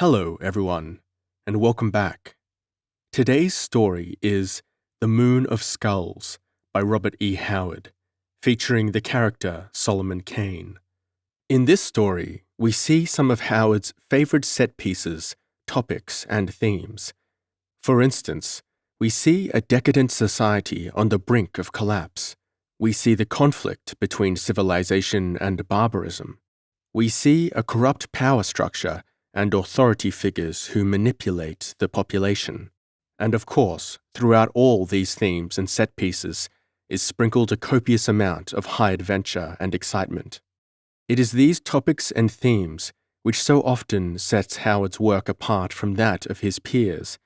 Hello, everyone, and welcome back. Today's story is The Moon of Skulls by Robert E. Howard, featuring the character Solomon Kane. In this story, we see some of Howard's favorite set pieces, topics, and themes. For instance, we see a decadent society on the brink of collapse. We see the conflict between civilization and barbarism. We see a corrupt power structure and authority figures who manipulate the population. And of course, throughout all these themes and set pieces is sprinkled a copious amount of high adventure and excitement. It is these topics and themes which so often sets Howard's work apart from that of his peers,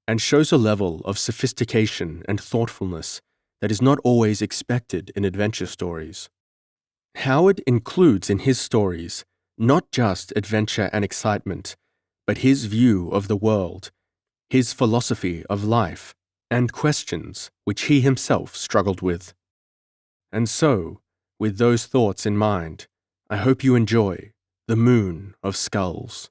and shows a level of sophistication and thoughtfulness that is not always expected in adventure stories. Howard includes in his stories not just adventure and excitement, but his view of the world, his philosophy of life, and questions which he himself struggled with. And so, with those thoughts in mind, I hope you enjoy The Moon of Skulls.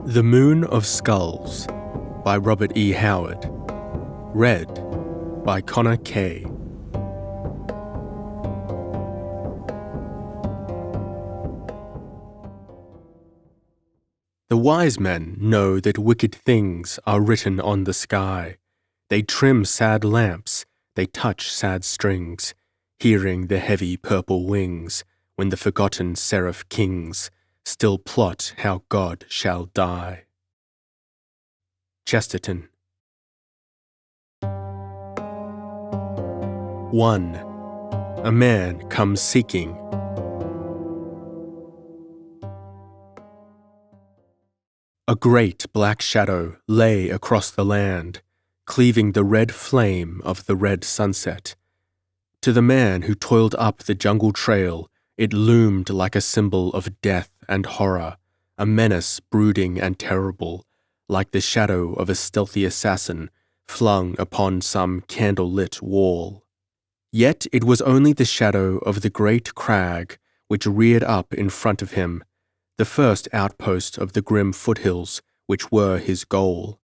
The Moon of Skulls by Robert E. Howard. Read by Connor K. The wise men know that wicked things are written on the sky. They trim sad lamps, they touch sad strings, hearing the heavy purple wings when the forgotten seraph kings still plot how God shall die. Chesterton. 1. A man comes seeking. A great black shadow lay across the land, cleaving the red flame of the red sunset. To the man who toiled up the jungle trail, it loomed like a symbol of death and horror, a menace brooding and terrible, like the shadow of a stealthy assassin flung upon some candle-lit wall. Yet it was only the shadow of the great crag which reared up in front of him, the first outpost of the grim foothills which were his goal.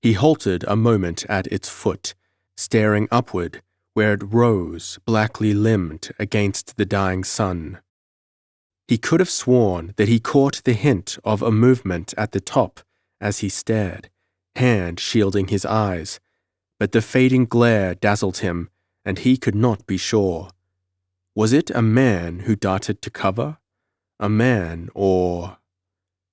He halted a moment at its foot, staring upward where it rose blackly limbed against the dying sun. He could have sworn that he caught the hint of a movement at the top as he stared, hand shielding his eyes, but the fading glare dazzled him, and he could not be sure. Was it a man who darted to cover? A man, or...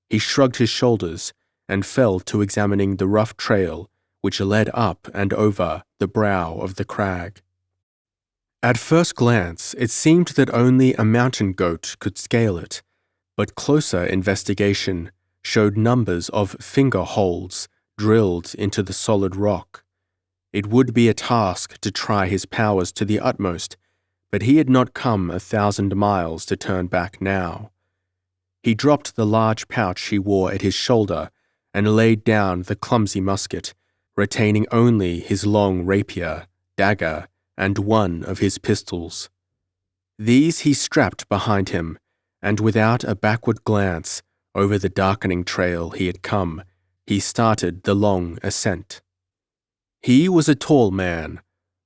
He shrugged his shoulders and fell to examining the rough trail which led up and over the brow of the crag. At first glance, it seemed that only a mountain goat could scale it, but closer investigation showed numbers of finger holes drilled into the solid rock. It would be a task to try his powers to the utmost, but he had not come 1,000 miles to turn back now. He dropped the large pouch he wore at his shoulder and laid down the clumsy musket, retaining only his long rapier, dagger, and one of his pistols. These he strapped behind him, and without a backward glance over the darkening trail he had come, he started the long ascent. He was a tall man,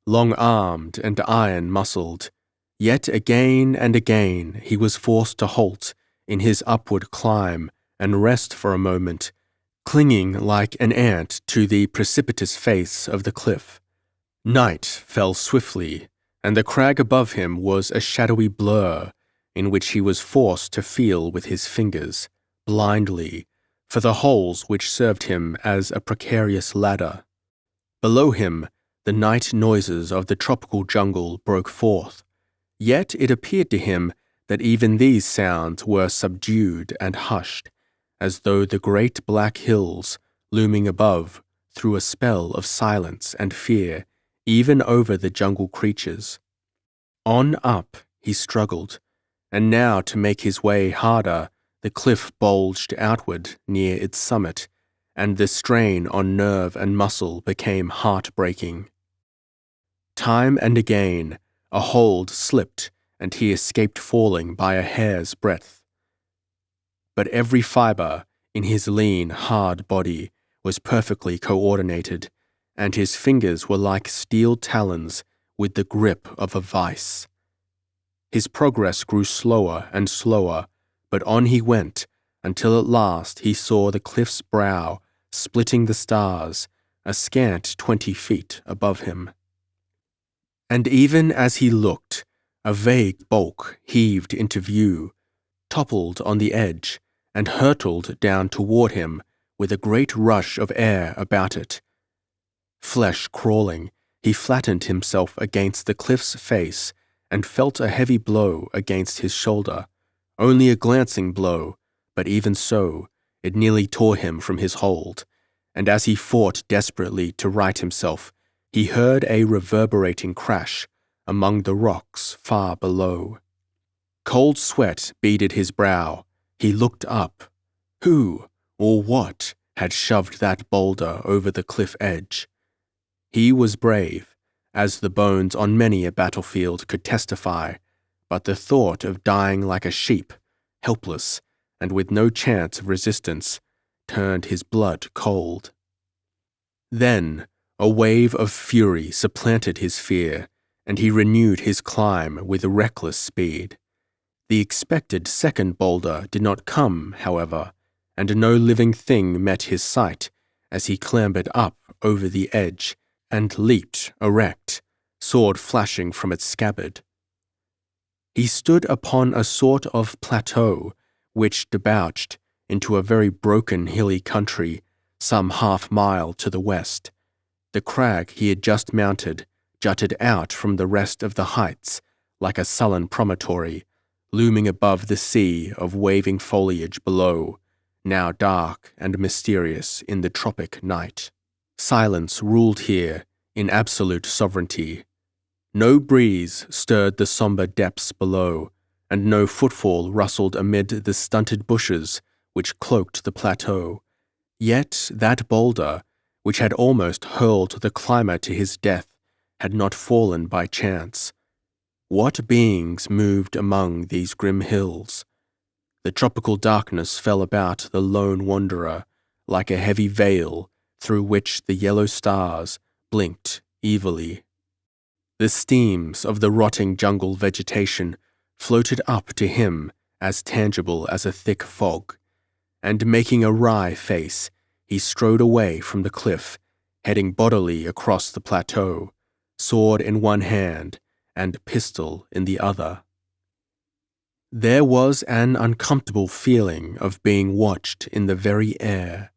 long-armed and iron-muscled, yet again and again he was forced to halt in his upward climb and rest for a moment, clinging like an ant to the precipitous face of the cliff. Night fell swiftly, and the crag above him was a shadowy blur in which he was forced to feel with his fingers, blindly, for the holes which served him as a precarious ladder. Below him, the night noises of the tropical jungle broke forth, yet it appeared to him that even these sounds were subdued and hushed, as though the great black hills, looming above, threw a spell of silence and fear even over the jungle creatures. On up he struggled, and now to make his way harder, the cliff bulged outward near its summit, and the strain on nerve and muscle became heartbreaking. Time and again, a hold slipped and he escaped falling by a hair's breadth. But every fiber in his lean, hard body was perfectly coordinated, and his fingers were like steel talons with the grip of a vice. His progress grew slower and slower, but on he went, until at last he saw the cliff's brow splitting the stars, a scant 20 feet above him. And even as he looked, a vague bulk heaved into view, toppled on the edge, and hurtled down toward him with a great rush of air about it. Flesh crawling, he flattened himself against the cliff's face and felt a heavy blow against his shoulder, only a glancing blow, but even so, it nearly tore him from his hold, and as he fought desperately to right himself, he heard a reverberating crash among the rocks far below. Cold sweat beaded his brow. He looked up. Who, or what, had shoved that boulder over the cliff edge? He was brave, as the bones on many a battlefield could testify, but the thought of dying like a sheep, helpless, and with no chance of resistance, turned his blood cold. Then, a wave of fury supplanted his fear, and he renewed his climb with reckless speed. The expected second boulder did not come, however, and no living thing met his sight as he clambered up over the edge and leaped erect, sword flashing from its scabbard. He stood upon a sort of plateau which debouched into a very broken hilly country some half-mile to the west. The crag he had just mounted jutted out from the rest of the heights like a sullen promontory, looming above the sea of waving foliage below, now dark and mysterious in the tropic night. Silence ruled here in absolute sovereignty. No breeze stirred the somber depths below, and no footfall rustled amid the stunted bushes which cloaked the plateau. Yet that boulder, which had almost hurled the climber to his death, had not fallen by chance. What beings moved among these grim hills? The tropical darkness fell about the lone wanderer like a heavy veil through which the yellow stars blinked evilly. The steams of the rotting jungle vegetation floated up to him as tangible as a thick fog, and making a wry face, he strode away from the cliff, heading bodily across the plateau, sword in one hand and pistol in the other. There was an uncomfortable feeling of being watched in the very air.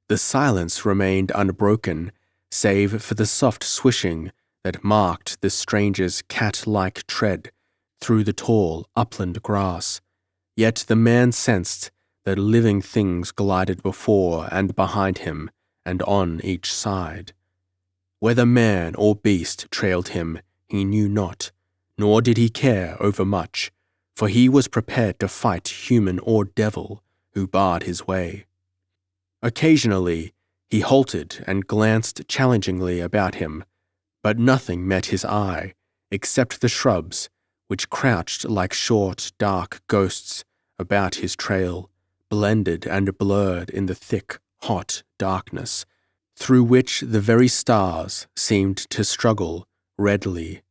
The silence remained unbroken, save for the soft swishing that marked the stranger's cat-like tread through the tall upland grass. Yet the man sensed that living things glided before and behind him and on each side. Whether man or beast trailed him, he knew not, nor did he care overmuch, for he was prepared to fight human or devil who barred his way. Occasionally, he halted and glanced challengingly about him, but nothing met his eye except the shrubs, which crouched like short, dark ghosts about his trail, blended and blurred in the thick, hot darkness, through which the very stars seemed to struggle redly.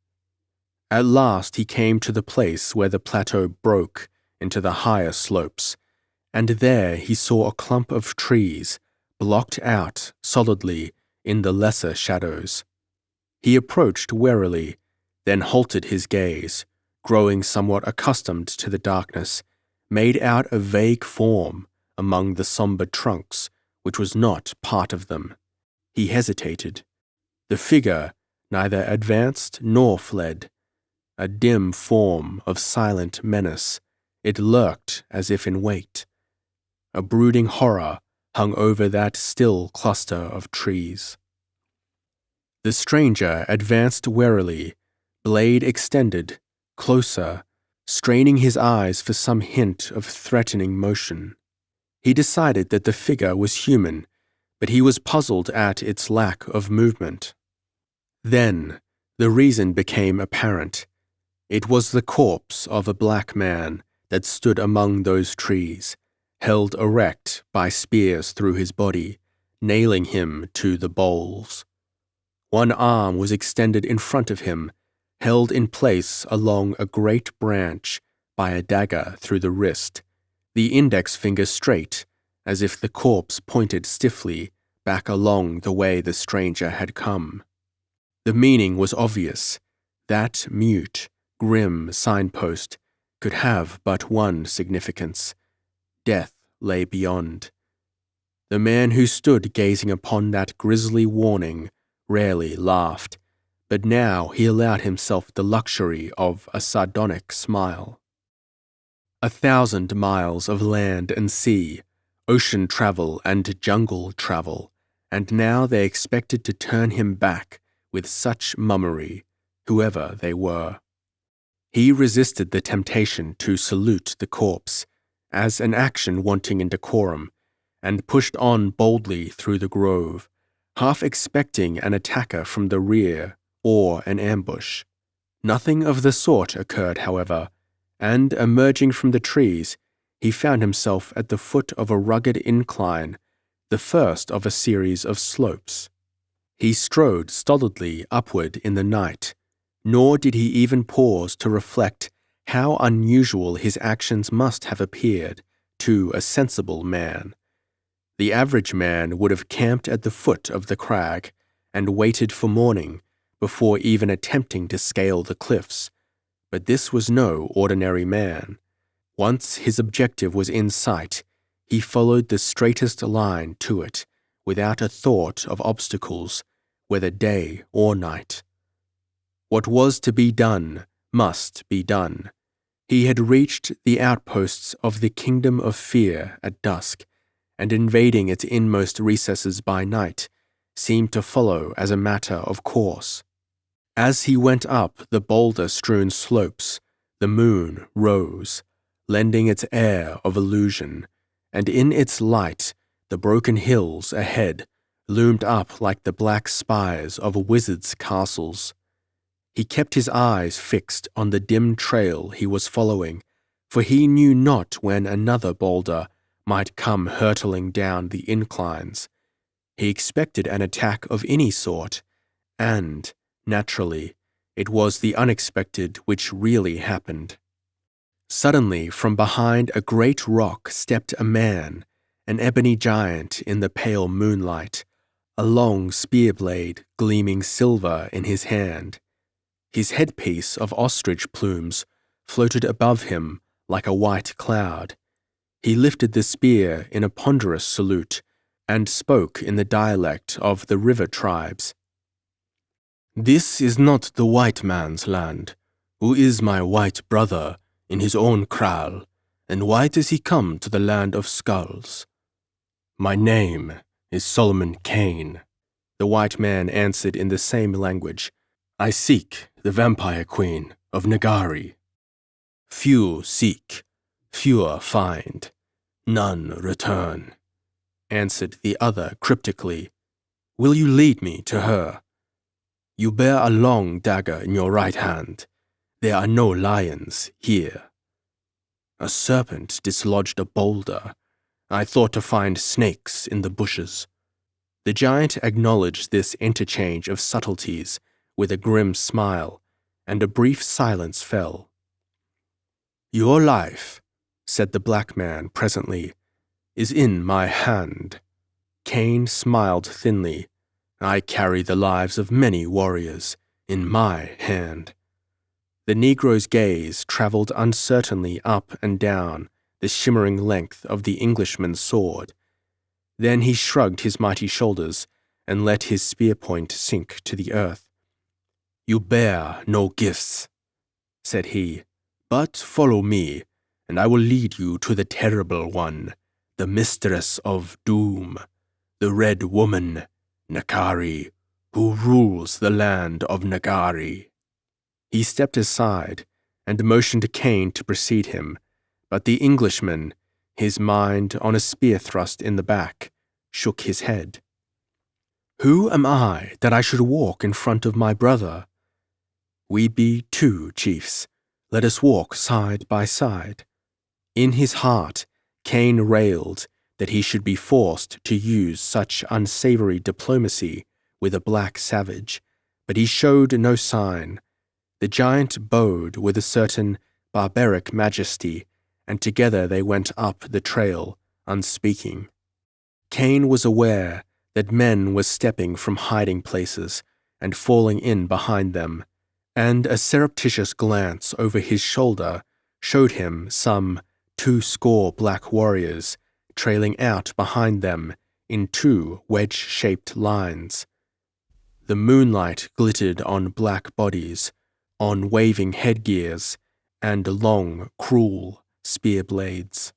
At last he came to the place where the plateau broke into the higher slopes, and there he saw a clump of trees blocked out solidly in the lesser shadows. He approached warily, then halted his gaze, growing somewhat accustomed to the darkness, made out a vague form among the somber trunks which was not part of them. He hesitated. The figure neither advanced nor fled. A dim form of silent menace, it lurked as if in wait. A brooding horror hung over that still cluster of trees. The stranger advanced warily, blade extended, closer, straining his eyes for some hint of threatening motion. He decided that the figure was human, but he was puzzled at its lack of movement. Then, the reason became apparent. It was the corpse of a black man that stood among those trees, held erect by spears through his body, nailing him to the boles. One arm was extended in front of him, held in place along a great branch by a dagger through the wrist, the index finger straight, as if the corpse pointed stiffly back along the way the stranger had come. The meaning was obvious. That mute, grim signpost could have but one significance. Death lay beyond. The man who stood gazing upon that grisly warning rarely laughed, but now he allowed himself the luxury of a sardonic smile. 1,000 miles of land and sea, ocean travel and jungle travel, and now they expected to turn him back with such mummery, whoever they were. He resisted the temptation to salute the corpse, as an action wanting in decorum, and pushed on boldly through the grove, half expecting an attacker from the rear or an ambush. Nothing of the sort occurred, however, and emerging from the trees, he found himself at the foot of a rugged incline, the first of a series of slopes. He strode stolidly upward in the night, nor did he even pause to reflect how unusual his actions must have appeared to a sensible man. The average man would have camped at the foot of the crag and waited for morning before even attempting to scale the cliffs, but this was no ordinary man. Once his objective was in sight, he followed the straightest line to it, without a thought of obstacles, whether day or night. What was to be done must be done. He had reached the outposts of the kingdom of fear at dusk, and invading its inmost recesses by night seemed to follow as a matter of course. As he went up the boulder-strewn slopes, the moon rose, lending its air of illusion, and in its light the broken hills ahead loomed up like the black spires of wizards' castles. He kept his eyes fixed on the dim trail he was following, for he knew not when another boulder might come hurtling down the inclines. He expected an attack of any sort, and, naturally, it was the unexpected which really happened. Suddenly, from behind a great rock stepped a man, an ebony giant in the pale moonlight, a long spear blade gleaming silver in his hand. His headpiece of ostrich plumes floated above him like a white cloud. He lifted the spear in a ponderous salute and spoke in the dialect of the river tribes. "This is not the white man's land, who is my white brother in his own kraal, and why does he come to the land of skulls?" "My name is Solomon Kane," the white man answered in the same language. "I seek the vampire queen of Nagari." "Few seek, fewer find, none return," answered the other cryptically. "Will you lead me to her? You bear a long dagger in your right hand. There are no lions here." "A serpent dislodged a boulder. I thought to find snakes in the bushes." The giant acknowledged this interchange of subtleties with a grim smile, and a brief silence fell. "Your life," said the black man presently, "is in my hand." Kane smiled thinly. "I carry the lives of many warriors in my hand." The Negro's gaze traveled uncertainly up and down the shimmering length of the Englishman's sword. Then he shrugged his mighty shoulders and let his spear point sink to the earth. "You bear no gifts," said he, "but follow me, and I will lead you to the terrible one, the mistress of doom, the Red Woman, Nakari, who rules the land of Nagari." He stepped aside and motioned Kane to precede him, but the Englishman, his mind on a spear thrust in the back, shook his head. Who am I that I should walk in front of my brother? We be two chiefs. Let us walk side by side. In his heart, Cain railed that he should be forced to use such unsavory diplomacy with a black savage, but he showed no sign. The giant bowed with a certain barbaric majesty, and together they went up the trail, unspeaking. Cain was aware that men were stepping from hiding places and falling in behind them, and a surreptitious glance over his shoulder showed him some 200 black warriors trailing out behind them in two wedge-shaped lines. The moonlight glittered on black bodies, on waving headgears, and long, cruel spear blades.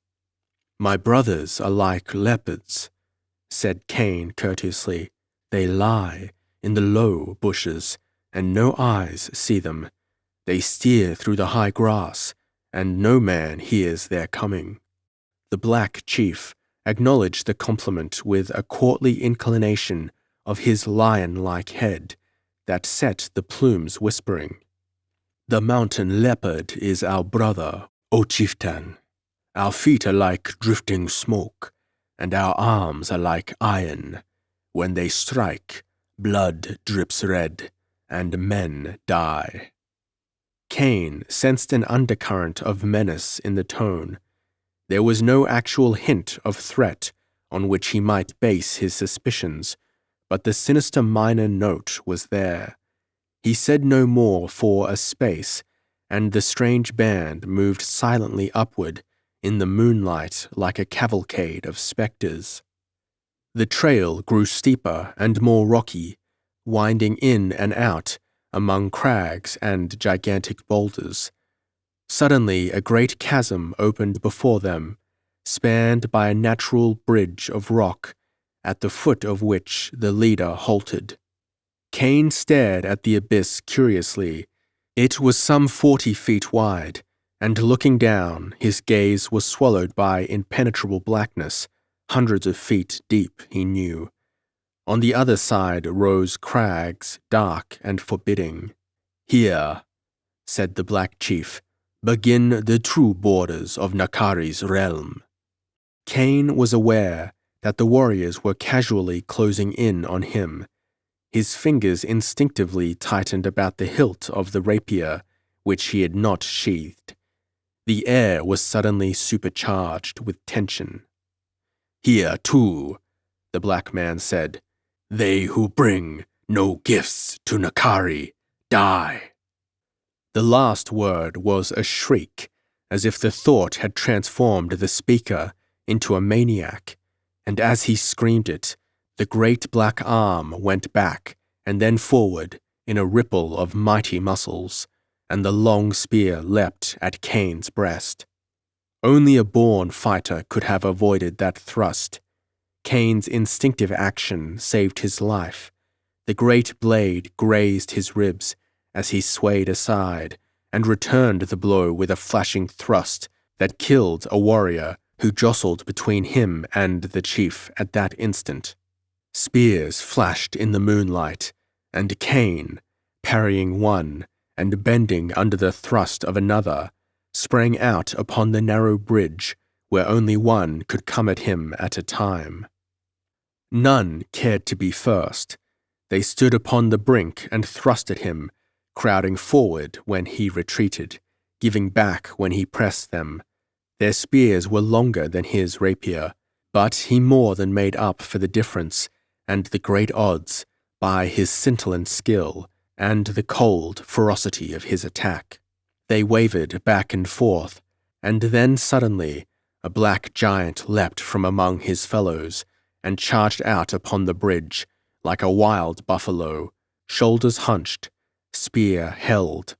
"My brothers are like leopards," said Cain courteously. "They lie in the low bushes, and no eyes see them. They steer through the high grass, and no man hears their coming." The black chief acknowledged the compliment with a courtly inclination of his lion-like head that set the plumes whispering. "The mountain leopard is our brother, O chieftain. Our feet are like drifting smoke, and our arms are like iron. When they strike, blood drips red, and men die." Cain sensed an undercurrent of menace in the tone. There was no actual hint of threat on which he might base his suspicions, but the sinister minor note was there. He said no more for a space, and the strange band moved silently upward in the moonlight like a cavalcade of spectres. The trail grew steeper and more rocky, winding in and out among crags and gigantic boulders. Suddenly a great chasm opened before them, spanned by a natural bridge of rock, at the foot of which the leader halted. Cain stared at the abyss curiously. It was some 40 feet wide, and looking down, his gaze was swallowed by impenetrable blackness, hundreds of feet deep, he knew. On the other side rose crags, dark and forbidding. "Here," said the black chief, "begin the true borders of Nakari's realm." Cain was aware that the warriors were casually closing in on him. His fingers instinctively tightened about the hilt of the rapier, which he had not sheathed. The air was suddenly supercharged with tension. "Here, too," the black man said, "they who bring no gifts to Nakari die." The last word was a shriek, as if the thought had transformed the speaker into a maniac, and as he screamed it, the great black arm went back and then forward in a ripple of mighty muscles, and the long spear leapt at Cain's breast. Only a born fighter could have avoided that thrust. Cain's instinctive action saved his life. The great blade grazed his ribs as he swayed aside and returned the blow with a flashing thrust that killed a warrior who jostled between him and the chief at that instant. Spears flashed in the moonlight, and Cain, parrying one and bending under the thrust of another, sprang out upon the narrow bridge where only one could come at him at a time. None cared to be first. They stood upon the brink and thrust at him, crowding forward when he retreated, giving back when he pressed them. Their spears were longer than his rapier, but he more than made up for the difference and the great odds by his scintillant skill and the cold ferocity of his attack. They wavered back and forth, and then suddenly a black giant leapt from among his fellows and charged out upon the bridge like a wild buffalo, shoulders hunched, spear held,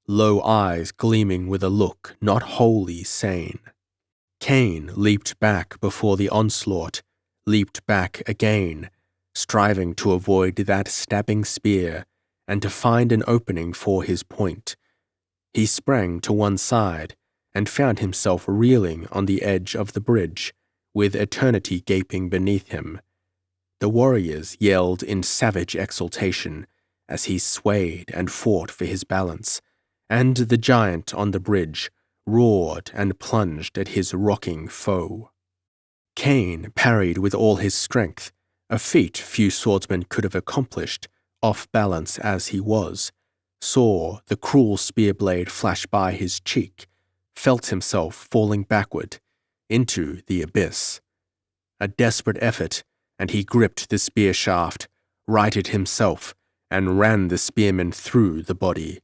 low eyes gleaming with a look not wholly sane. Cain leaped back before the onslaught, leaped back again, striving to avoid that stabbing spear and to find an opening for his point. He sprang to one side and found himself reeling on the edge of the bridge, with eternity gaping beneath him. The warriors yelled in savage exultation as he swayed and fought for his balance, and the giant on the bridge roared and plunged at his rocking foe. Cain parried with all his strength, a feat few swordsmen could have accomplished, off balance as he was, saw the cruel spear blade flash by his cheek, felt himself falling backward into the abyss. A desperate effort, and he gripped the spear shaft, righted himself, and ran the spearman through the body.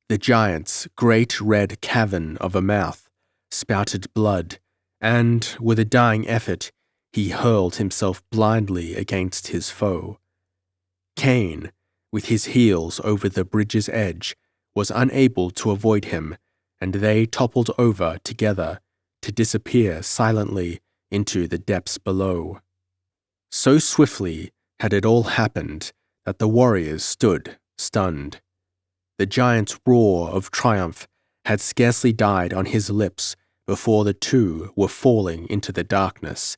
The giant's great red cavern of a mouth spouted blood, and, with a dying effort, he hurled himself blindly against his foe. Cain, with his heels over the bridge's edge, was unable to avoid him, and they toppled over together to disappear silently into the depths below. So swiftly had it all happened that the warriors stood stunned. The giant's roar of triumph had scarcely died on his lips before the two were falling into the darkness.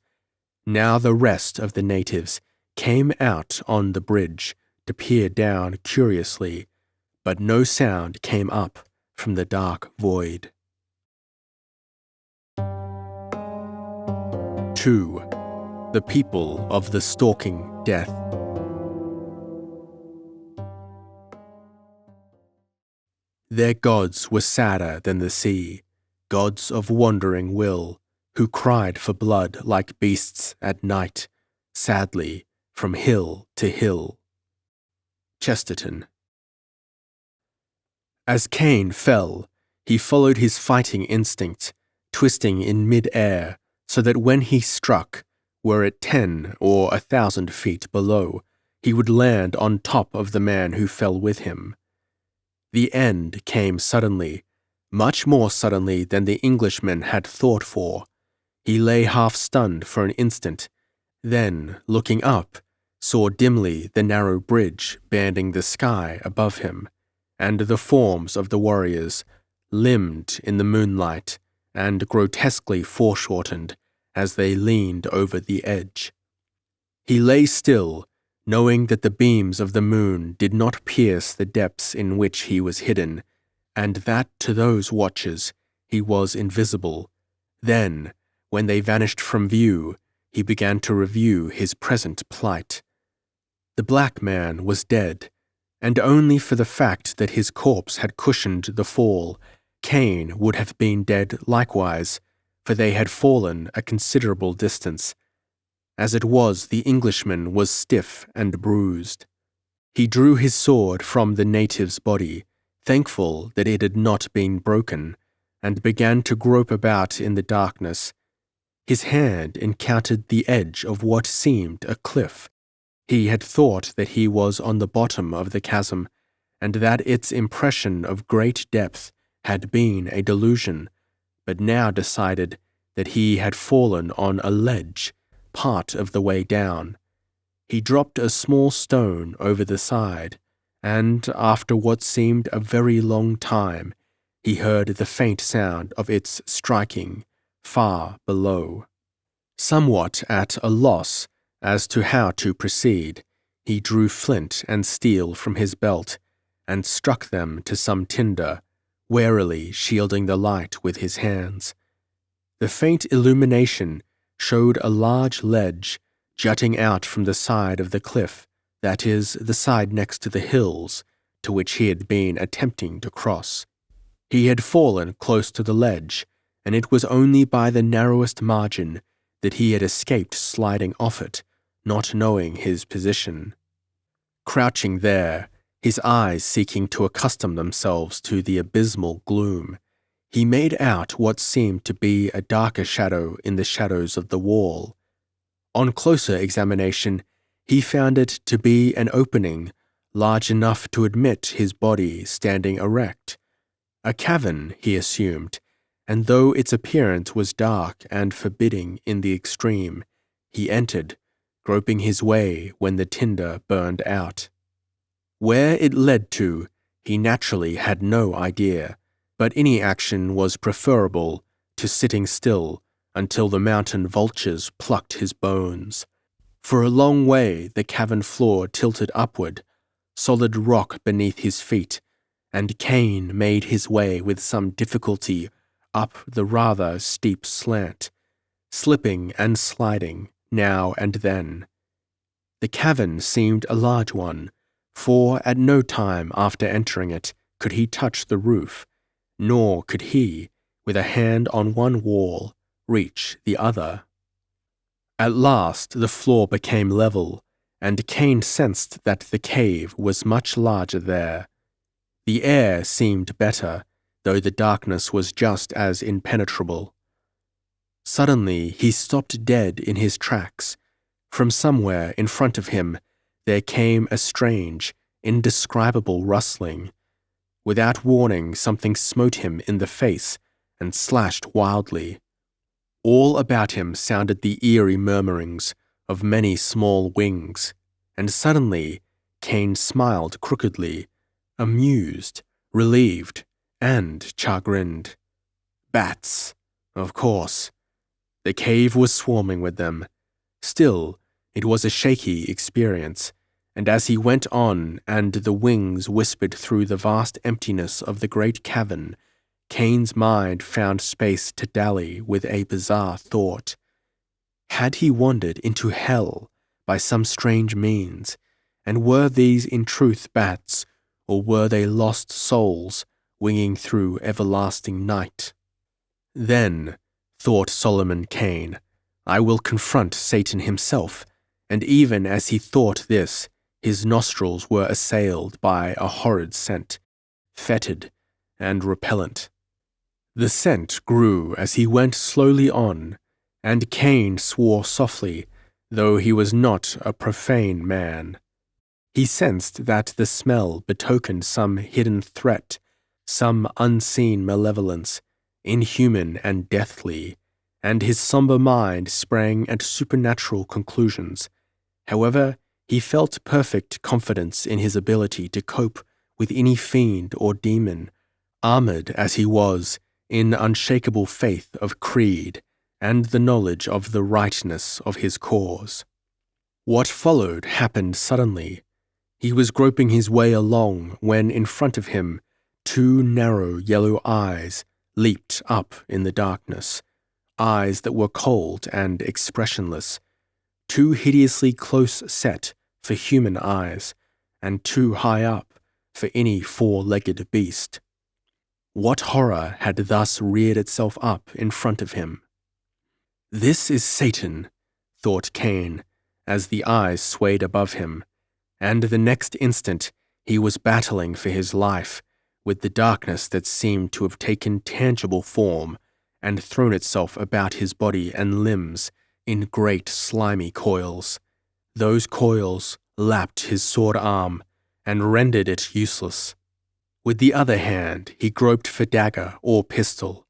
Now the rest of the natives came out on the bridge to peer down curiously, but no sound came up from the dark void. 2. The people of the stalking death. Their gods were sadder than the sea, gods of wandering will, who cried for blood like beasts at night, sadly, from hill to hill. Chesterton. As Cain fell, he followed his fighting instinct, twisting in mid-air, so that when he struck, were it 10 or 1,000 feet below, he would land on top of the man who fell with him. The end came suddenly, much more suddenly than the Englishman had thought for. He lay half-stunned for an instant, then, looking up, saw dimly the narrow bridge banding the sky above him, and the forms of the warriors, limned in the moonlight and grotesquely foreshortened as they leaned over the edge. He lay still, knowing that the beams of the moon did not pierce the depths in which he was hidden, and that to those watchers he was invisible. Then, when they vanished from view, he began to review his present plight. The black man was dead, and only for the fact that his corpse had cushioned the fall, Cain would have been dead likewise, for they had fallen a considerable distance. As it was, the Englishman was stiff and bruised. He drew his sword from the native's body, thankful that it had not been broken, and began to grope about in the darkness. His hand encountered the edge of what seemed a cliff. He had thought that he was on the bottom of the chasm, and that its impression of great depth had been a delusion, but now decided that he had fallen on a ledge, part of the way down. He dropped a small stone over the side, and after what seemed a very long time, he heard the faint sound of its striking far below. Somewhat at a loss as to how to proceed, he drew flint and steel from his belt and struck them to some tinder, warily shielding the light with his hands. The faint illumination showed a large ledge jutting out from the side of the cliff, that is, the side next to the hills, to which he had been attempting to cross. He had fallen close to the ledge, and it was only by the narrowest margin that he had escaped sliding off it, not knowing his position. Crouching there, his eyes seeking to accustom themselves to the abysmal gloom, he made out what seemed to be a darker shadow in the shadows of the wall. On closer examination, he found it to be an opening large enough to admit his body standing erect. A cavern, he assumed, and though its appearance was dark and forbidding in the extreme, he entered, groping his way when the tinder burned out. Where it led to, he naturally had no idea, but any action was preferable to sitting still until the mountain vultures plucked his bones. For a long way the cavern floor tilted upward, solid rock beneath his feet, and Cain made his way with some difficulty up the rather steep slant, slipping and sliding now and then. The cavern seemed a large one, for at no time after entering it could he touch the roof, nor could he, with a hand on one wall, reach the other. At last the floor became level, and Cain sensed that the cave was much larger there. The air seemed better, though the darkness was just as impenetrable. Suddenly he stopped dead in his tracks. From somewhere in front of him there came a strange, indescribable rustling. Without warning, something smote him in the face and slashed wildly. All about him sounded the eerie murmurings of many small wings, and suddenly Cain smiled crookedly, amused, relieved, and chagrined. Bats, of course. The cave was swarming with them. Still, it was a shaky experience, and as he went on and the wings whispered through the vast emptiness of the great cavern, Cain's mind found space to dally with a bizarre thought. Had he wandered into hell by some strange means, and were these in truth bats, or were they lost souls winging through everlasting night? Then, thought Solomon Cain, I will confront Satan himself, and even as he thought this, his nostrils were assailed by a horrid scent, fetid and repellent. The scent grew as he went slowly on, and Cain swore softly, though he was not a profane man. He sensed that the smell betokened some hidden threat, some unseen malevolence, inhuman and deathly, and his somber mind sprang at supernatural conclusions. However, he felt perfect confidence in his ability to cope with any fiend or demon, armored as he was in unshakable faith of creed and the knowledge of the rightness of his cause. What followed happened suddenly. He was groping his way along when in front of him 2 narrow yellow eyes leaped up in the darkness, eyes that were cold and expressionless, too hideously close set for human eyes, and too high up for any 4-legged beast. What horror had thus reared itself up in front of him? This is Satan, thought Cain, as the eyes swayed above him, and the next instant he was battling for his life with the darkness that seemed to have taken tangible form and thrown itself about his body and limbs in great slimy coils. Those coils lapped his sword arm and rendered it useless. With the other hand he groped for dagger or pistol,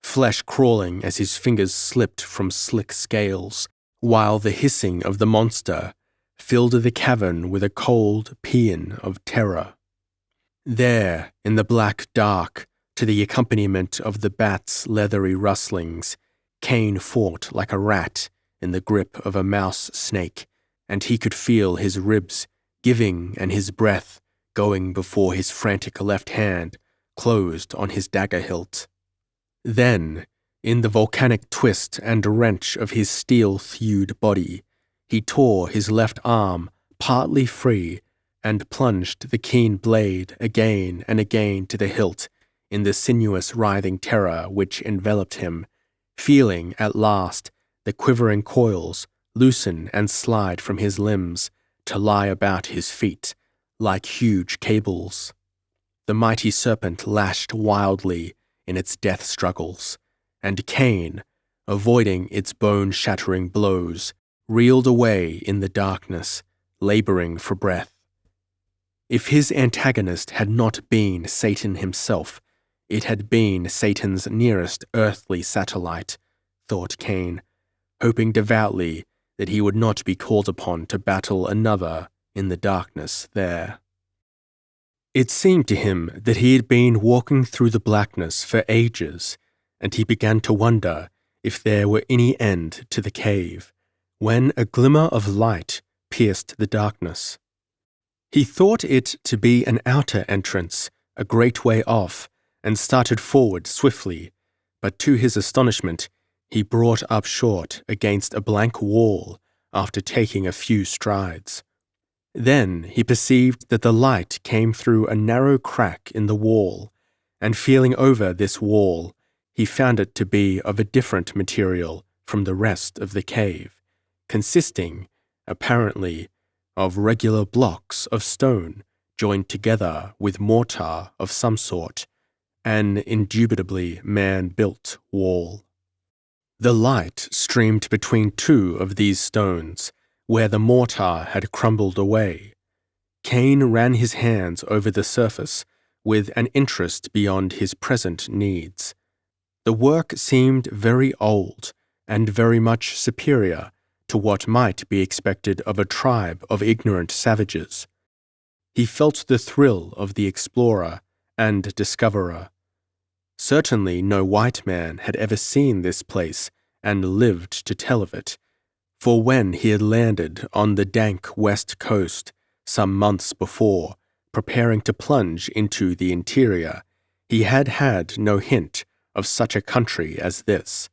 flesh crawling as his fingers slipped from slick scales, while the hissing of the monster filled the cavern with a cold paean of terror. There, in the black dark, to the accompaniment of the bat's leathery rustlings, Cain fought like a rat in the grip of a mouse snake, and he could feel his ribs giving and his breath going before his frantic left hand closed on his dagger hilt. Then, in the volcanic twist and wrench of his steel-thewed body, he tore his left arm partly free and plunged the keen blade again and again to the hilt in the sinuous writhing terror which enveloped him, feeling at last the quivering coils loosen and slide from his limbs to lie about his feet like huge cables. The mighty serpent lashed wildly in its death struggles, and Cain, avoiding its bone-shattering blows, reeled away in the darkness, laboring for breath. If his antagonist had not been Satan himself, it had been Satan's nearest earthly satellite, thought Cain, hoping devoutly that he would not be called upon to battle another in the darkness there. It seemed to him that he had been walking through the blackness for ages, and he began to wonder if there were any end to the cave, when a glimmer of light pierced the darkness. He thought it to be an outer entrance, a great way off, and started forward swiftly, but to his astonishment, he brought up short against a blank wall after taking a few strides. Then he perceived that the light came through a narrow crack in the wall, and feeling over this wall, he found it to be of a different material from the rest of the cave, consisting, apparently, of regular blocks of stone joined together with mortar of some sort, an indubitably man-built wall. The light streamed between two of these stones, where the mortar had crumbled away. Cain ran his hands over the surface with an interest beyond his present needs. The work seemed very old and very much superior to what might be expected of a tribe of ignorant savages. He felt the thrill of the explorer and discoverer. Certainly no white man had ever seen this place and lived to tell of it, for when he had landed on the dank west coast some months before, preparing to plunge into the interior, he had had no hint of such a country as this.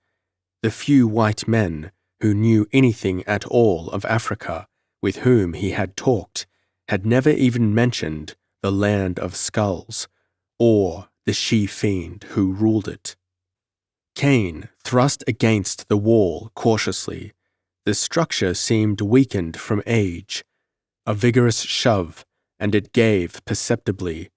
The few white men who knew anything at all of Africa with whom he had talked had never even mentioned the land of skulls, or the she-fiend who ruled it. Cain thrust against the wall cautiously. The structure seemed weakened from age. A vigorous shove, and it gave perceptibly.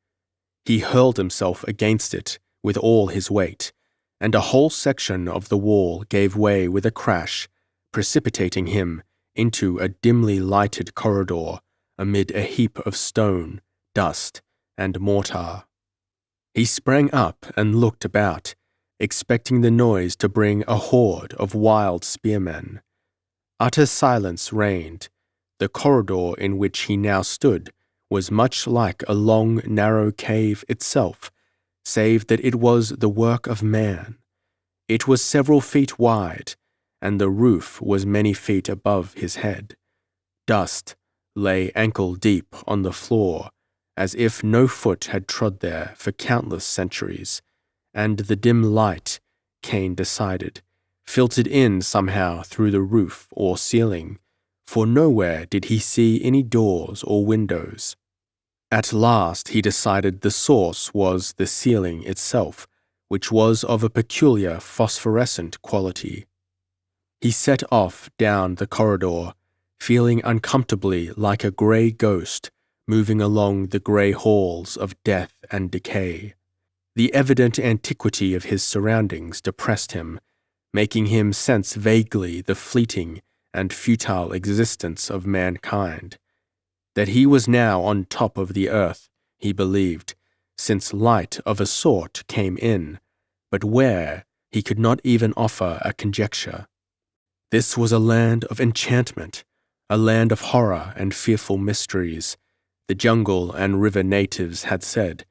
He hurled himself against it with all his weight, and a whole section of the wall gave way with a crash, precipitating him into a dimly lighted corridor amid a heap of stone, dust, and mortar. He sprang up and looked about, expecting the noise to bring a horde of wild spearmen. Utter silence reigned. The corridor in which he now stood was much like a long, narrow cave itself, save that it was the work of man. It was several feet wide, and the roof was many feet above his head. Dust lay ankle-deep on the floor, as if no foot had trod there for countless centuries, and the dim light, Cain decided, filtered in somehow through the roof or ceiling, for nowhere did he see any doors or windows. At last he decided the source was the ceiling itself, which was of a peculiar phosphorescent quality. He set off down the corridor, feeling uncomfortably like a grey ghost moving along the grey halls of death and decay. The evident antiquity of his surroundings depressed him, making him sense vaguely the fleeting and futile existence of mankind. That he was now on top of the earth, he believed, since light of a sort came in, but where, he could not even offer a conjecture. This was a land of enchantment, a land of horror and fearful mysteries, the jungle and river natives had said,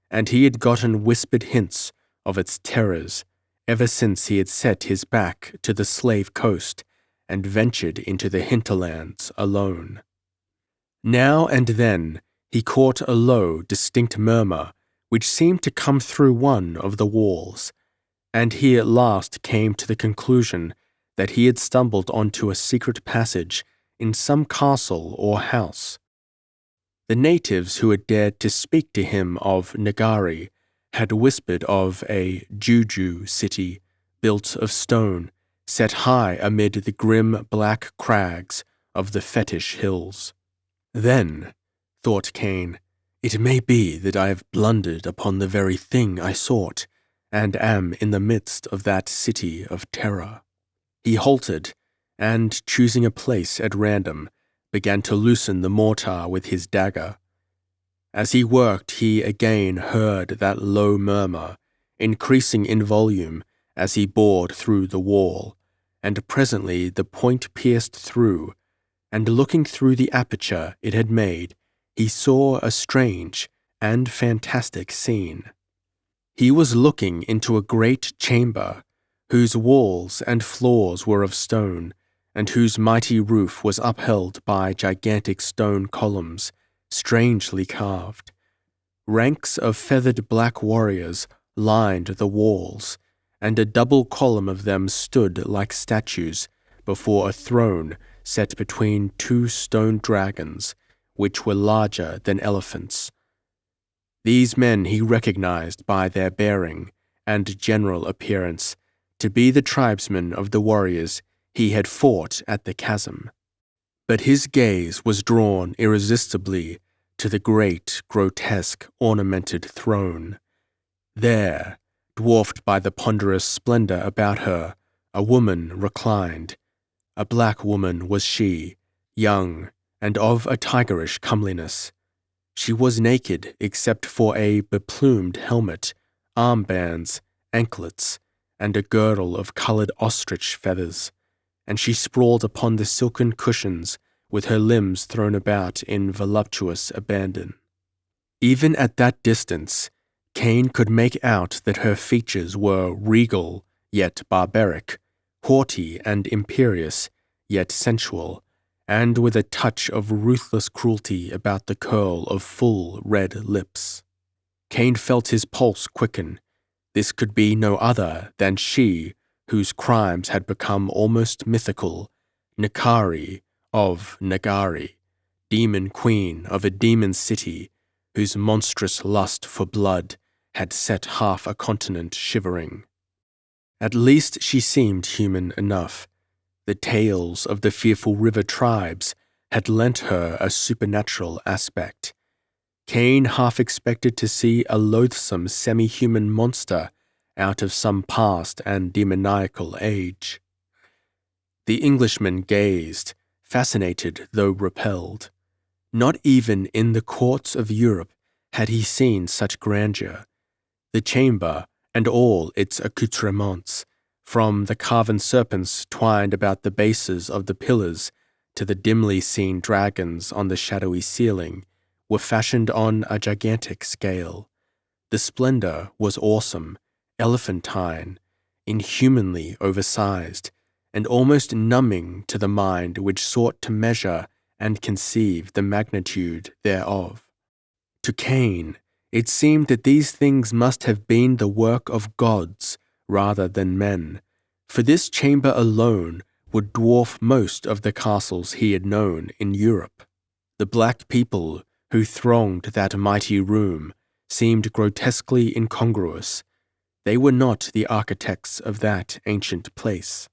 and he had gotten whispered hints of its terrors ever since he had set his back to the slave coast and ventured into the hinterlands alone. Now and then he caught a low, distinct murmur which seemed to come through one of the walls, and he at last came to the conclusion that he had stumbled onto a secret passage in some castle or house. The natives who had dared to speak to him of Nagari had whispered of a juju city built of stone, set high amid the grim black crags of the Fetish Hills. Then, thought Cain, it may be that I have blundered upon the very thing I sought, and am in the midst of that city of terror. He halted, and, choosing a place at random, began to loosen the mortar with his dagger. As he worked, he again heard that low murmur, increasing in volume as he bored through the wall, and presently the point pierced through, and looking through the aperture it had made, he saw a strange and fantastic scene. He was looking into a great chamber, whose walls and floors were of stone, and whose mighty roof was upheld by gigantic stone columns, strangely carved. Ranks of feathered black warriors lined the walls, and a double column of them stood like statues before a throne set between two stone dragons, which were larger than elephants. These men he recognized by their bearing and general appearance to be the tribesmen of the warriors he had fought at the chasm. But his gaze was drawn irresistibly to the great, grotesque, ornamented throne. There, dwarfed by the ponderous splendor about her, a woman reclined. A black woman was she, young, and of a tigerish comeliness. She was naked except for a beplumed helmet, armbands, anklets, and a girdle of colored ostrich feathers, and she sprawled upon the silken cushions with her limbs thrown about in voluptuous abandon. Even at that distance, Cain could make out that her features were regal, yet barbaric, haughty and imperious, yet sensual, and with a touch of ruthless cruelty about the curl of full red lips. Cain felt his pulse quicken. This could be no other than she whose crimes had become almost mythical, Nakari of Nagari, demon queen of a demon city whose monstrous lust for blood had set half a continent shivering. At least she seemed human enough. The tales of the fearful river tribes had lent her a supernatural aspect. Cain half expected to see a loathsome semi-human monster out of some past and demoniacal age. The Englishman gazed, fascinated though repelled. Not even in the courts of Europe had he seen such grandeur. The chamber and all its accoutrements, from the carven serpents twined about the bases of the pillars to the dimly seen dragons on the shadowy ceiling, were fashioned on a gigantic scale. The splendor was awesome, elephantine, inhumanly oversized, and almost numbing to the mind which sought to measure and conceive the magnitude thereof. To Cain, it seemed that these things must have been the work of gods rather than men, for this chamber alone would dwarf most of the castles he had known in Europe. The black people who thronged that mighty room seemed grotesquely incongruous. They were not the architects of that ancient place.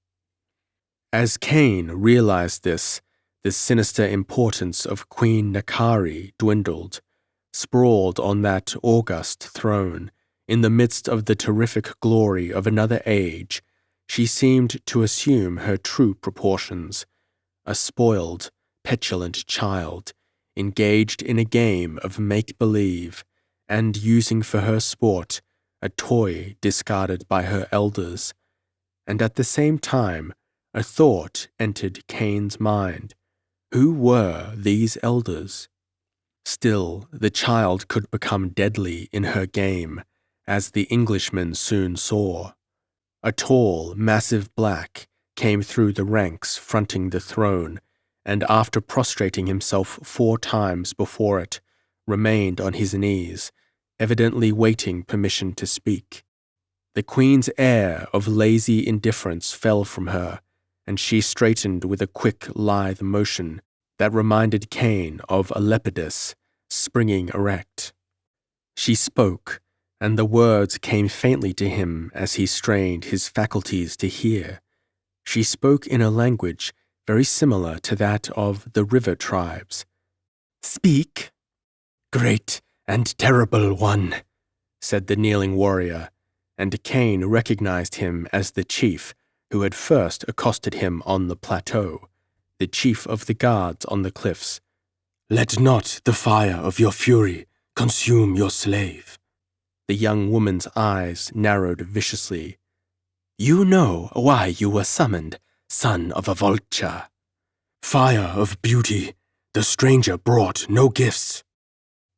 As Cain realized this, the sinister importance of Queen Nakari dwindled. Sprawled on that august throne, in the midst of the terrific glory of another age, she seemed to assume her true proportions, a spoiled, petulant child, engaged in a game of make-believe, and using for her sport a toy discarded by her elders. And at the same time, a thought entered Cain's mind. Who were these elders? Still, the child could become deadly in her game, as the Englishman soon saw. A tall, massive black came through the ranks fronting the throne, and after prostrating himself 4 times before it, remained on his knees, evidently waiting permission to speak. The queen's air of lazy indifference fell from her, and she straightened with a quick, lithe motion that reminded Cain of a leopardess springing erect. She spoke, and the words came faintly to him as he strained his faculties to hear. She spoke in a language very similar to that of the river tribes. "Speak, great and terrible one," said the kneeling warrior, and Cain recognized him as the chief who had first accosted him on the plateau, the chief of the guards on the cliffs. "Let not the fire of your fury consume your slave." The young woman's eyes narrowed viciously. "You know why you were summoned, son of a vulture." "Fire of beauty, the stranger brought no gifts."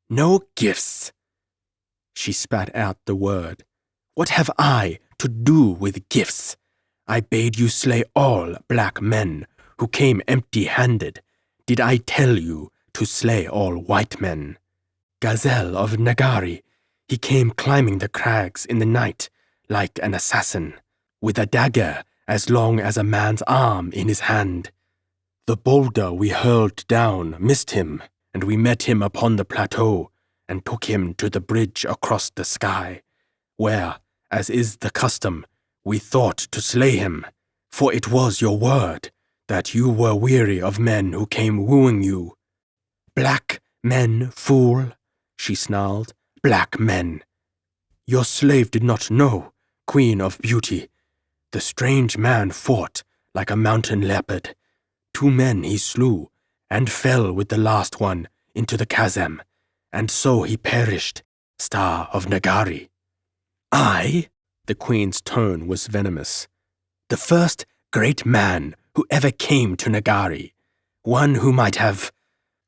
"No gifts?" She spat out the word. "What have I to do with gifts? I bade you slay all black men who came empty-handed, did I tell you to slay all white men? Gazelle of Nagari, he came climbing the crags in the night like an assassin, with a dagger as long as a man's arm in his hand. The boulder we hurled down missed him, and we met him upon the plateau and took him to the bridge across the sky, where, as is the custom, we thought to slay him, for it was your word that you were weary of men who came wooing you. Black men, fool, she snarled, black men. Your slave did not know, Queen of Beauty. The strange man fought like a mountain leopard. 2 men he slew, and fell with the last one into the chasm, and so he perished, Star of Nagari. I? The queen's tone was venomous. The first great man who ever came to Nagari. One who might have...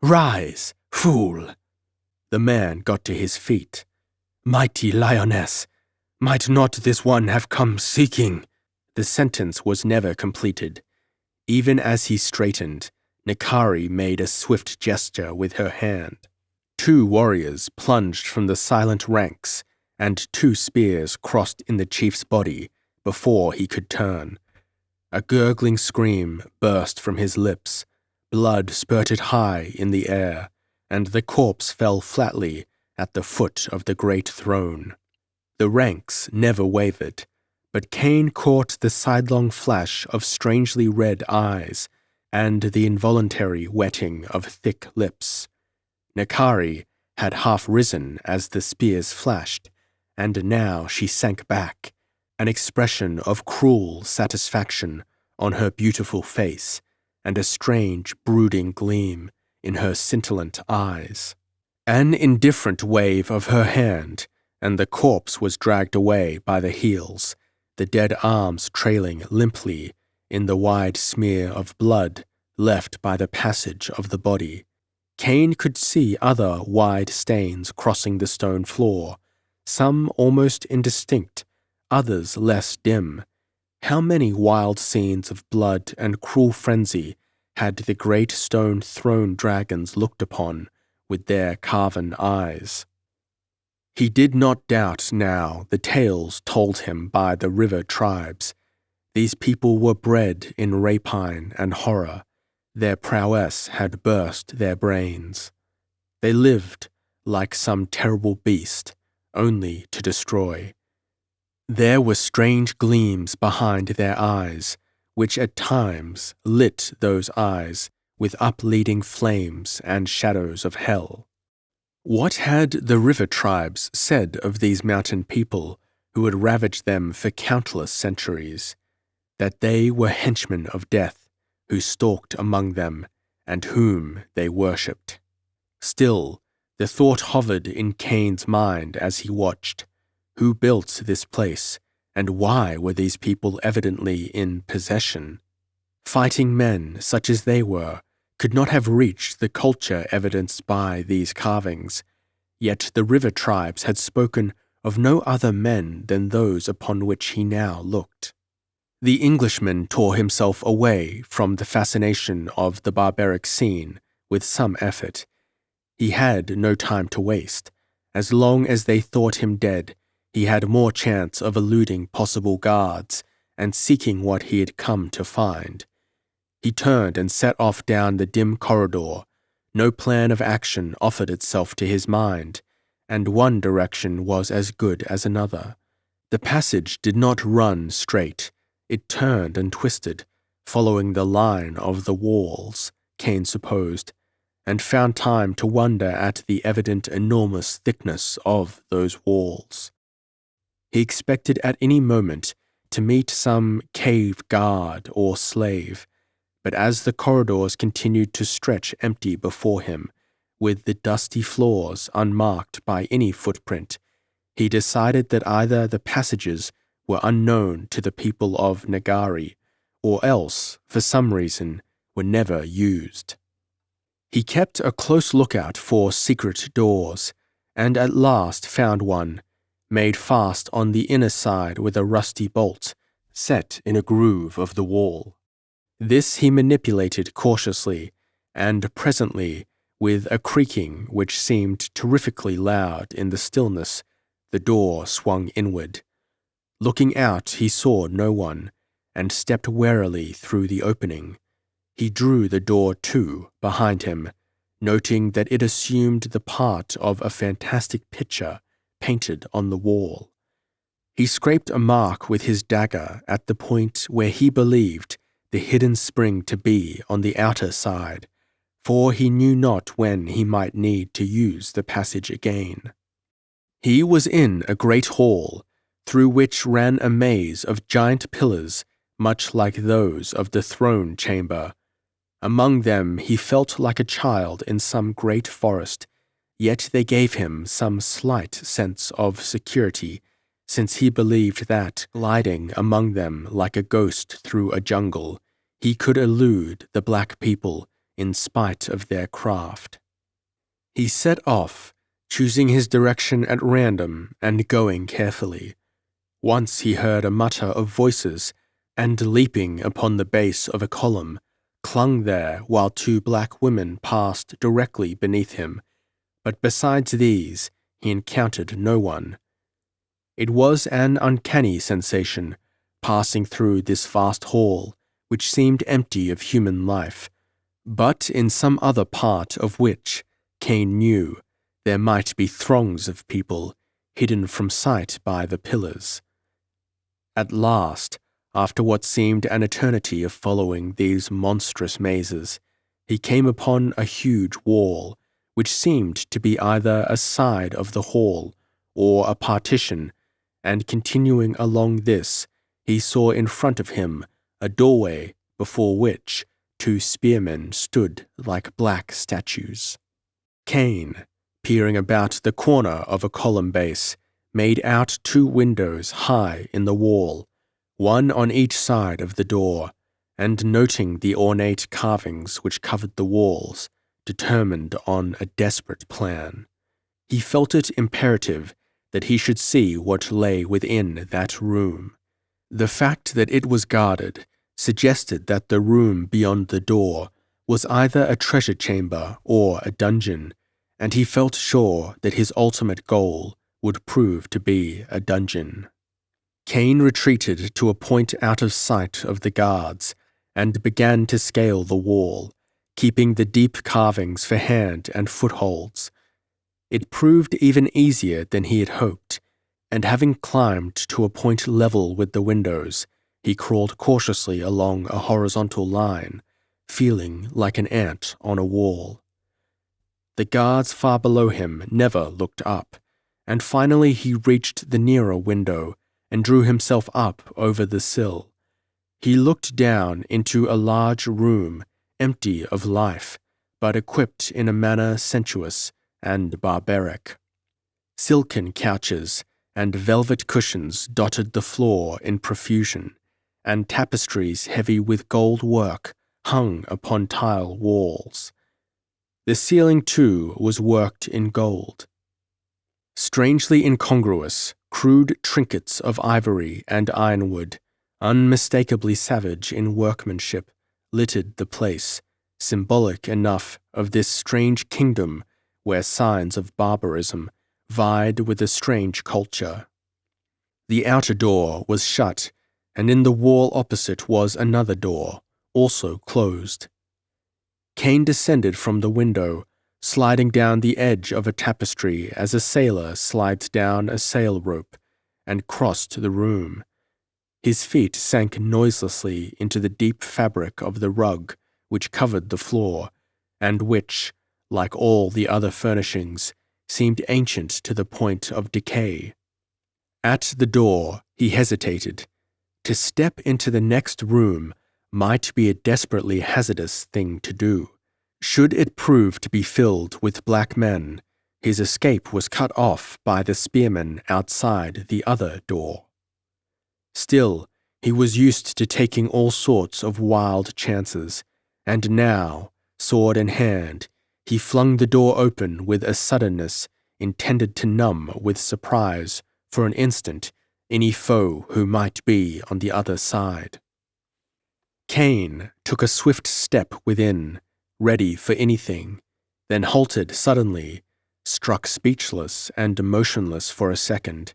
Rise, fool. The man got to his feet. Mighty lioness, might not this one have come seeking? The sentence was never completed. Even as he straightened, Nakari made a swift gesture with her hand. 2 warriors plunged from the silent ranks, and 2 spears crossed in the chief's body before he could turn. A gurgling scream burst from his lips, blood spurted high in the air, and the corpse fell flatly at the foot of the great throne. The ranks never wavered, but Cain caught the sidelong flash of strangely red eyes and the involuntary wetting of thick lips. Nakari had half risen as the spears flashed, and now she sank back, an expression of cruel satisfaction on her beautiful face, and a strange brooding gleam in her scintillant eyes. An indifferent wave of her hand, and the corpse was dragged away by the heels, the dead arms trailing limply in the wide smear of blood left by the passage of the body. Cain could see other wide stains crossing the stone floor, some almost indistinct, others less dim. How many wild scenes of blood and cruel frenzy had the great stone throne dragons looked upon with their carven eyes? He did not doubt now the tales told him by the river tribes. These people were bred in rapine and horror. Their prowess had burst their brains. They lived like some terrible beast, only to destroy. There were strange gleams behind their eyes, which at times lit those eyes with upleading flames and shadows of hell. What had the river tribes said of these mountain people who had ravaged them for countless centuries? That they were henchmen of death, who stalked among them, and whom they worshipped. Still, the thought hovered in Cain's mind as he watched. Who built this place, and why were these people evidently in possession? Fighting men, such as they were, could not have reached the culture evidenced by these carvings, yet the river tribes had spoken of no other men than those upon which he now looked. The Englishman tore himself away from the fascination of the barbaric scene with some effort. He had no time to waste. As long as they thought him dead, he had more chance of eluding possible guards and seeking what he had come to find. He turned and set off down the dim corridor. No plan of action offered itself to his mind, and one direction was as good as another. The passage did not run straight. It turned and twisted, following the line of the walls, Cain supposed, and found time to wonder at the evident enormous thickness of those walls. He expected at any moment to meet some cave guard or slave, but as the corridors continued to stretch empty before him, with the dusty floors unmarked by any footprint, he decided that either the passages were unknown to the people of Nagari, or else, for some reason, were never used. He kept a close lookout for secret doors, and at last found one, made fast on the inner side with a rusty bolt, set in a groove of the wall. This he manipulated cautiously, and presently, with a creaking which seemed terrifically loud in the stillness, the door swung inward. Looking out, he saw no one, and stepped warily through the opening. He drew the door to behind him, noting that it assumed the part of a fantastic picture painted on the wall. He scraped a mark with his dagger at the point where he believed the hidden spring to be on the outer side, for he knew not when he might need to use the passage again. He was in a great hall, through which ran a maze of giant pillars, much like those of the throne chamber. Among them he felt like a child in some great forest, yet they gave him some slight sense of security, since he believed that, gliding among them like a ghost through a jungle, he could elude the black people in spite of their craft. He set off, choosing his direction at random and going carefully. Once he heard a mutter of voices, and leaping upon the base of a column, clung there while two black women passed directly beneath him, but besides these he encountered no one. It was an uncanny sensation, passing through this vast hall, which seemed empty of human life, but in some other part of which, Cain knew, there might be throngs of people, hidden from sight by the pillars. At last, after what seemed an eternity of following these monstrous mazes, he came upon a huge wall, which seemed to be either a side of the hall or a partition, and continuing along this, he saw in front of him a doorway before which two spearmen stood like black statues. Cain, peering about the corner of a column base, made out two windows high in the wall, one on each side of the door, and noting the ornate carvings which covered the walls, determined on a desperate plan. He felt it imperative that he should see what lay within that room. The fact that it was guarded suggested that the room beyond the door was either a treasure chamber or a dungeon, and he felt sure that his ultimate goal would prove to be a dungeon. Cain retreated to a point out of sight of the guards and began to scale the wall, keeping the deep carvings for hand and footholds. It proved even easier than he had hoped, and having climbed to a point level with the windows, he crawled cautiously along a horizontal line, feeling like an ant on a wall. The guards far below him never looked up, and finally he reached the nearer window and drew himself up over the sill. He looked down into a large room, empty of life, but equipped in a manner sensuous and barbaric. Silken couches and velvet cushions dotted the floor in profusion, and tapestries heavy with gold work hung upon tile walls. The ceiling, too, was worked in gold. Strangely incongruous, crude trinkets of ivory and ironwood, unmistakably savage in workmanship, littered the place, symbolic enough of this strange kingdom where signs of barbarism vied with a strange culture. The outer door was shut, and in the wall opposite was another door, also closed. Cain descended from the window, sliding down the edge of a tapestry as a sailor slides down a sail rope, and crossed the room. His feet sank noiselessly into the deep fabric of the rug which covered the floor, and which, like all the other furnishings, seemed ancient to the point of decay. At the door, he hesitated. To step into the next room might be a desperately hazardous thing to do. Should it prove to be filled with black men, his escape was cut off by the spearmen outside the other door. Still, he was used to taking all sorts of wild chances, and now, sword in hand, he flung the door open with a suddenness intended to numb with surprise, for an instant, any foe who might be on the other side. Cain took a swift step within, ready for anything, then halted suddenly, struck speechless and motionless for a second.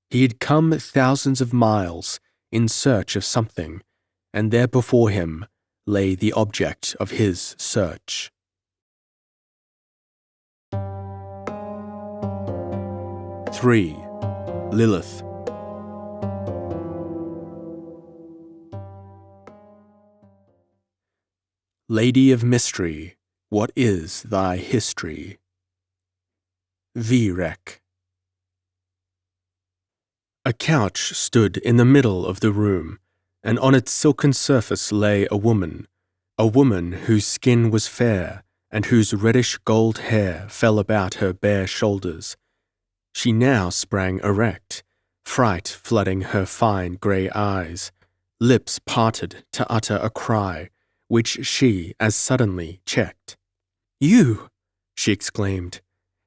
He had come thousands of miles in search of something, and there before him lay the object of his search. Three. Lilith. Lady of mystery, what is thy history? Virek. A couch stood in the middle of the room, and on its silken surface lay a woman whose skin was fair and whose reddish gold hair fell about her bare shoulders. She now sprang erect, fright flooding her fine grey eyes, lips parted to utter a cry, which she as suddenly checked. "You!" she exclaimed.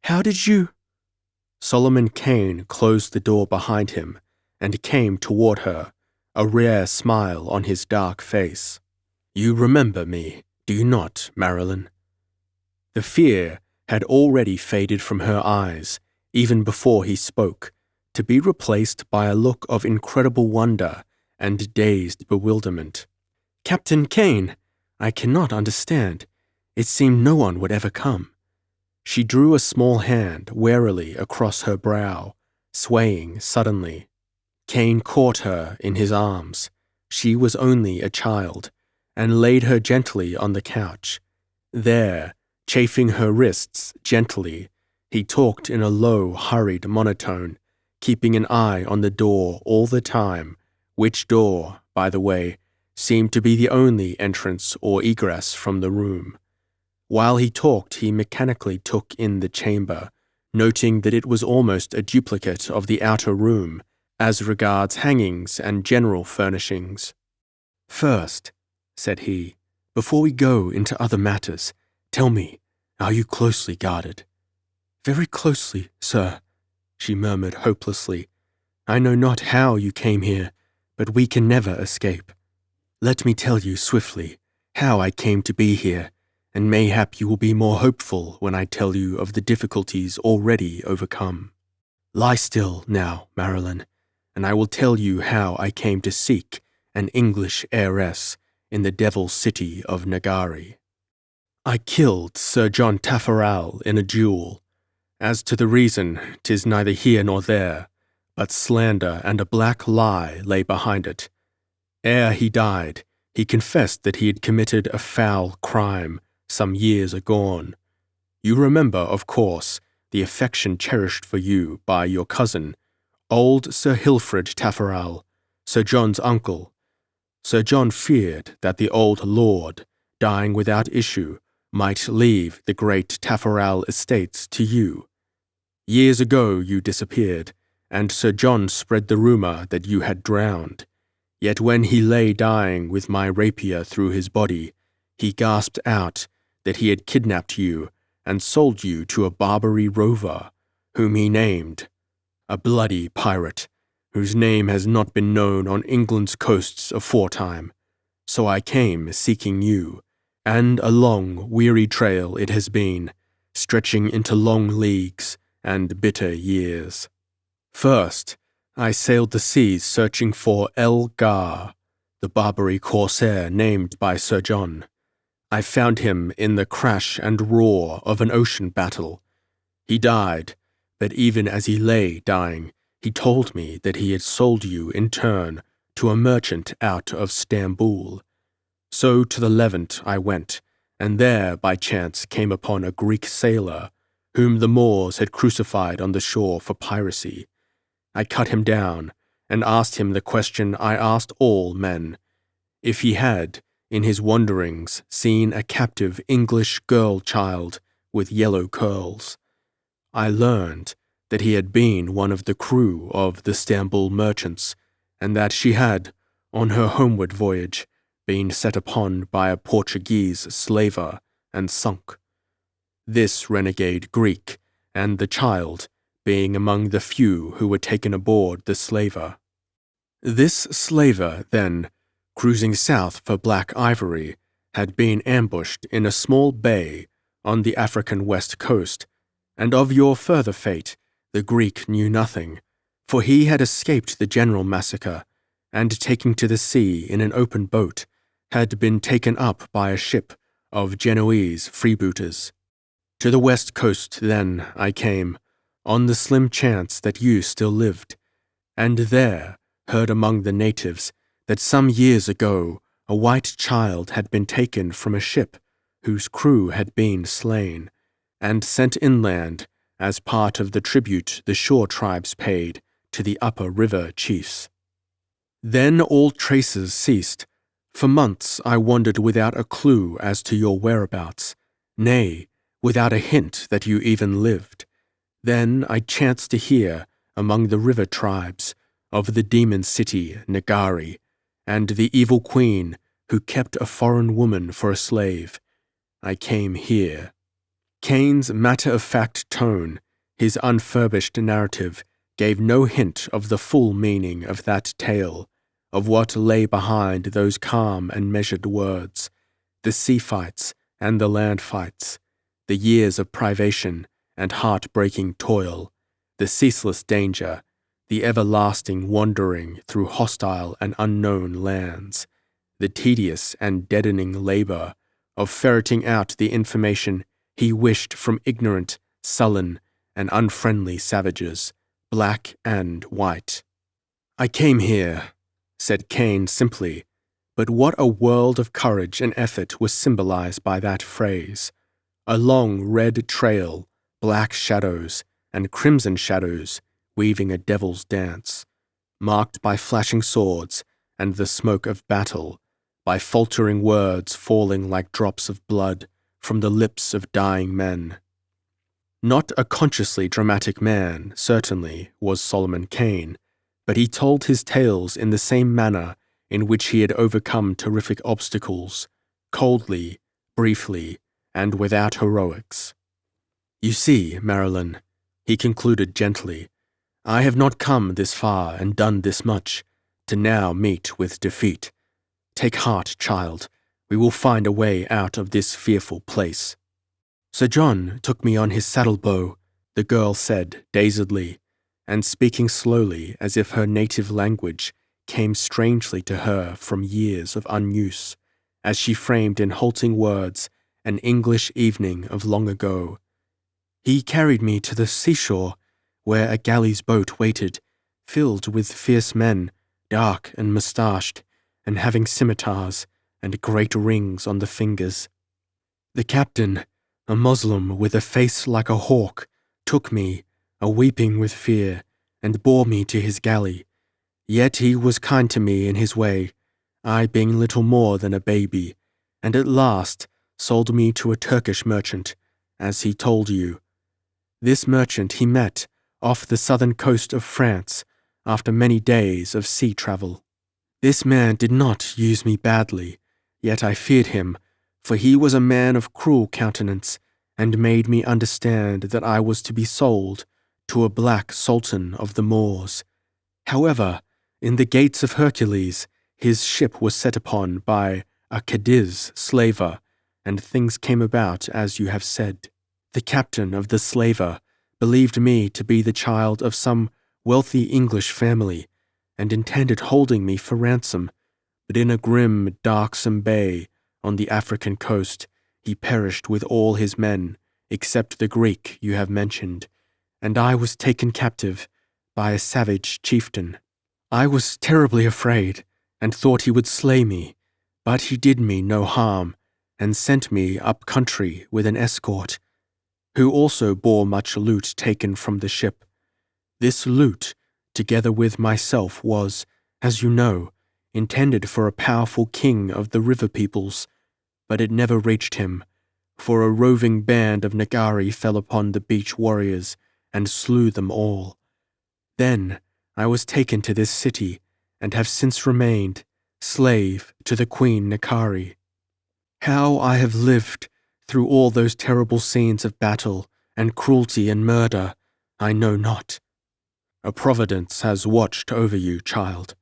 "How did you—" Solomon Kane closed the door behind him and came toward her, a rare smile on his dark face. "You remember me, do you not, Marilyn?" The fear had already faded from her eyes, even before he spoke, to be replaced by a look of incredible wonder and dazed bewilderment. "Captain Kane, I cannot understand. It seemed no one would ever come." She drew a small hand warily across her brow, swaying suddenly. Kane caught her in his arms. She was only a child, and laid her gently on the couch. There, chafing her wrists gently, he talked in a low, hurried monotone, keeping an eye on the door all the time, which door, by the way, seemed to be the only entrance or egress from the room. While he talked, he mechanically took in the chamber, noting that it was almost a duplicate of the outer room, as regards hangings and general furnishings. "First," said he, "before we go into other matters, tell me, are you closely guarded?" "Very closely, sir," she murmured hopelessly. "I know not how you came here, but we can never escape. Let me tell you swiftly how I came to be here, and mayhap you will be more hopeful when I tell you of the difficulties already overcome. Lie still now, Marilyn, and I will tell you how I came to seek an English heiress in the devil city of Nagari. I killed Sir John Taffarel in a duel. As to the reason, 'tis neither here nor there, but slander and a black lie lay behind it. Ere he died, he confessed that he had committed a foul crime some years agone. You remember, of course, the affection cherished for you by your cousin, old Sir Hilfred Taffarel, Sir John's uncle. Sir John feared that the old lord, dying without issue, might leave the great Taffarel estates to you. Years ago you disappeared, and Sir John spread the rumor that you had drowned. Yet when he lay dying with my rapier through his body, he gasped out that he had kidnapped you and sold you to a Barbary rover, whom he named a bloody pirate, whose name has not been known on England's coasts aforetime. So I came seeking you, and a long, weary trail it has been, stretching into long leagues and bitter years. First, I sailed the seas searching for El Gar, the Barbary corsair named by Sir John. I found him in the crash and roar of an ocean battle. He died, but even as he lay dying, he told me that he had sold you in turn to a merchant out of Stamboul. So to the Levant I went, and there by chance came upon a Greek sailor, whom the Moors had crucified on the shore for piracy. I cut him down, and asked him the question I asked all men, if he had, in his wanderings, seen a captive English girl-child with yellow curls. I learned that he had been one of the crew of the Stamboul merchants, and that she had, on her homeward voyage, been set upon by a Portuguese slaver and sunk. This renegade Greek, and the child, being among the few who were taken aboard the slaver. This slaver, then, cruising south for black ivory, had been ambushed in a small bay on the African west coast, and of your further fate the Greek knew nothing, for he had escaped the general massacre, and taking to the sea in an open boat, had been taken up by a ship of Genoese freebooters. To the west coast, then, I came, on the slim chance that you still lived, and there heard among the natives that some years ago a white child had been taken from a ship whose crew had been slain, and sent inland as part of the tribute the shore tribes paid to the upper river chiefs. Then all traces ceased. For months I wandered without a clue as to your whereabouts, nay, without a hint that you even lived. Then I chanced to hear, among the river tribes, of the demon city Nagari, and the evil queen who kept a foreign woman for a slave. I came here. Kane's matter-of-fact tone, his unfurbished narrative, gave no hint of the full meaning of that tale, of what lay behind those calm and measured words, the sea fights and the land fights, the years of privation and heart-breaking toil, the ceaseless danger, the everlasting wandering through hostile and unknown lands, the tedious and deadening labor of ferreting out the information he wished from ignorant, sullen, and unfriendly savages, black and white. I came here, said Kane simply, but what a world of courage and effort was symbolized by that phrase. A long red trail, black shadows, and crimson shadows weaving a devil's dance, marked by flashing swords and the smoke of battle, by faltering words falling like drops of blood from the lips of dying men. Not a consciously dramatic man, certainly, was Solomon Kane, but he told his tales in the same manner in which he had overcome terrific obstacles, coldly, briefly, and without heroics. You see, Marilyn, he concluded gently, I have not come this far and done this much to now meet with defeat. Take heart, child. We will find a way out of this fearful place. Sir John took me on his saddle-bow, the girl said dazedly, and speaking slowly as if her native language came strangely to her from years of unuse, as she framed in halting words an English evening of long ago. He carried me to the seashore, where a galley's boat waited, filled with fierce men, dark and moustached, and having scimitars and great rings on the fingers. The captain, a Moslem with a face like a hawk, took me, a-weeping with fear, and bore me to his galley. Yet he was kind to me in his way, I being little more than a baby, and at last sold me to a Turkish merchant, as he told you. This merchant he met off the southern coast of France after many days of sea travel. This man did not use me badly, yet I feared him, for he was a man of cruel countenance, and made me understand that I was to be sold to a black sultan of the Moors. However, in the gates of Hercules, his ship was set upon by a Cadiz slaver, and things came about as you have said. The captain of the slaver believed me to be the child of some wealthy English family, and intended holding me for ransom, but in a grim, darksome bay on the African coast, he perished with all his men, except the Greek you have mentioned, and I was taken captive by a savage chieftain. I was terribly afraid, and thought he would slay me, but he did me no harm, and sent me up country with an escort, who also bore much loot taken from the ship. This loot, together with myself, was, as you know, intended for a powerful king of the river peoples, but it never reached him, for a roving band of Nagari fell upon the beach warriors and slew them all. Then I was taken to this city, and have since remained slave to the Queen Nakari. How I have lived through all those terrible scenes of battle and cruelty and murder, I know not. A providence has watched over you, child,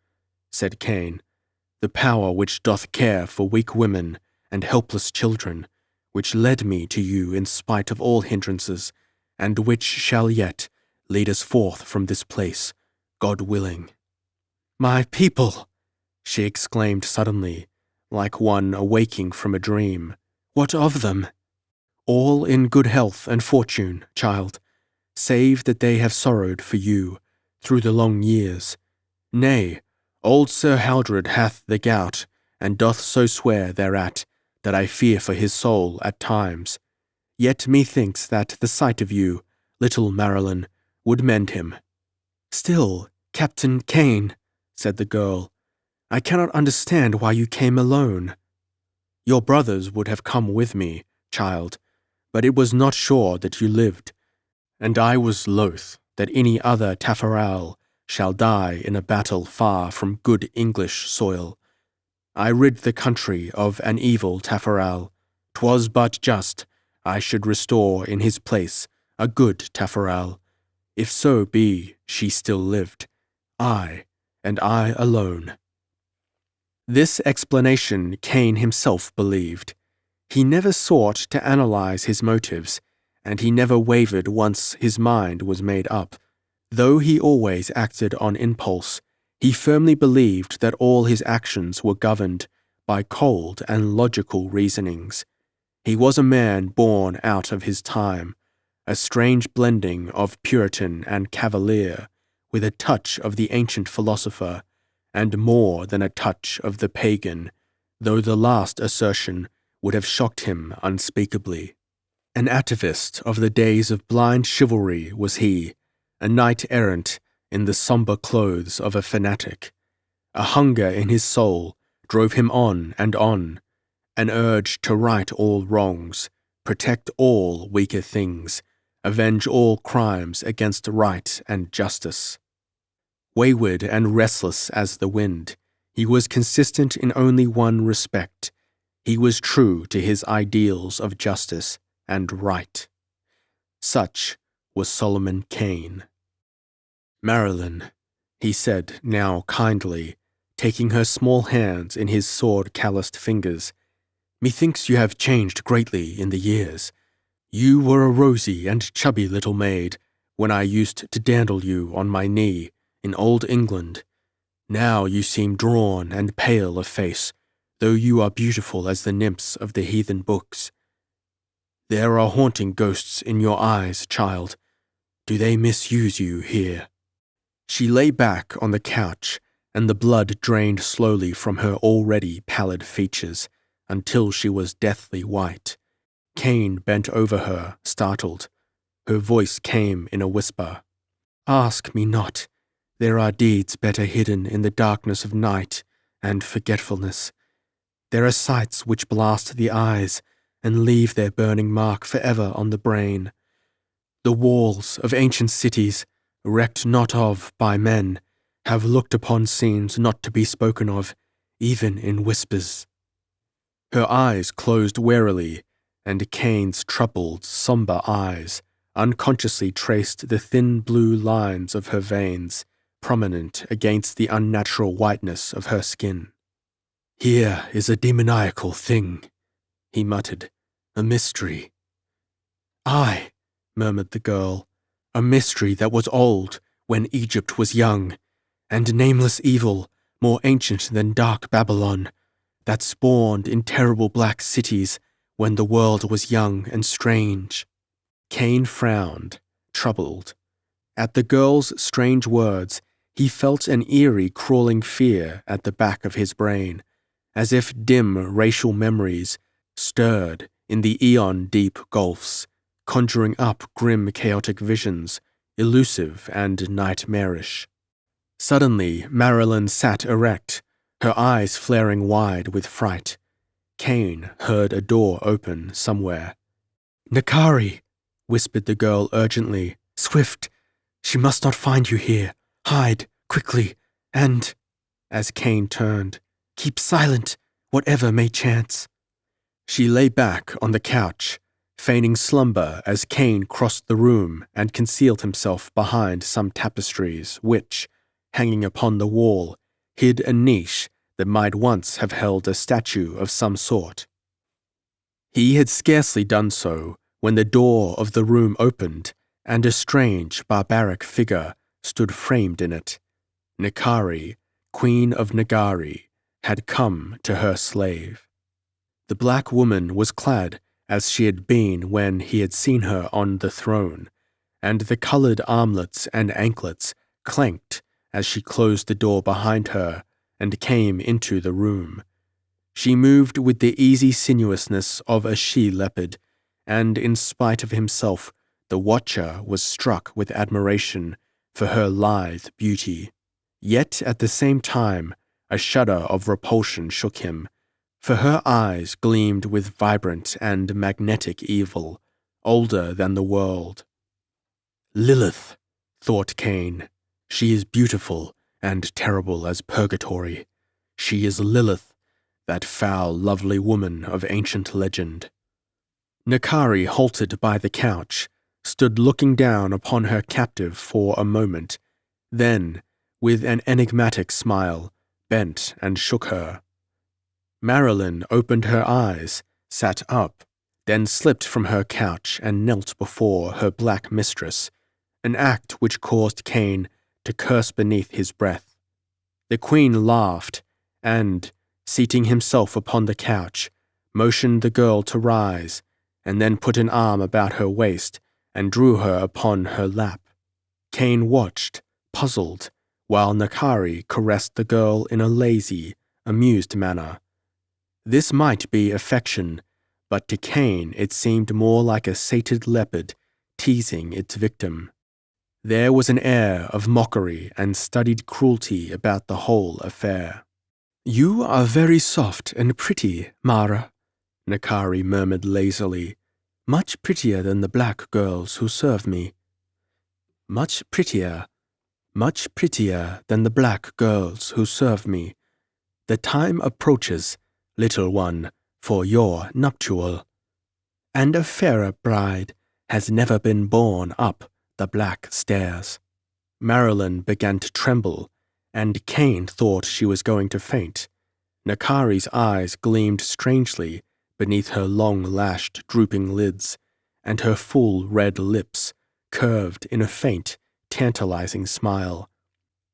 said Kane, the power which doth care for weak women and helpless children, which led me to you in spite of all hindrances, and which shall yet lead us forth from this place, God willing." "My people!" she exclaimed suddenly, like one awaking from a dream. "What of them?" "All in good health and fortune, child, save that they have sorrowed for you through the long years. Nay, old Sir Haldred hath the gout, and doth so swear thereat, that I fear for his soul at times. Yet methinks that the sight of you, little Marilyn, would mend him." "Still, Captain Kane," said the girl, "I cannot understand why you came alone." "Your brothers would have come with me, child, but it was not sure that you lived, and I was loath that any other Taffarel shall die in a battle far from good English soil. I rid the country of an evil Taffarel. 'Twas but just I should restore in his place a good Taffarel, if so be she still lived, I, and I alone." This explanation Kane himself believed. He never sought to analyze his motives, and he never wavered once his mind was made up. Though he always acted on impulse, he firmly believed that all his actions were governed by cold and logical reasonings. He was a man born out of his time, a strange blending of Puritan and Cavalier, with a touch of the ancient philosopher, and more than a touch of the pagan, though the last assertion would have shocked him unspeakably. An atavist of the days of blind chivalry was he, a knight-errant in the sombre clothes of a fanatic. A hunger in his soul drove him on, an urge to right all wrongs, protect all weaker things, avenge all crimes against right and justice. Wayward and restless as the wind, he was consistent in only one respect. He was true to his ideals of justice and right. Such was Solomon Kane. "Marilyn," he said now kindly, taking her small hands in his sword-calloused fingers, "methinks you have changed greatly in the years. You were a rosy and chubby little maid when I used to dandle you on my knee in old England. Now you seem drawn and pale of face, though you are beautiful as the nymphs of the heathen books. There are haunting ghosts in your eyes, child. Do they misuse you here?" She lay back on the couch, and the blood drained slowly from her already pallid features until she was deathly white. Kane bent over her, startled. Her voice came in a whisper. "Ask me not. There are deeds better hidden in the darkness of night and forgetfulness. There are sights which blast the eyes and leave their burning mark forever on the brain. The walls of ancient cities, recked not of by men, have looked upon scenes not to be spoken of, even in whispers." Her eyes closed warily, and Kane's troubled, sombre eyes unconsciously traced the thin blue lines of her veins, prominent against the unnatural whiteness of her skin. "Here is a demoniacal thing," he muttered, "a mystery." "Aye," murmured the girl, "a mystery that was old when Egypt was young, and nameless evil more ancient than dark Babylon, that spawned in terrible black cities when the world was young and strange." Kane frowned, troubled. At the girl's strange words, he felt an eerie crawling fear at the back of his brain, as if dim racial memories stirred in the eon-deep gulfs, conjuring up grim chaotic visions, elusive and nightmarish. Suddenly, Marilyn sat erect, her eyes flaring wide with fright. Kane heard a door open somewhere. "Nakari," whispered the girl urgently. "Swift! She must not find you here. Hide, quickly, and—" as Kane turned, "keep silent, whatever may chance." She lay back on the couch, feigning slumber as Kane crossed the room and concealed himself behind some tapestries which, hanging upon the wall, hid a niche that might once have held a statue of some sort. He had scarcely done so when the door of the room opened and a strange, barbaric figure stood framed in it. Nakari, Queen of Nagari, had come to her slave. The black woman was clad as she had been when he had seen her on the throne, and the colored armlets and anklets clanked as she closed the door behind her and came into the room. She moved with the easy sinuousness of a she-leopard, and in spite of himself, the watcher was struck with admiration for her lithe beauty. Yet at the same time, a shudder of repulsion shook him, for her eyes gleamed with vibrant and magnetic evil, older than the world. Lilith, thought Cain. She is beautiful and terrible as purgatory. She is Lilith, that foul, lovely woman of ancient legend. Nakari halted by the couch, stood looking down upon her captive for a moment, then, with an enigmatic smile, bent and shook her. Marilyn opened her eyes, sat up, then slipped from her couch and knelt before her black mistress, an act which caused Cain to curse beneath his breath. The queen laughed and, seating himself upon the couch, motioned the girl to rise, and then put an arm about her waist and drew her upon her lap. Cain watched, puzzled, while Nakari caressed the girl in a lazy, amused manner. This might be affection, but to Cain it seemed more like a sated leopard teasing its victim. There was an air of mockery and studied cruelty about the whole affair. "You are very soft and pretty, Mara," Nakari murmured lazily. "Much prettier than the black girls who serve me." Much prettier than the black girls who serve me. The time approaches, little one, for your nuptial. And a fairer bride has never been borne up the black stairs. Marilyn began to tremble, and Cain thought she was going to faint. Nakari's eyes gleamed strangely beneath her long-lashed, drooping lids, and her full red lips curved in a faint, tantalizing smile.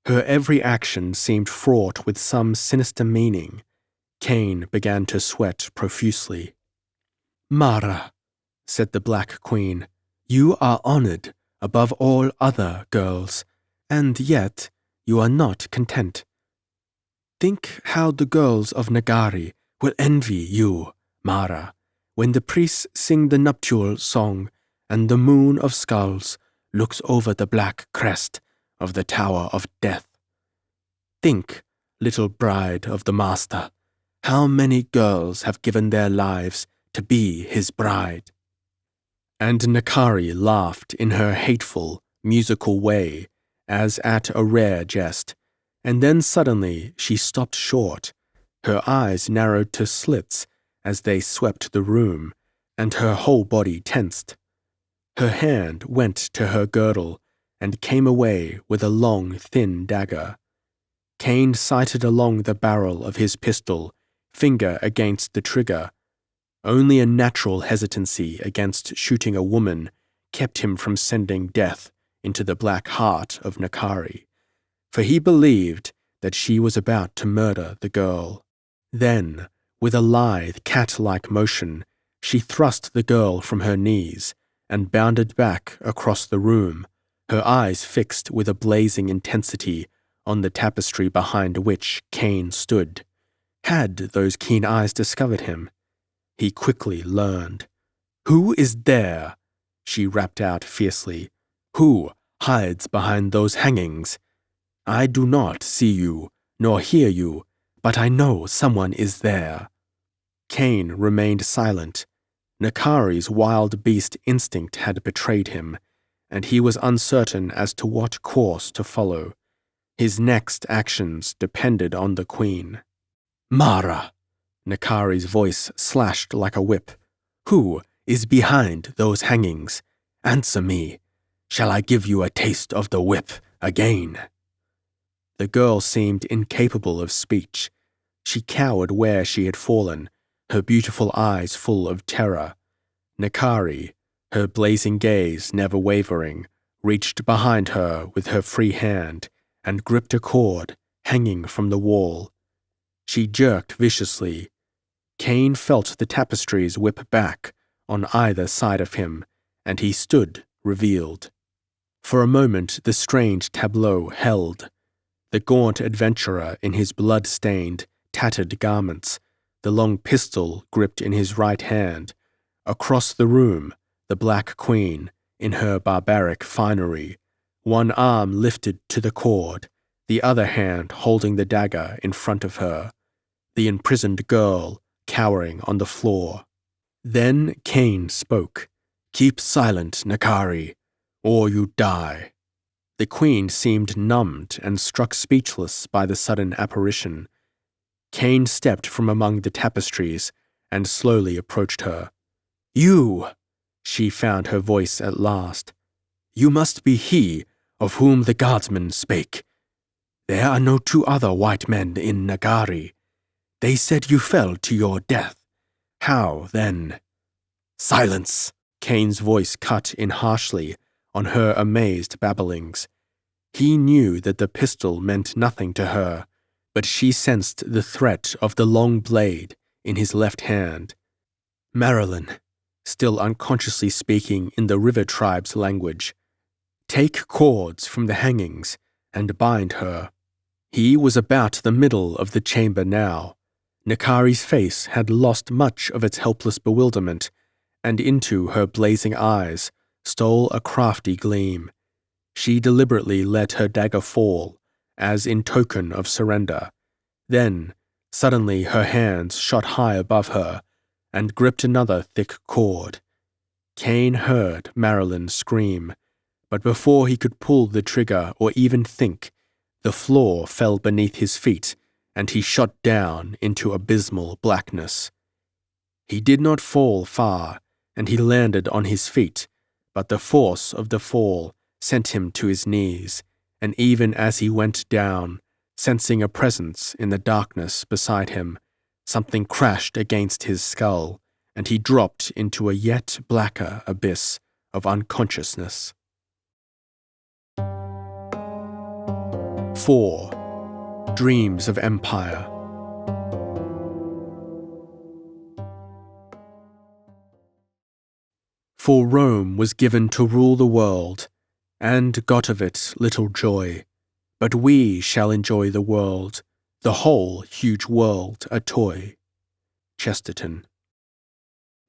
Her every action seemed fraught with some sinister meaning. Cain began to sweat profusely. "Mara," said the Black Queen, "you are honored above all other girls, and yet you are not content. Think how the girls of Nagari will envy you, Mara, when the priests sing the nuptial song and the moon of skulls looks over the black crest of the Tower of Death. Think, little bride of the Master, how many girls have given their lives to be his bride." And Nakari laughed in her hateful, musical way, as at a rare jest, and then suddenly she stopped short. Her eyes narrowed to slits as they swept the room, and her whole body tensed. Her hand went to her girdle and came away with a long, thin dagger. Cain sighted along the barrel of his pistol, finger against the trigger. Only a natural hesitancy against shooting a woman kept him from sending death into the black heart of Nakari, for he believed that she was about to murder the girl. Then, with a lithe, cat-like motion, she thrust the girl from her knees and bounded back across the room, her eyes fixed with a blazing intensity on the tapestry behind which Cain stood. Had those keen eyes discovered him? He quickly learned. "Who is there?" she rapped out fiercely. "Who hides behind those hangings? I do not see you, nor hear you, but I know someone is there." Cain remained silent. Nakari's wild beast instinct had betrayed him, and he was uncertain as to what course to follow. His next actions depended on the queen. "Mara!" Nakari's voice slashed like a whip. "Who is behind those hangings? Answer me. Shall I give you a taste of the whip again?" The girl seemed incapable of speech. She cowered where she had fallen, her beautiful eyes full of terror. Nakari, her blazing gaze never wavering, reached behind her with her free hand and gripped a cord hanging from the wall. She jerked viciously. Cain felt the tapestries whip back on either side of him, and he stood revealed. For a moment the strange tableau held. The gaunt adventurer in his blood-stained, tattered garments, the long pistol gripped in his right hand. Across the room, the Black Queen, in her barbaric finery, one arm lifted to the cord, the other hand holding the dagger in front of her. The imprisoned girl, cowering on the floor. Then Cain spoke. "Keep silent, Nakari, or you die." The queen seemed numbed and struck speechless by the sudden apparition. Cain stepped from among the tapestries and slowly approached her. "You!" She found her voice at last. "You must be he of whom the guardsman spake. There are no two other white men in Nagari. They said you fell to your death. How, then?" "Silence!" Cain's voice cut in harshly on her amazed babblings. He knew that the pistol meant nothing to her, but she sensed the threat of the long blade in his left hand. "Marilyn," still unconsciously speaking in the River Tribe's language, "take cords from the hangings and bind her." He was about the middle of the chamber now. Nakari's face had lost much of its helpless bewilderment, and into her blazing eyes stole a crafty gleam. She deliberately let her dagger fall, as in token of surrender. Then, suddenly her hands shot high above her, and gripped another thick cord. Cain heard Marilyn scream, but before he could pull the trigger or even think, the floor fell beneath his feet, and he shot down into abysmal blackness. He did not fall far, and he landed on his feet, but the force of the fall sent him to his knees, and even as he went down, sensing a presence in the darkness beside him, something crashed against his skull, and he dropped into a yet blacker abyss of unconsciousness. 4. Dreams of Empire. For Rome was given to rule the world, and got of it little joy. But we shall enjoy the world, the whole huge world a toy. Chesterton.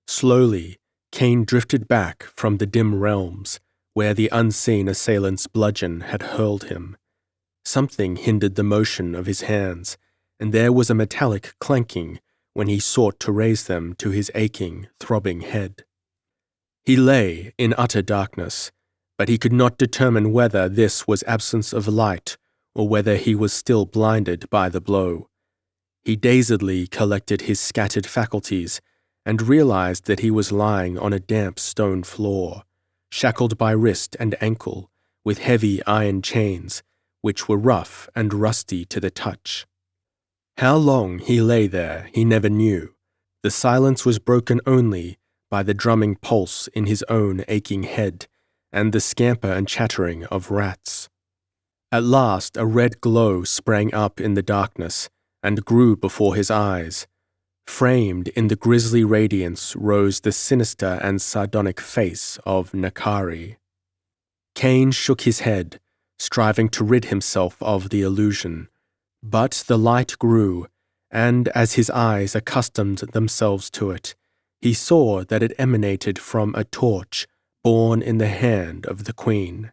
Slowly, Cain drifted back from the dim realms, where the unseen assailant's bludgeon had hurled him. Something hindered the motion of his hands, and there was a metallic clanking when he sought to raise them to his aching, throbbing head. He lay in utter darkness, but he could not determine whether this was absence of light or whether he was still blinded by the blow. He dazedly collected his scattered faculties and realized that he was lying on a damp stone floor, shackled by wrist and ankle with heavy iron chains, which were rough and rusty to the touch. How long he lay there he never knew. The silence was broken only by the drumming pulse in his own aching head and the scamper and chattering of rats. At last a red glow sprang up in the darkness and grew before his eyes. Framed in the grisly radiance rose the sinister and sardonic face of Nakari. Cain shook his head, striving to rid himself of the illusion. But the light grew, and as his eyes accustomed themselves to it, he saw that it emanated from a torch borne in the hand of the queen.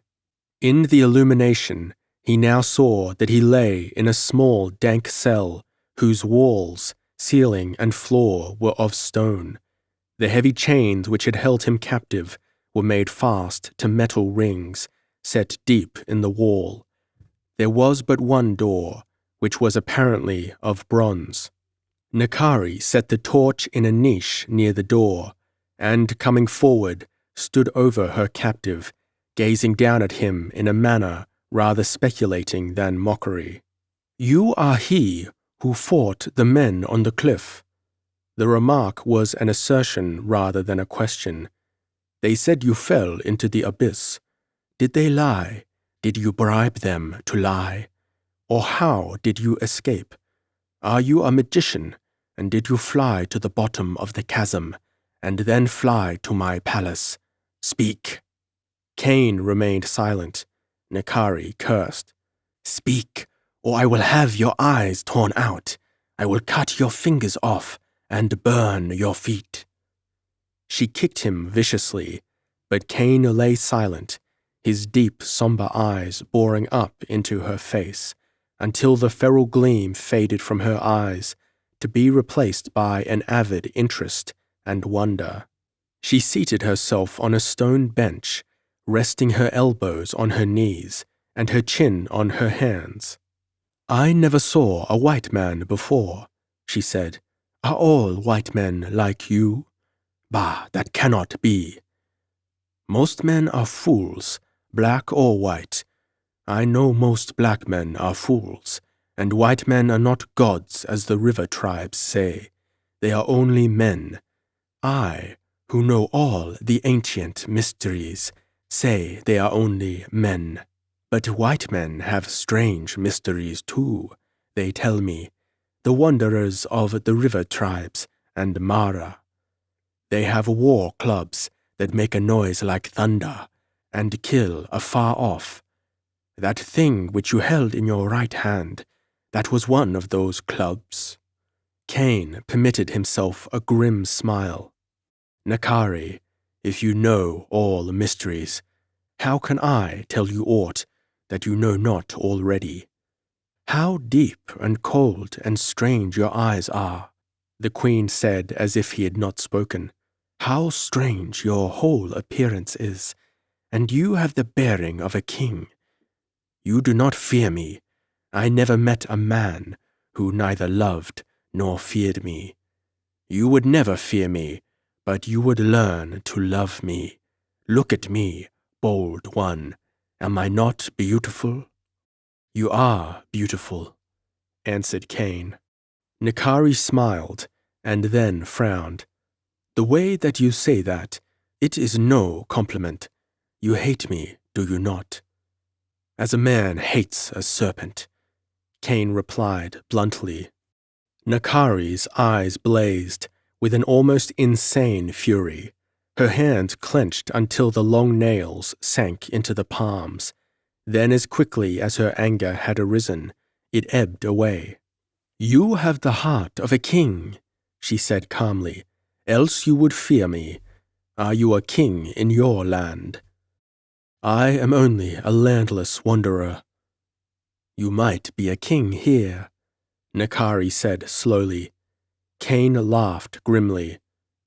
In the illumination, he now saw that he lay in a small, dank cell whose walls, ceiling, and floor were of stone. The heavy chains which had held him captive were made fast to metal rings set deep in the wall. There was but one door, which was apparently of bronze. Nakari set the torch in a niche near the door, and, coming forward, stood over her captive, gazing down at him in a manner rather speculating than mockery. "You are he who fought the men on the cliff. The remark was an assertion rather than a question. They said you fell into the abyss. Did they lie? Did you bribe them to lie? Or how did you escape? Are you a magician, and did you fly to the bottom of the chasm, and then fly to my palace? Speak. Cain remained silent. Nakari cursed. Speak, or I will have your eyes torn out. I will cut your fingers off and burn your feet. She kicked him viciously, but Cain lay silent, his deep, somber eyes boring up into her face, until the feral gleam faded from her eyes, to be replaced by an avid interest and wonder. She seated herself on a stone bench, resting her elbows on her knees and her chin on her hands. I never saw a white man before, she said. Are all white men like you? Bah, that cannot be. Most men are fools, black or white. I know most black men are fools, and white men are not gods as the river tribes say. They are only men. I, who know all the ancient mysteries, say they are only men. But white men have strange mysteries too, they tell me, the wanderers of the river tribes and Mara. They have war clubs that make a noise like thunder and kill afar off. That thing which you held in your right hand, that was one of those clubs. Cain permitted himself a grim smile. Nakari, if you know all mysteries, how can I tell you aught that you know not already? How deep and cold and strange your eyes are, the queen said as if he had not spoken. How strange your whole appearance is, and you have the bearing of a king. You do not fear me. I never met a man who neither loved nor feared me. You would never fear me, but you would learn to love me. Look at me, bold one. Am I not beautiful? You are beautiful, answered Cain. Nakari smiled, and then frowned. The way that you say that, it is no compliment. You hate me, do you not? As a man hates a serpent, Cain replied bluntly. Nakari's eyes blazed with an almost insane fury. Her hands clenched until the long nails sank into the palms. Then, as quickly as her anger had arisen, it ebbed away. You have the heart of a king, she said calmly, else you would fear me. Are you a king in your land? I am only a landless wanderer. You might be a king here, Nakari said slowly. Cain laughed grimly.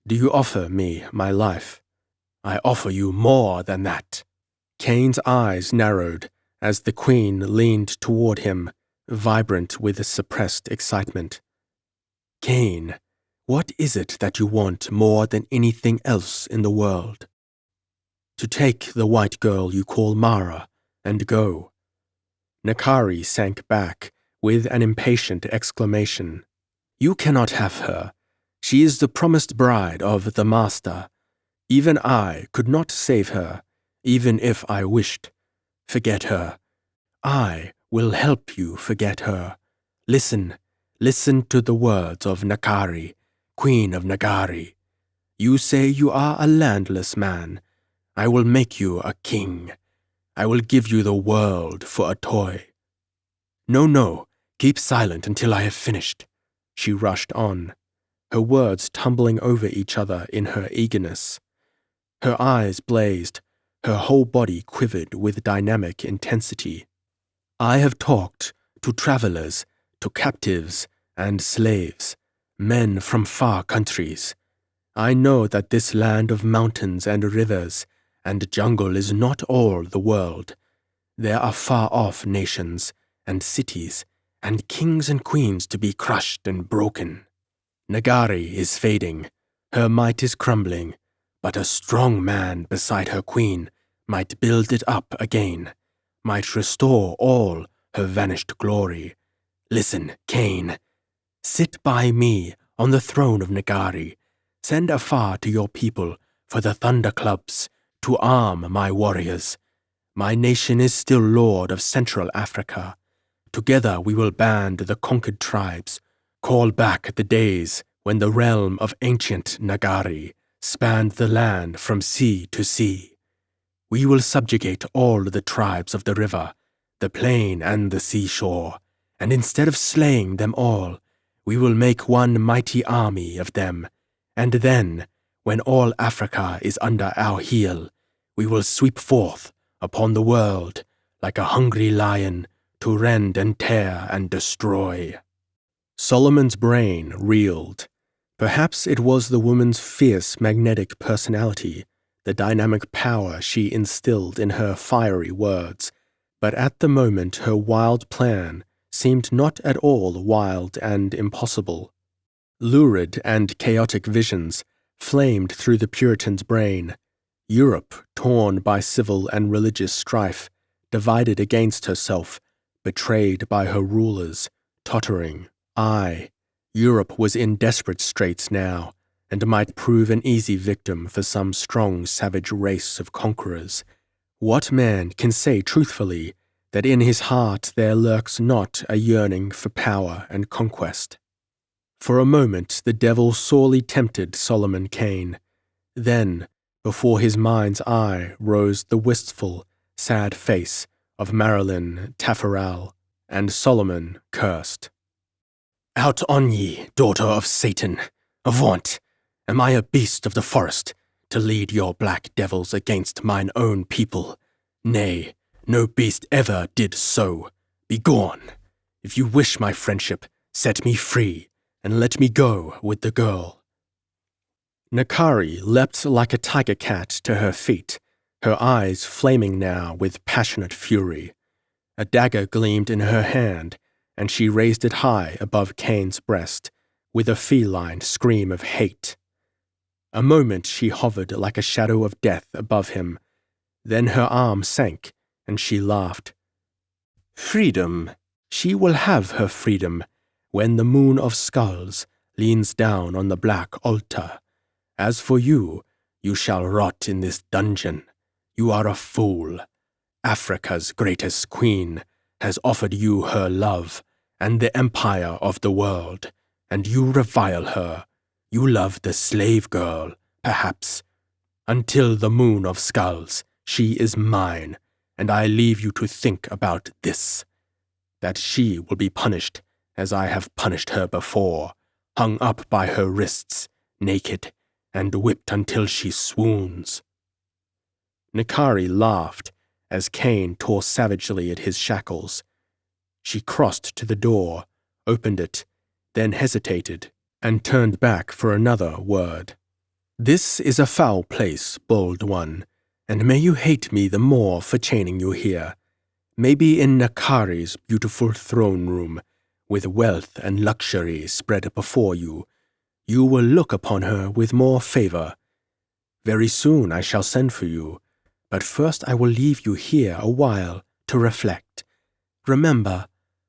Do you offer me my life? I offer you more than that. Cain's eyes narrowed as the queen leaned toward him, vibrant with suppressed excitement. Cain, what is it that you want more than anything else in the world? To take the white girl you call Mara and go. Nakari sank back with an impatient exclamation. You cannot have her. She is the promised bride of the master. Even I could not save her, even if I wished. Forget her. I will help you forget her. Listen to the words of Nakari, Queen of Nagari. You say you are a landless man. I will make you a king. I will give you the world for a toy. No, keep silent until I have finished, she rushed on, her words tumbling over each other in her eagerness. Her eyes blazed, her whole body quivered with dynamic intensity. I have talked to travelers, to captives and slaves, men from far countries. I know that this land of mountains and rivers and jungle is not all the world. There are far-off nations and cities and kings and queens to be crushed and broken. Nagari is fading, her might is crumbling, but a strong man beside her queen might build it up again, might restore all her vanished glory. Listen, Cain, Sit by me on the throne of Nagari. Send afar to your people for the thunder clubs to arm my warriors. My nation is still lord of Central Africa. Together we will band the conquered tribes, call back the days when the realm of ancient Nagari spanned the land from sea to sea. We will subjugate all the tribes of the river, the plain and the seashore, and instead of slaying them all, we will make one mighty army of them, and then, when all Africa is under our heel, we will sweep forth upon the world like a hungry lion to rend and tear and destroy. Solomon's brain reeled. Perhaps it was the woman's fierce magnetic personality, the dynamic power she instilled in her fiery words, but at the moment her wild plan seemed not at all wild and impossible. Lurid and chaotic visions flamed through the Puritan's brain. Europe, torn by civil and religious strife, divided against herself, betrayed by her rulers, tottering. Europe was in desperate straits now, and might prove an easy victim for some strong savage race of conquerors. What man can say truthfully that in his heart there lurks not a yearning for power and conquest? For a moment the devil sorely tempted Solomon Kane. Then, before his mind's eye rose the wistful, sad face of Marilyn Taffarel, and Solomon cursed. Out on ye, daughter of Satan! Avaunt! Am I a beast of the forest, to lead your black devils against mine own people? Nay, no beast ever did so. Begone! If you wish my friendship, set me free, and let me go with the girl. Nakari leapt like a tiger cat to her feet, her eyes flaming now with passionate fury. A dagger gleamed in her hand, and she raised it high above Cain's breast, with a feline scream of hate. A moment she hovered like a shadow of death above him. Then her arm sank, and she laughed. Freedom! She will have her freedom, when the moon of skulls leans down on the black altar. As for you, you shall rot in this dungeon. You are a fool. Africa's greatest queen has offered you her love and the empire of the world, and you revile her. You love the slave girl, perhaps. Until the moon of skulls, she is mine, and I leave you to think about this, that she will be punished as I have punished her before, hung up by her wrists, naked, and whipped until she swoons. Nakari laughed as Cain tore savagely at his shackles. She crossed to the door, opened it, then hesitated, and turned back for another word. This is a foul place, bold one, and may you hate me the more for chaining you here. Maybe in Nakari's beautiful throne room, with wealth and luxury spread before you, you will look upon her with more favor. Very soon I shall send for you, but first I will leave you here a while to reflect. Remember,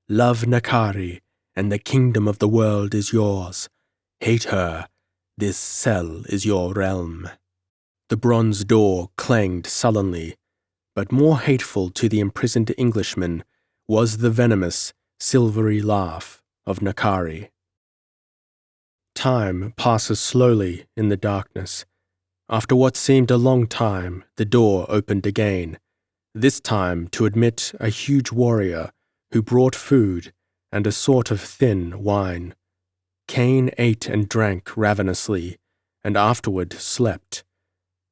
love Nakari, and the kingdom of the world is yours. Hate her, this cell is your realm. The bronze door clanged sullenly, but more hateful to the imprisoned Englishman was the venomous, silvery laugh of Nakari. Time passes slowly in the darkness. After what seemed a long time, the door opened again, this time to admit a huge warrior who brought food and a sort of thin wine. Cain ate and drank ravenously, and afterward slept.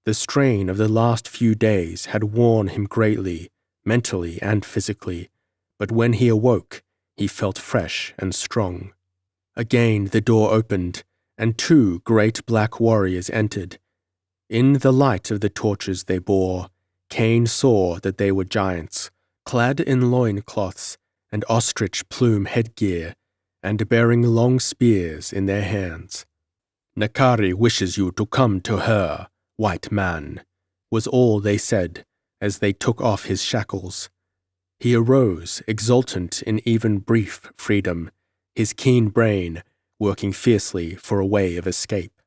The strain of the last few days had worn him greatly, mentally and physically, but when he awoke, he felt fresh and strong. Again the door opened, and two great black warriors entered. In the light of the torches they bore, Cain saw that they were giants, clad in loincloths and ostrich plume headgear, and bearing long spears in their hands. Nakari wishes you to come to her, white man, was all they said as they took off his shackles. He arose, exultant in even brief freedom, his keen brain working fiercely for a way of escape.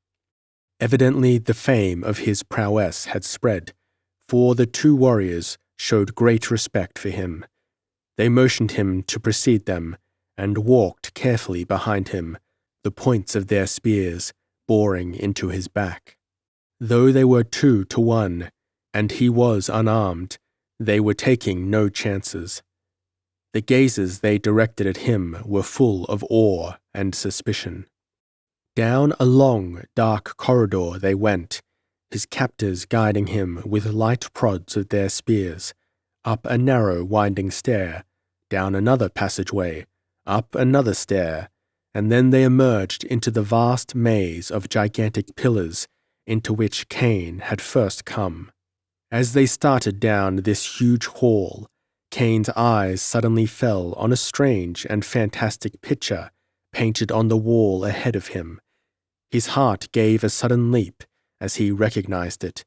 Evidently, the fame of his prowess had spread, for the two warriors showed great respect for him. They motioned him to precede them, and walked carefully behind him, the points of their spears boring into his back. Though they were 2 to 1, and he was unarmed, they were taking no chances. The gazes they directed at him were full of awe and suspicion. Down a long, dark corridor they went, his captors guiding him with light prods of their spears, up a narrow winding stair, down another passageway, up another stair, and then they emerged into the vast maze of gigantic pillars into which Cain had first come. As they started down this huge hall, Cain's eyes suddenly fell on a strange and fantastic picture painted on the wall ahead of him. His heart gave a sudden leap as he recognized it.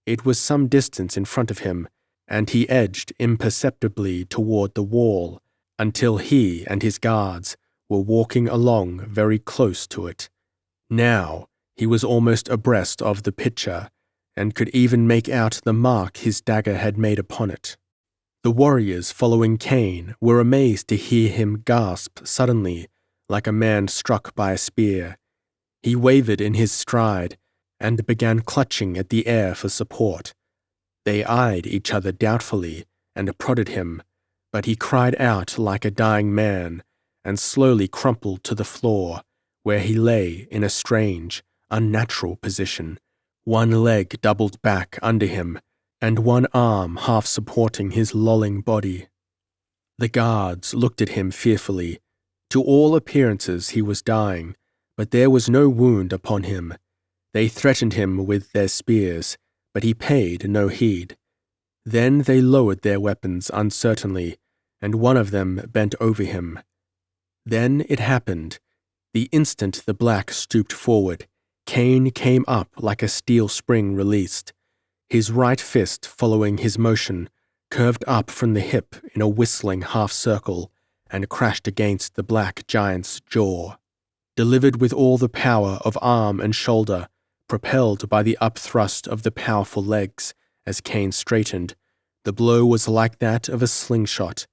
It was some distance in front of him, and he edged imperceptibly toward the wall until he and his guards were walking along very close to it. Now he was almost abreast of the picture, and could even make out the mark his dagger had made upon it. The warriors following Cain were amazed to hear him gasp suddenly, like a man struck by a spear. He wavered in his stride, and began clutching at the air for support. They eyed each other doubtfully, and prodded him, but he cried out like a dying man, and slowly crumpled to the floor, where he lay in a strange, unnatural position, one leg doubled back under him, and one arm half supporting his lolling body. The guards looked at him fearfully. To all appearances he was dying, but there was no wound upon him. They threatened him with their spears, but he paid no heed. Then they lowered their weapons uncertainly, and one of them bent over him. Then it happened. The instant the black stooped forward, Cain came up like a steel spring released. His right fist, following his motion, curved up from the hip in a whistling half-circle and crashed against the black giant's jaw. Delivered with all the power of arm and shoulder, propelled by the upthrust of the powerful legs as Cain straightened, the blow was like that of a slingshot.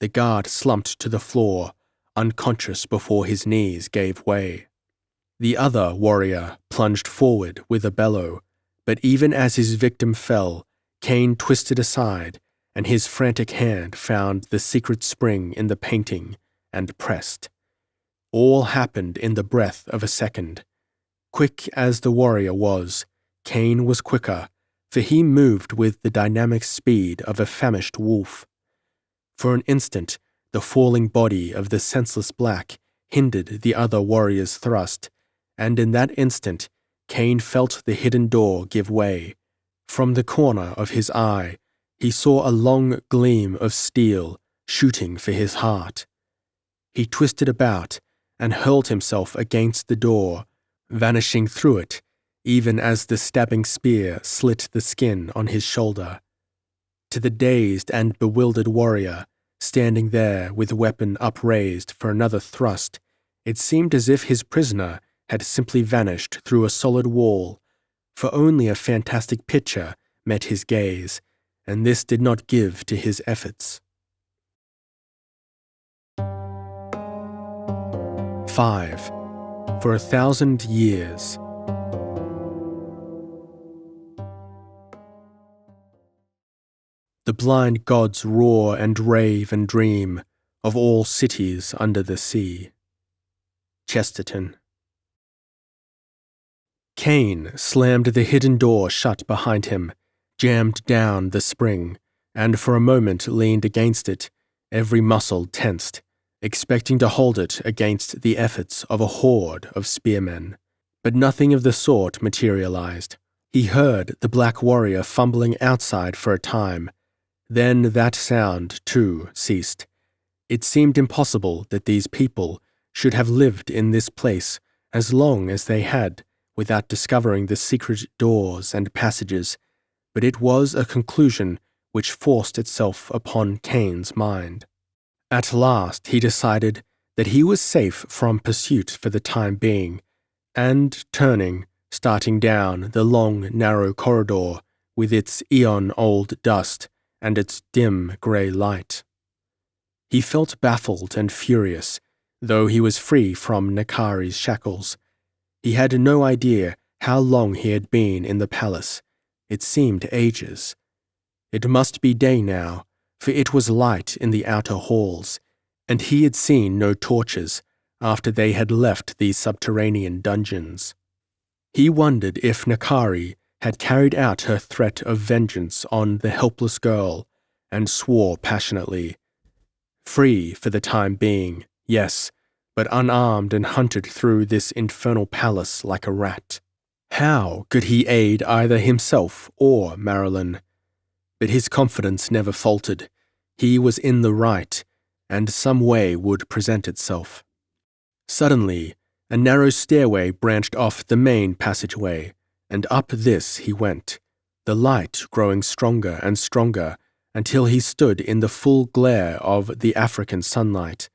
The guard slumped to the floor, unconscious before his knees gave way. The other warrior plunged forward with a bellow, but even as his victim fell, Cain twisted aside, and his frantic hand found the secret spring in the painting and pressed. All happened in the breath of a second. Quick as the warrior was, Cain was quicker, for he moved with the dynamic speed of a famished wolf. For an instant, the falling body of the senseless black hindered the other warrior's thrust, and in that instant, Cain felt the hidden door give way. From the corner of his eye, he saw a long gleam of steel shooting for his heart. He twisted about and hurled himself against the door, vanishing through it, even as the stabbing spear slit the skin on his shoulder. To the dazed and bewildered warrior, standing there with weapon upraised for another thrust, it seemed as if his prisoner had simply vanished through a solid wall, for only a fantastic picture met his gaze, and this did not give to his efforts. 5. For 1,000 years. The blind gods roar and rave and dream of all cities under the sea. Chesterton. Cain slammed the hidden door shut behind him, jammed down the spring, and for a moment leaned against it, every muscle tensed, expecting to hold it against the efforts of a horde of spearmen. But nothing of the sort materialized. He heard the black warrior fumbling outside for a time. Then that sound, too, ceased. It seemed impossible that these people should have lived in this place as long as they had, without discovering the secret doors and passages, but it was a conclusion which forced itself upon Cain's mind. At last he decided that he was safe from pursuit for the time being, and starting down the long, narrow corridor with its eon-old dust and its dim grey light. He felt baffled and furious, though he was free from Nakari's shackles. He had no idea how long he had been in the palace. It seemed ages. It must be day now, for it was light in the outer halls, and he had seen no torches after they had left these subterranean dungeons. He wondered if Nakari had carried out her threat of vengeance on the helpless girl, and swore passionately. Free for the time being, yes, but unarmed and hunted through this infernal palace like a rat. How could he aid either himself or Marilyn? But his confidence never faltered. He was in the right, and some way would present itself. Suddenly, a narrow stairway branched off the main passageway, and up this he went, the light growing stronger and stronger until he stood in the full glare of the African sunlight.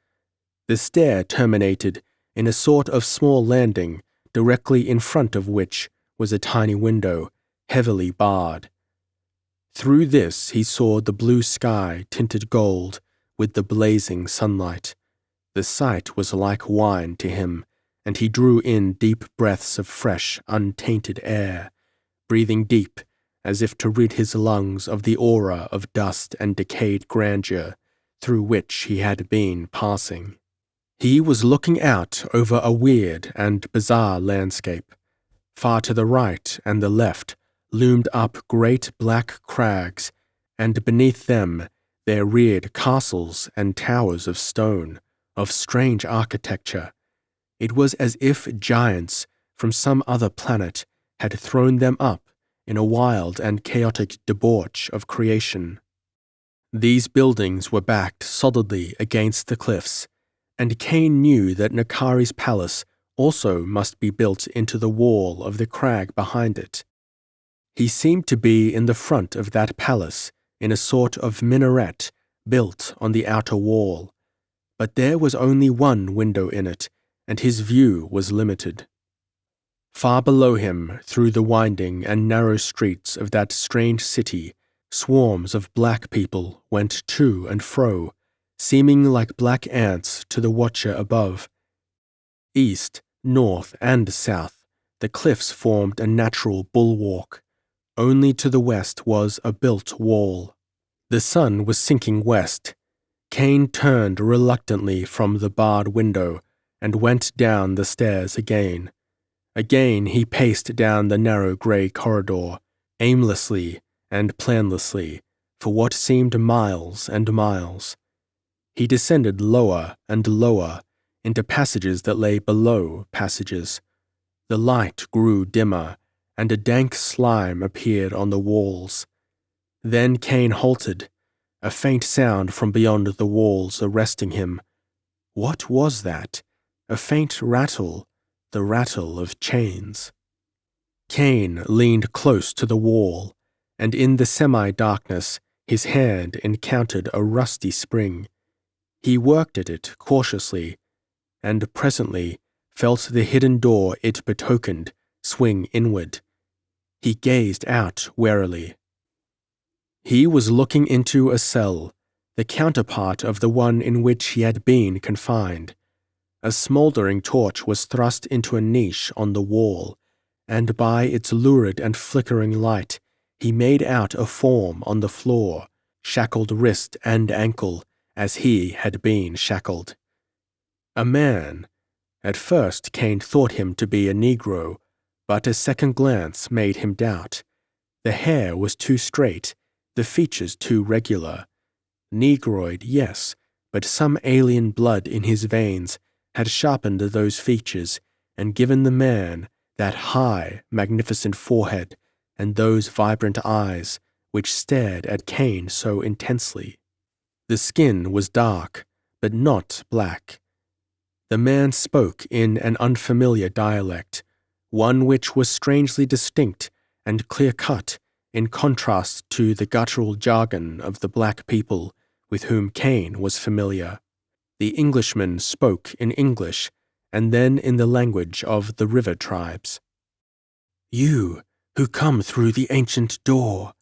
The stair terminated in a sort of small landing, directly in front of which was a tiny window, heavily barred. Through this he saw the blue sky tinted gold with the blazing sunlight. The sight was like wine to him, and he drew in deep breaths of fresh, untainted air, breathing deep as if to rid his lungs of the aura of dust and decayed grandeur through which he had been passing. He was looking out over a weird and bizarre landscape. Far to the right and the left loomed up great black crags, and beneath them there reared castles and towers of stone, of strange architecture. It was as if giants from some other planet had thrown them up in a wild and chaotic debauch of creation. These buildings were backed solidly against the cliffs, and Kane knew that Nakari's palace also must be built into the wall of the crag behind it. He seemed to be in the front of that palace in a sort of minaret built on the outer wall, but there was only one window in it, and his view was limited. Far below him, through the winding and narrow streets of that strange city, swarms of black people went to and fro, seeming like black ants to the watcher above. East, north, and south, the cliffs formed a natural bulwark. Only to the west was a built wall. The sun was sinking west. Kane turned reluctantly from the barred window and went down the stairs again. Again he paced down the narrow grey corridor, aimlessly and planlessly, for what seemed miles and miles. He descended lower and lower, into passages that lay below passages. The light grew dimmer, and a dank slime appeared on the walls. Then Kane halted, a faint sound from beyond the walls arresting him. What was that? A faint rattle, the rattle of chains. Kane leaned close to the wall, and in the semi-darkness his hand encountered a rusty spring. He worked at it cautiously, and presently felt the hidden door it betokened swing inward. He gazed out warily. He was looking into a cell, the counterpart of the one in which he had been confined. A smouldering torch was thrust into a niche on the wall, and by its lurid and flickering light he made out a form on the floor, shackled wrist and ankle, as he had been shackled. A man. At first Kane thought him to be a Negro, but a second glance made him doubt. The hair was too straight, the features too regular. Negroid, yes, but some alien blood in his veins had sharpened those features and given the man that high, magnificent forehead and those vibrant eyes which stared at Kane so intensely. The skin was dark, but not black. The man spoke in an unfamiliar dialect, one which was strangely distinct and clear-cut in contrast to the guttural jargon of the black people with whom Kane was familiar. The Englishman spoke in English, and then in the language of the river tribes. "You, who come through the ancient door,"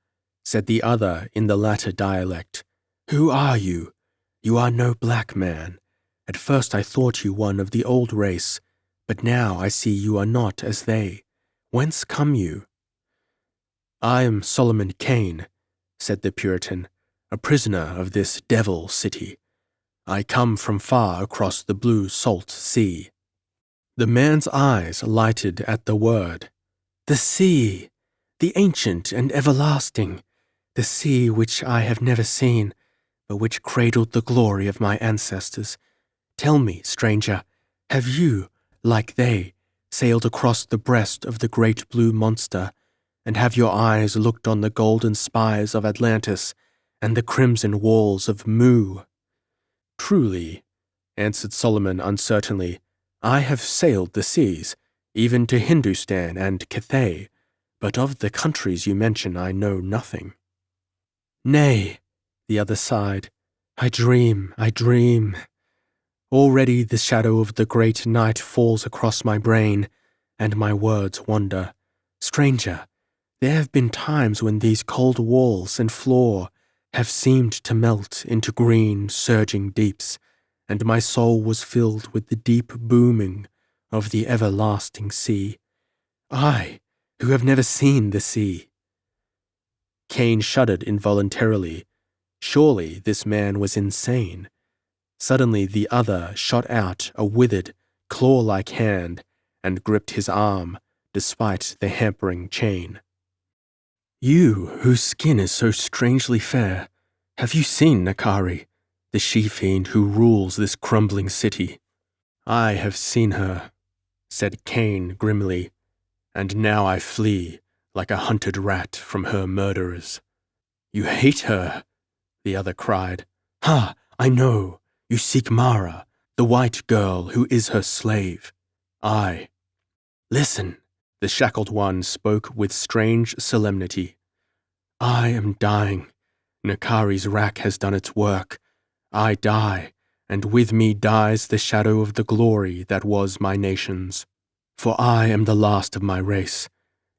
said the other in the latter dialect. "Who are you? You are no black man. At first I thought you one of the old race, but now I see you are not as they. Whence come you?" "I am Solomon Kane," said the Puritan, "a prisoner of this devil city. I come from far across the blue salt sea." The man's eyes lighted at the word. "The sea! The ancient and everlasting! The sea which I have never seen, but which cradled the glory of my ancestors. Tell me, stranger, have you, like they, sailed across the breast of the great blue monster, and have your eyes looked on the golden spires of Atlantis and the crimson walls of Mu?" "Truly," answered Solomon uncertainly, "I have sailed the seas, even to Hindustan and Cathay, but of the countries you mention I know nothing." "Nay," the other sighed, I dream. Already the shadow of the great night falls across my brain, and my words wander. Stranger, there have been times when these cold walls and floor have seemed to melt into green, surging deeps, and my soul was filled with the deep booming of the everlasting sea. I, who have never seen the sea. Kane shuddered involuntarily. Surely this man was insane. Suddenly the other shot out a withered, claw-like hand and gripped his arm, despite the hampering chain. "You, whose skin is so strangely fair, have you seen Nakari, the she-fiend who rules this crumbling city?" "I have seen her," said Kane grimly, "and now I flee like a hunted rat from her murderers." "You hate her," the other cried. "Ha, I know. You seek Mara, the white girl who is her slave." "Aye." "Listen," the shackled one spoke with strange solemnity. "I am dying. Nakari's rack has done its work. I die, and with me dies the shadow of the glory that was my nation's. For I am the last of my race.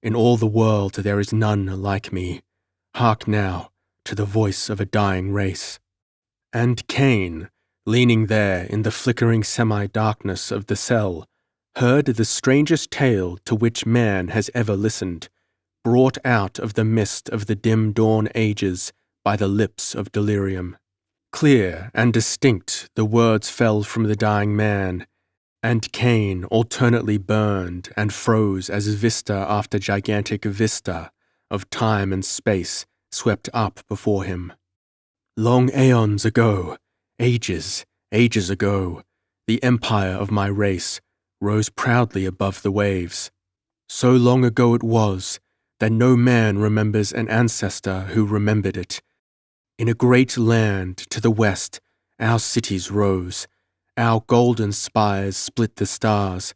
In all the world there is none like me. Hark now to the voice of a dying race." And Kane, leaning there in the flickering semi-darkness of the cell, heard the strangest tale to which man has ever listened, brought out of the mist of the dim dawn ages by the lips of delirium. Clear and distinct the words fell from the dying man, and Kane alternately burned and froze as vista after gigantic vista of time and space swept up before him. Long aeons ago, ages ago, the empire of my race rose proudly above the waves. So long ago it was that no man remembers an ancestor who remembered it. In a great land to the west, our cities rose. Our golden spires split the stars.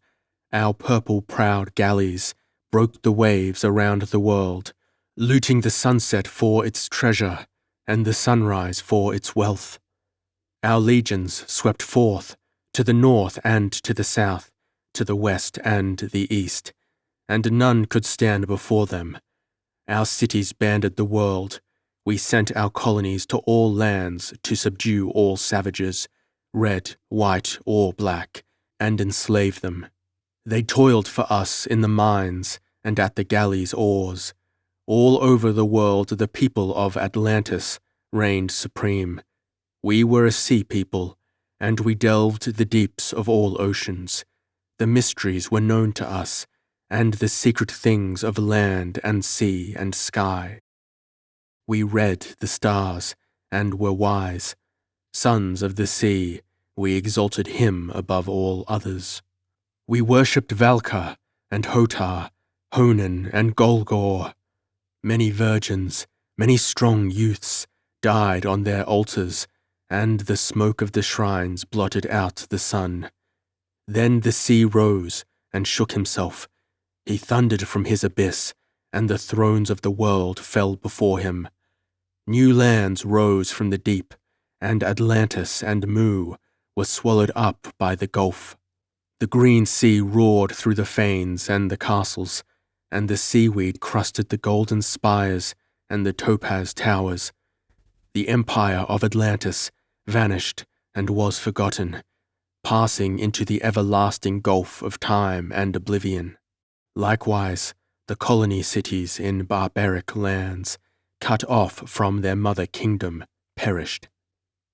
Our purple-proud galleys broke the waves around the world, looting the sunset for its treasure and the sunrise for its wealth. Our legions swept forth, to the north and to the south, to the west and the east, and none could stand before them. Our cities banded the world. We sent our colonies to all lands to subdue all savages, red, white, or black, and enslave them. They toiled for us in the mines and at the galleys' oars. All over the world the people of Atlantis reigned supreme. We were a sea people, and we delved the deeps of all oceans. The mysteries were known to us, and the secret things of land and sea and sky. We read the stars, and were wise. Sons of the sea, we exalted him above all others. We worshipped Valka and Hotar, Honan and Golgor. Many virgins, many strong youths, died on their altars, and the smoke of the shrines blotted out the sun. Then the sea rose and shook himself. He thundered from his abyss, and the thrones of the world fell before him. New lands rose from the deep, and Atlantis and Mu were swallowed up by the gulf. The green sea roared through the fanes and the castles, and the seaweed crusted the golden spires and the topaz towers. The empire of Atlantis vanished and was forgotten, passing into the everlasting gulf of time and oblivion. Likewise, the colony cities in barbaric lands, cut off from their mother kingdom, perished.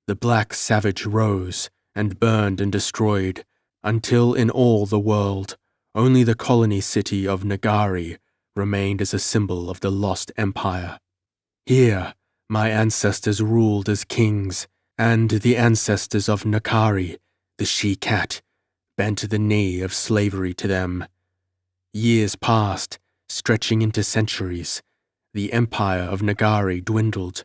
The black savage rose and burned and destroyed, until in all the world only the colony city of Nagari remained as a symbol of the lost empire. Here, my ancestors ruled as kings, and the ancestors of Nakari, the she-cat, bent the knee of slavery to them. Years passed, stretching into centuries. The empire of Nagari dwindled.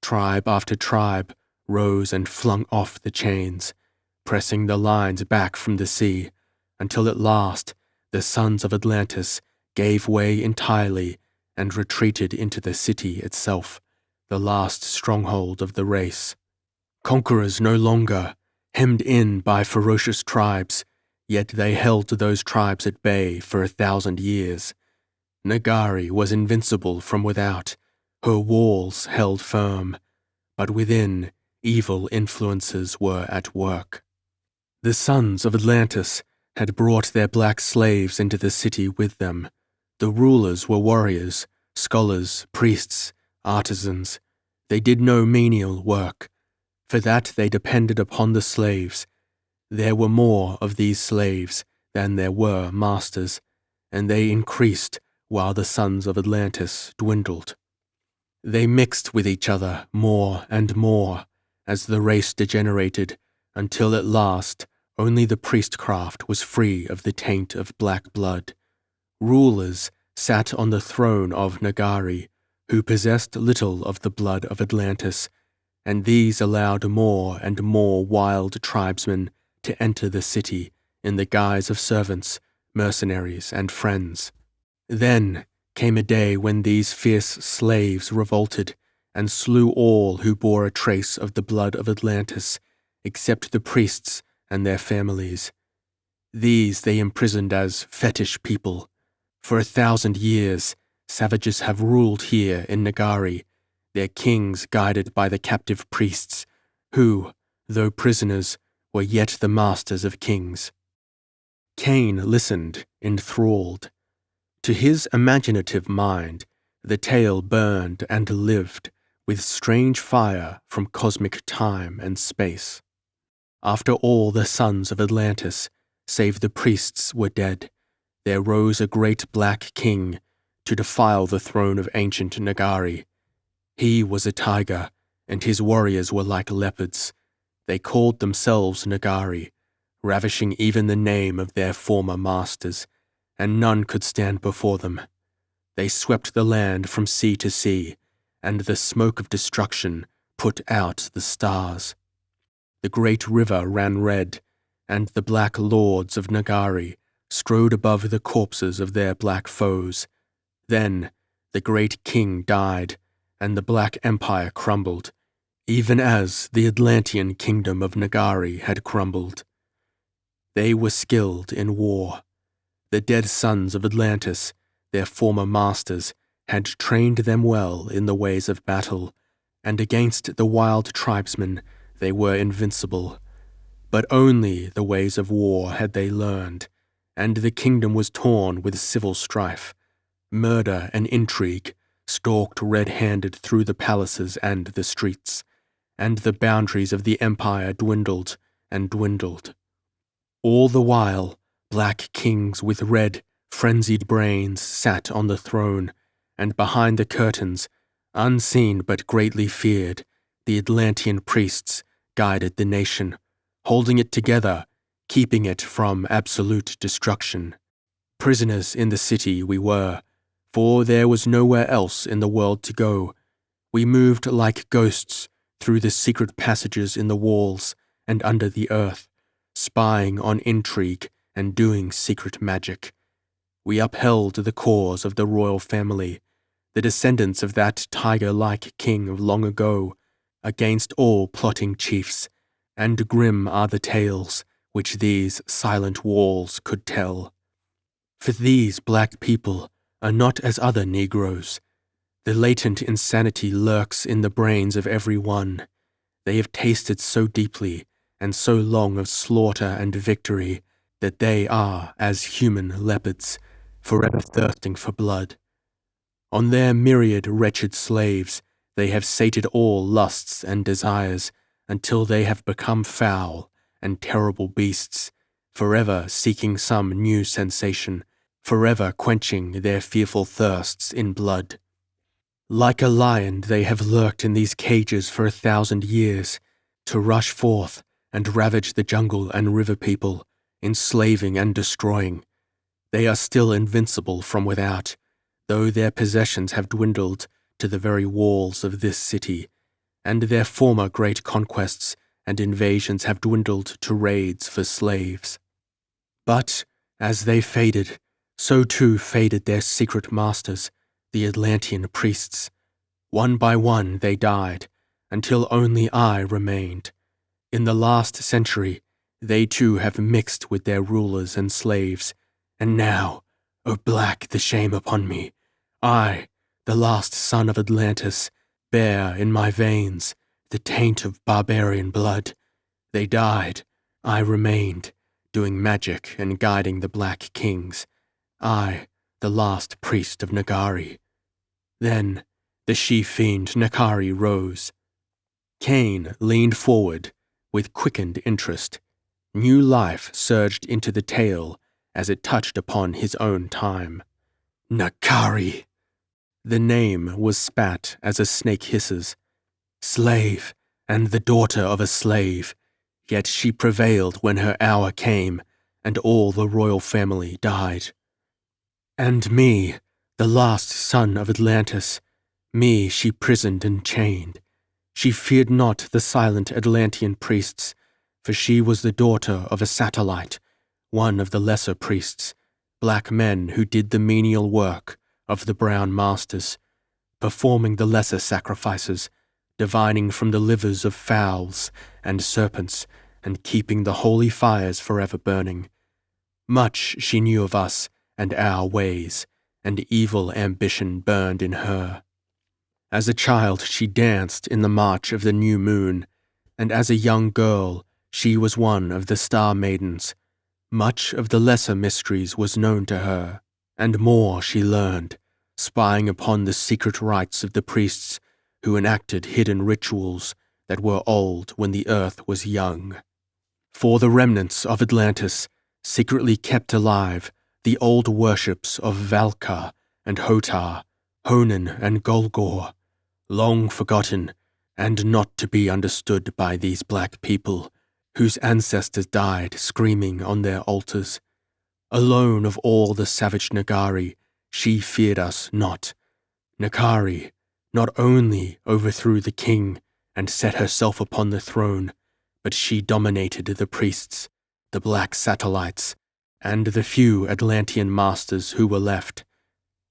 Tribe after tribe rose and flung off the chains, pressing the lines back from the sea, until at last the sons of Atlantis gave way entirely and retreated into the city itself, the last stronghold of the race. Conquerors no longer, hemmed in by ferocious tribes, yet they held those tribes at bay for 1,000 years. Nagari was invincible from without, her walls held firm, but within, evil influences were at work. The sons of Atlantis had brought their black slaves into the city with them. The rulers were warriors, scholars, priests, artisans. They did no menial work. For that they depended upon the slaves. There were more of these slaves than there were masters, and they increased while the sons of Atlantis dwindled. They mixed with each other more and more as the race degenerated, until at last only the priestcraft was free of the taint of black blood. Rulers sat on the throne of Nagari, who possessed little of the blood of Atlantis, and these allowed more and more wild tribesmen to enter the city in the guise of servants, mercenaries, and friends. Then came a day when these fierce slaves revolted and slew all who bore a trace of the blood of Atlantis, except the priests and their families. These they imprisoned as fetish people. For 1,000 years, savages have ruled here in Nagari, their kings guided by the captive priests, who, though prisoners, were yet the masters of kings. Cain listened, enthralled. To his imaginative mind, the tale burned and lived with strange fire from cosmic time and space. After all the sons of Atlantis, save the priests, were dead, there rose a great black king to defile the throne of ancient Nagari. He was a tiger, and his warriors were like leopards. They called themselves Nagari, ravishing even the name of their former masters, and none could stand before them. They swept the land from sea to sea, and the smoke of destruction put out the stars. The great river ran red, and the black lords of Nagari strode above the corpses of their black foes. Then the great king died, and the black empire crumbled, even as the Atlantean kingdom of Nagari had crumbled. They were skilled in war. The dead sons of Atlantis, their former masters, had trained them well in the ways of battle, and against the wild tribesmen they were invincible. But only the ways of war had they learned, and the kingdom was torn with civil strife. Murder and intrigue stalked red-handed through the palaces and the streets, and the boundaries of the empire dwindled and dwindled. All the while, black kings with red, frenzied brains sat on the throne, and behind the curtains, unseen but greatly feared, the Atlantean priests guided the nation, holding it together, keeping it from absolute destruction. Prisoners in the city we were, for there was nowhere else in the world to go. We moved like ghosts through the secret passages in the walls and under the earth, spying on intrigue and doing secret magic. We upheld the cause of the royal family, the descendants of that tiger-like king of long ago, against all plotting chiefs, and grim are the tales which these silent walls could tell. For these black people are not as other Negroes. The latent insanity lurks in the brains of every one. They have tasted so deeply and so long of slaughter and victory that they are as human leopards, forever thirsting for blood. On their myriad wretched slaves they have sated all lusts and desires until they have become foul and terrible beasts, forever seeking some new sensation, forever quenching their fearful thirsts in blood. Like a lion they have lurked in these cages for 1,000 years, to rush forth and ravage the jungle and river people, enslaving and destroying. They are still invincible from without, though their possessions have dwindled to the very walls of this city, and their former great conquests and invasions have dwindled to raids for slaves. But, as they faded, so too faded their secret masters, the Atlantean priests. One by one they died, until only I remained. In the last century, they too have mixed with their rulers and slaves, and now, O black the shame upon me, I, the last son of Atlantis, bear in my veins the taint of barbarian blood. They died, I remained, doing magic and guiding the Black Kings. I, the last priest of Nagari. Then, the she-fiend Nakari rose. Cain leaned forward, with quickened interest. New life surged into the tale as it touched upon his own time. Nakari! The name was spat as a snake hisses. Slave, and the daughter of a slave, yet she prevailed when her hour came, and all the royal family died. And me, the last son of Atlantis, me she prisoned and chained. She feared not the silent Atlantean priests, for she was the daughter of a satellite, one of the lesser priests, black men who did the menial work of the brown masters, performing the lesser sacrifices, divining from the livers of fowls and serpents, and keeping the holy fires forever burning. Much she knew of us and our ways, and evil ambition burned in her. As a child she danced in the march of the new moon, and as a young girl she was one of the star maidens. Much of the lesser mysteries was known to her, and more she learned, spying upon the secret rites of the priests who enacted hidden rituals that were old when the earth was young. For the remnants of Atlantis secretly kept alive the old worships of Valka and Hotar, Honan and Golgor, long forgotten and not to be understood by these black people, whose ancestors died screaming on their altars. Alone of all the savage Nagari, she feared us not. Nakari not only overthrew the king and set herself upon the throne, but she dominated the priests, the black satellites, and the few Atlantean masters who were left.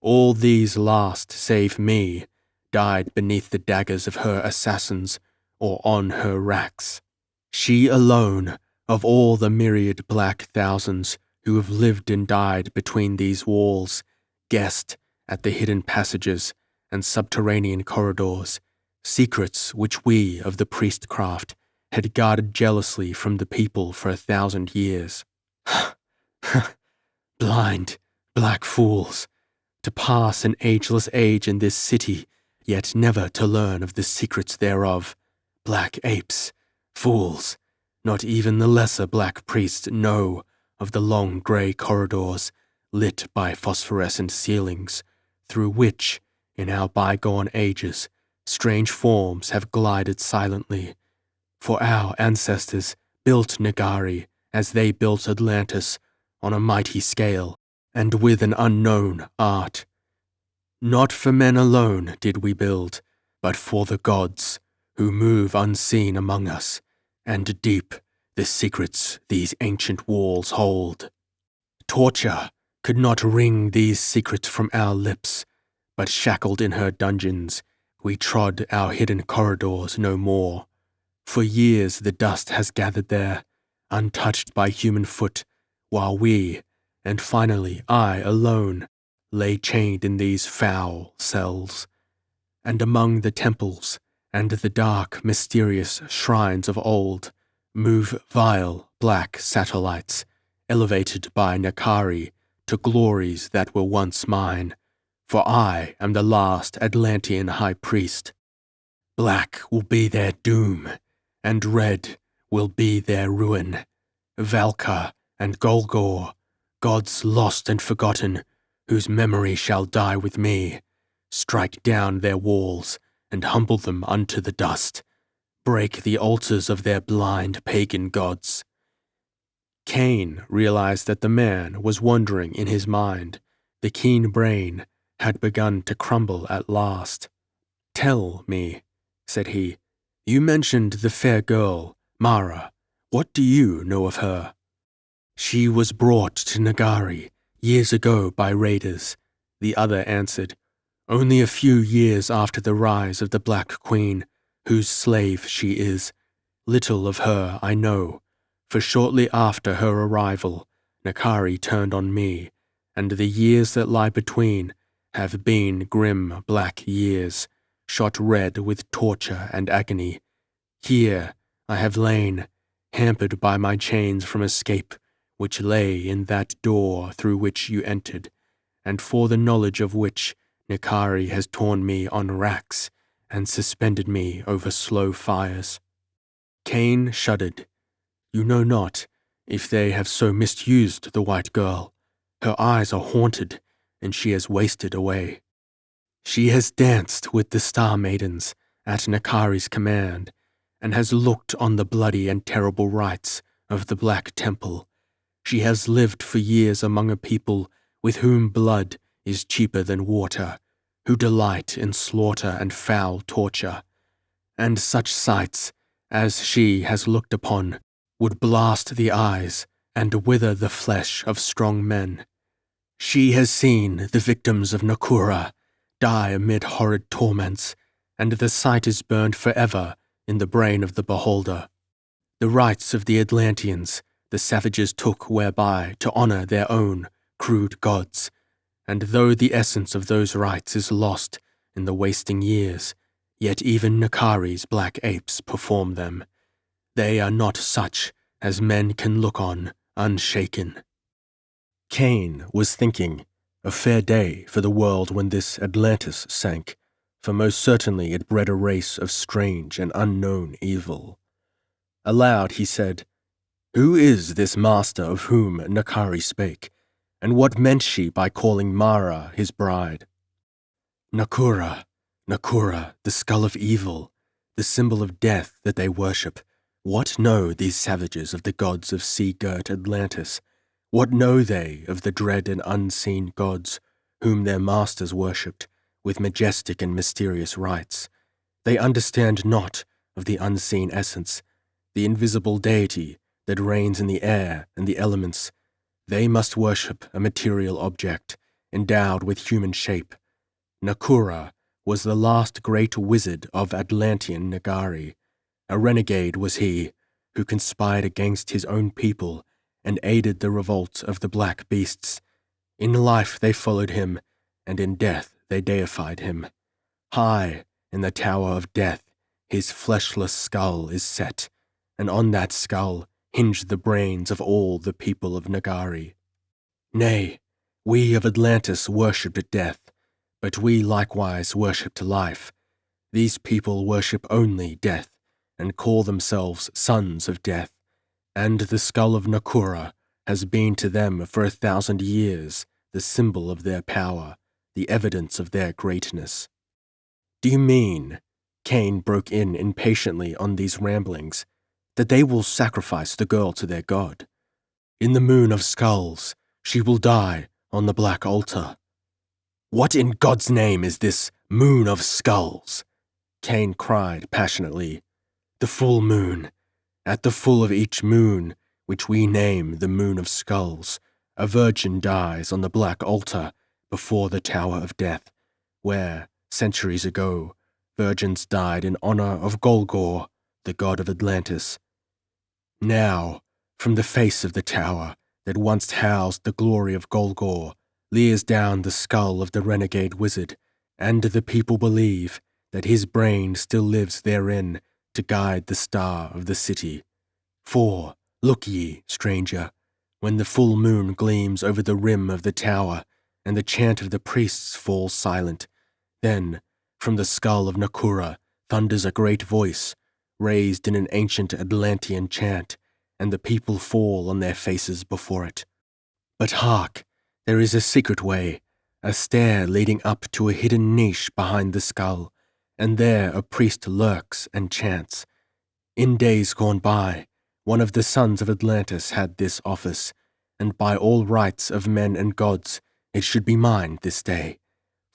All these last, save me, died beneath the daggers of her assassins or on her racks. She alone, of all the myriad black thousands who have lived and died between these walls, guessed at the hidden passages and subterranean corridors, secrets which we of the priestcraft had guarded jealously from the people for 1,000 years. Blind, black fools, to pass an ageless age in this city, yet never to learn of the secrets thereof. Black apes, fools, not even the lesser black priests know of the long grey corridors lit by phosphorescent ceilings, through which, in our bygone ages, strange forms have glided silently. For our ancestors built Nagari as they built Atlantis, on a mighty scale, and with an unknown art. Not for men alone did we build, but for the gods, who move unseen among us, and deep the secrets these ancient walls hold. Torture could not wring these secrets from our lips, but shackled in her dungeons, we trod our hidden corridors no more. For years the dust has gathered there, untouched by human foot, while we, and finally I alone, lay chained in these foul cells. And among the temples and the dark, mysterious shrines of old move vile, black satellites, elevated by Nakari to glories that were once mine, for I am the last Atlantean high priest. Black will be their doom, and red will be their ruin. Valka and Golgor, gods lost and forgotten, whose memory shall die with me, strike down their walls and humble them unto the dust, break the altars of their blind pagan gods. Cain realized that the man was wandering in his mind. The keen brain had begun to crumble at last. "Tell me," said he, "you mentioned the fair girl, Mara. What do you know of her?" "She was brought to Nagari years ago by raiders," the other answered, "only a few years after the rise of the Black Queen, whose slave she is. Little of her I know, for shortly after her arrival, Nakari turned on me, and the years that lie between have been grim black years, shot red with torture and agony. Here I have lain, hampered by my chains from escape, which lay in that door through which you entered, and for the knowledge of which Nakari has torn me on racks and suspended me over slow fires." Cain shuddered. "You know not if they have so misused the white girl. Her eyes are haunted, and she has wasted away. She has danced with the star maidens at Nakari's command, and has looked on the bloody and terrible rites of the Black Temple. She has lived for years among a people with whom blood is cheaper than water, who delight in slaughter and foul torture. And such sights as she has looked upon would blast the eyes and wither the flesh of strong men. She has seen the victims of Nakura die amid horrid torments, and the sight is burned forever in the brain of the beholder. The rites of the Atlanteans the savages took whereby to honor their own crude gods, and though the essence of those rites is lost in the wasting years, yet even Nakari's black apes perform them. They are not such as men can look on unshaken." Cain was thinking, a fair day for the world when this Atlantis sank, for most certainly it bred a race of strange and unknown evil. Aloud he said, "Who is this master of whom Nakari spake, and what meant she by calling Mara his bride?" "Nakura, Nakura, the skull of evil, the symbol of death that they worship. What know these savages of the gods of sea-girt Atlantis? What know they of the dread and unseen gods whom their masters worshipped with majestic and mysterious rites? They understand not of the unseen essence, the invisible deity that reigns in the air and the elements. They must worship a material object, endowed with human shape. Nakura was the last great wizard of Atlantean Nagari. A renegade was he, who conspired against his own people and aided the revolt of the black beasts. In life they followed him, and in death they deified him. High in the tower of death his fleshless skull is set, and on that skull hinge the brains of all the people of Nagari. Nay, we of Atlantis worshipped death, but we likewise worshipped life. These people worship only death, and call themselves sons of death, and the skull of Nakura has been to them for 1,000 years the symbol of their power, the evidence of their greatness." "Do you mean," Cain broke in impatiently on these ramblings, "that they will sacrifice the girl to their god? In the moon of skulls, she will die on the black altar." "What in God's name is this moon of skulls?" Cain cried passionately. "The full moon. At the full of each moon, which we name the moon of skulls, a virgin dies on the black altar before the tower of death, where, centuries ago, virgins died in honor of Golgor, the god of Atlantis. Now, from the face of the tower that once housed the glory of Golgor, leers down the skull of the renegade wizard, and the people believe that his brain still lives therein to guide the star of the city. For, look ye, stranger, when the full moon gleams over the rim of the tower, and the chant of the priests falls silent, then, from the skull of Nakura thunders a great voice, raised in an ancient Atlantean chant, and the people fall on their faces before it. But hark, there is a secret way, a stair leading up to a hidden niche behind the skull, and there a priest lurks and chants. In days gone by, one of the sons of Atlantis had this office, and by all rights of men and gods, it should be mine this day.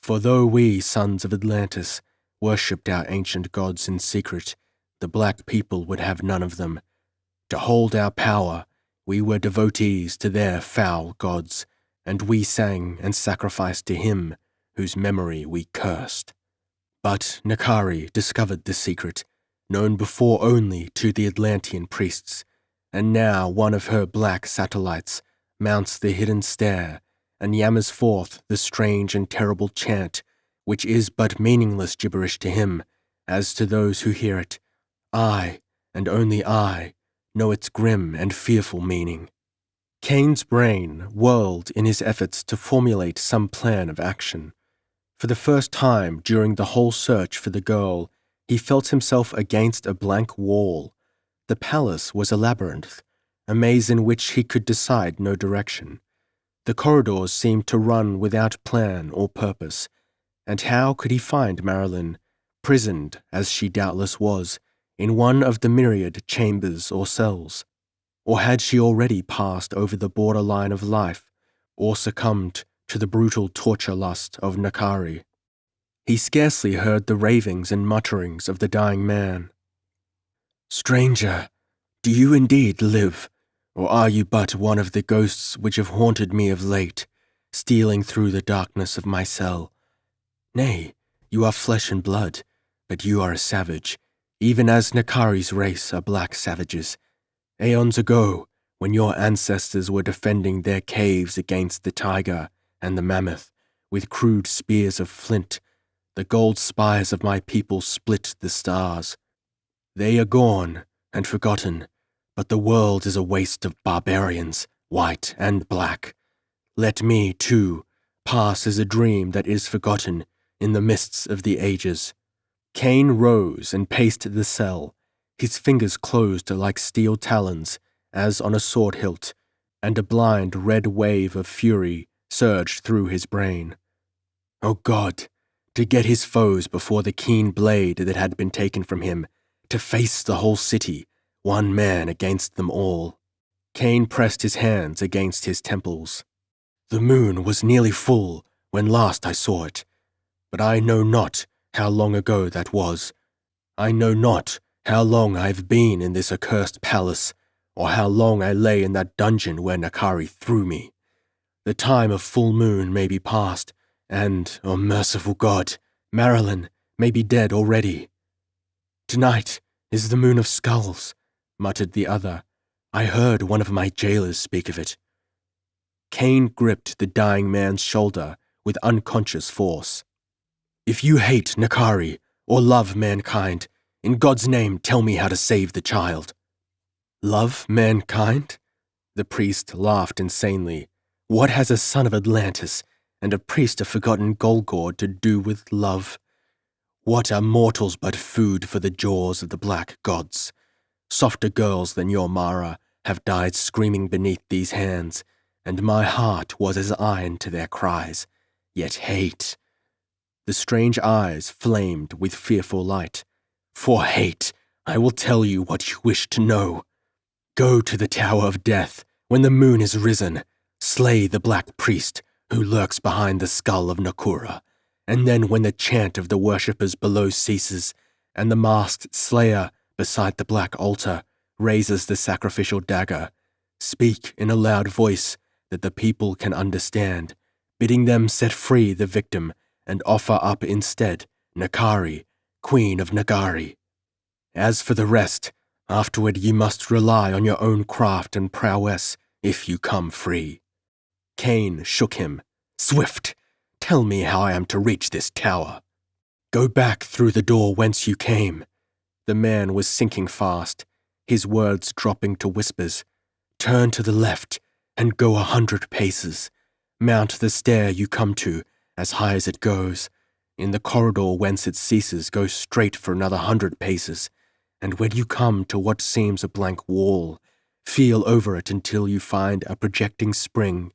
For though we, sons of Atlantis, worshipped our ancient gods in secret, the black people would have none of them. To hold our power, we were devotees to their foul gods, and we sang and sacrificed to him whose memory we cursed. But Nakari discovered the secret, known before only to the Atlantean priests, and now one of her black satellites mounts the hidden stair and yammers forth the strange and terrible chant, which is but meaningless gibberish to him, as to those who hear it. I, and only I, know its grim and fearful meaning. Cain's brain whirled in his efforts to formulate some plan of action. For the first time during the whole search for the girl, he felt himself against a blank wall. The palace was a labyrinth, a maze in which he could decide no direction. The corridors seemed to run without plan or purpose, and how could he find Marilyn, prisoned, as she doubtless was, in one of the myriad chambers or cells? Or had she already passed over the borderline of life, or succumbed to the brutal torture lust of Nakari? He scarcely heard the ravings and mutterings of the dying man. "Stranger, do you indeed live, or are you but one of the ghosts which have haunted me of late, stealing through the darkness of my cell? Nay, you are flesh and blood, but you are a savage, even as Nakari's race are black savages. Aeons ago, when your ancestors were defending their caves against the tiger and the mammoth, with crude spears of flint, the gold spires of my people split the stars. They are gone and forgotten, but the world is a waste of barbarians, white and black. Let me, too, pass as a dream that is forgotten in the mists of the ages." Cain rose and paced the cell, his fingers closed like steel talons, as on a sword hilt, and a blind red wave of fury surged through his brain. Oh God, to get his foes before the keen blade that had been taken from him, to face the whole city, one man against them all. Cain pressed his hands against his temples. The moon was nearly full when last I saw it, but I know not how long ago that was. I know not how long I have been in this accursed palace, or how long I lay in that dungeon where Nakari threw me. The time of full moon may be past, and, oh merciful God, Marilyn may be dead already. "Tonight is the moon of skulls," muttered the other. "I heard one of my jailers speak of it." Cain gripped the dying man's shoulder with unconscious force. "If you hate Nakari, or love mankind, in God's name tell me how to save the child." "Love mankind?" The priest laughed insanely. "What has a son of Atlantis and a priest of forgotten Golgor to do with love? What are mortals but food for the jaws of the black gods? Softer girls than your Mara have died screaming beneath these hands, and my heart was as iron to their cries. Yet hate—" The strange eyes flamed with fearful light. "For hate, I will tell you what you wish to know. Go to the Tower of Death when the moon is risen, slay the black priest who lurks behind the skull of Nakura, and then when the chant of the worshippers below ceases, and the masked slayer beside the black altar raises the sacrificial dagger, speak in a loud voice that the people can understand, bidding them set free the victim and offer up instead Nakari, Queen of Nagari. As for the rest, afterward you must rely on your own craft and prowess if you come free." Cain shook him. "Swift! Tell me how I am to reach this tower." "Go back through the door whence you came." The man was sinking fast, his words dropping to whispers. "Turn to the left and go 100 paces. Mount the stair you come to, as high as it goes. In the corridor whence it ceases, go straight for another 100 paces. And when you come to what seems a blank wall, feel over it until you find a projecting spring.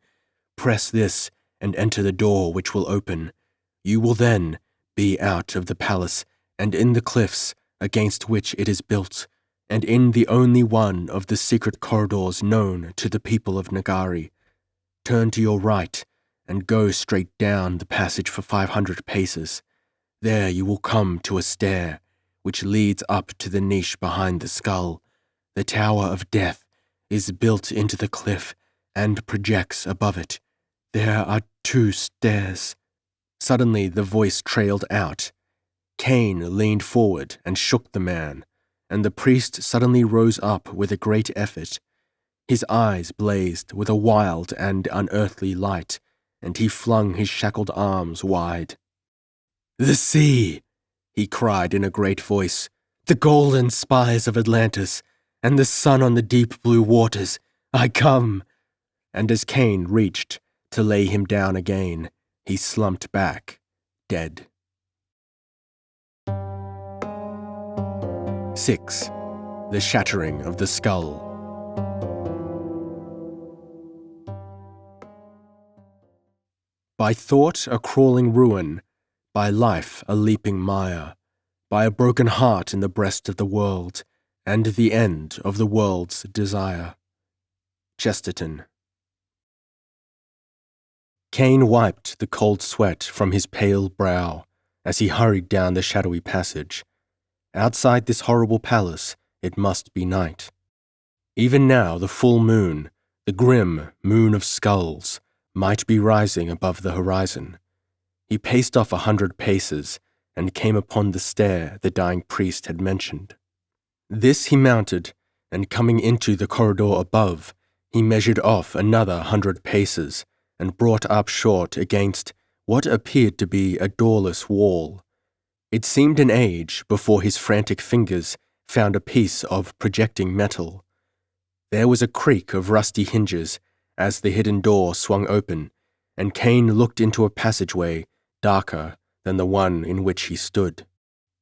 Press this and enter the door, which will open. You will then be out of the palace and in the cliffs against which it is built, and in the only one of the secret corridors known to the people of Nagari. Turn to your right and go straight down the passage for 500 paces. There you will come to a stair, which leads up to the niche behind the skull. The Tower of Death is built into the cliff and projects above it. There are 2 stairs." Suddenly the voice trailed out. Cain leaned forward and shook the man, and the priest suddenly rose up with a great effort. His eyes blazed with a wild and unearthly light, and he flung his shackled arms wide. "The sea!" he cried in a great voice. "The golden spires of Atlantis, and the sun on the deep blue waters. I come!" And as Cain reached to lay him down again, he slumped back, dead. 6. The Shattering of the Skull. By thought a crawling ruin, by life a leaping mire, by a broken heart in the breast of the world, and the end of the world's desire. Chesterton. Cain wiped the cold sweat from his pale brow as he hurried down the shadowy passage. Outside this horrible palace, it must be night. Even now the full moon, the grim moon of skulls, might be rising above the horizon. He paced off 100 paces and came upon the stair the dying priest had mentioned. This he mounted, and coming into the corridor above, he measured off another 100 paces and brought up short against what appeared to be a doorless wall. It seemed an age before his frantic fingers found a piece of projecting metal. There was a creak of rusty hinges as the hidden door swung open, and Cain looked into a passageway darker than the one in which he stood.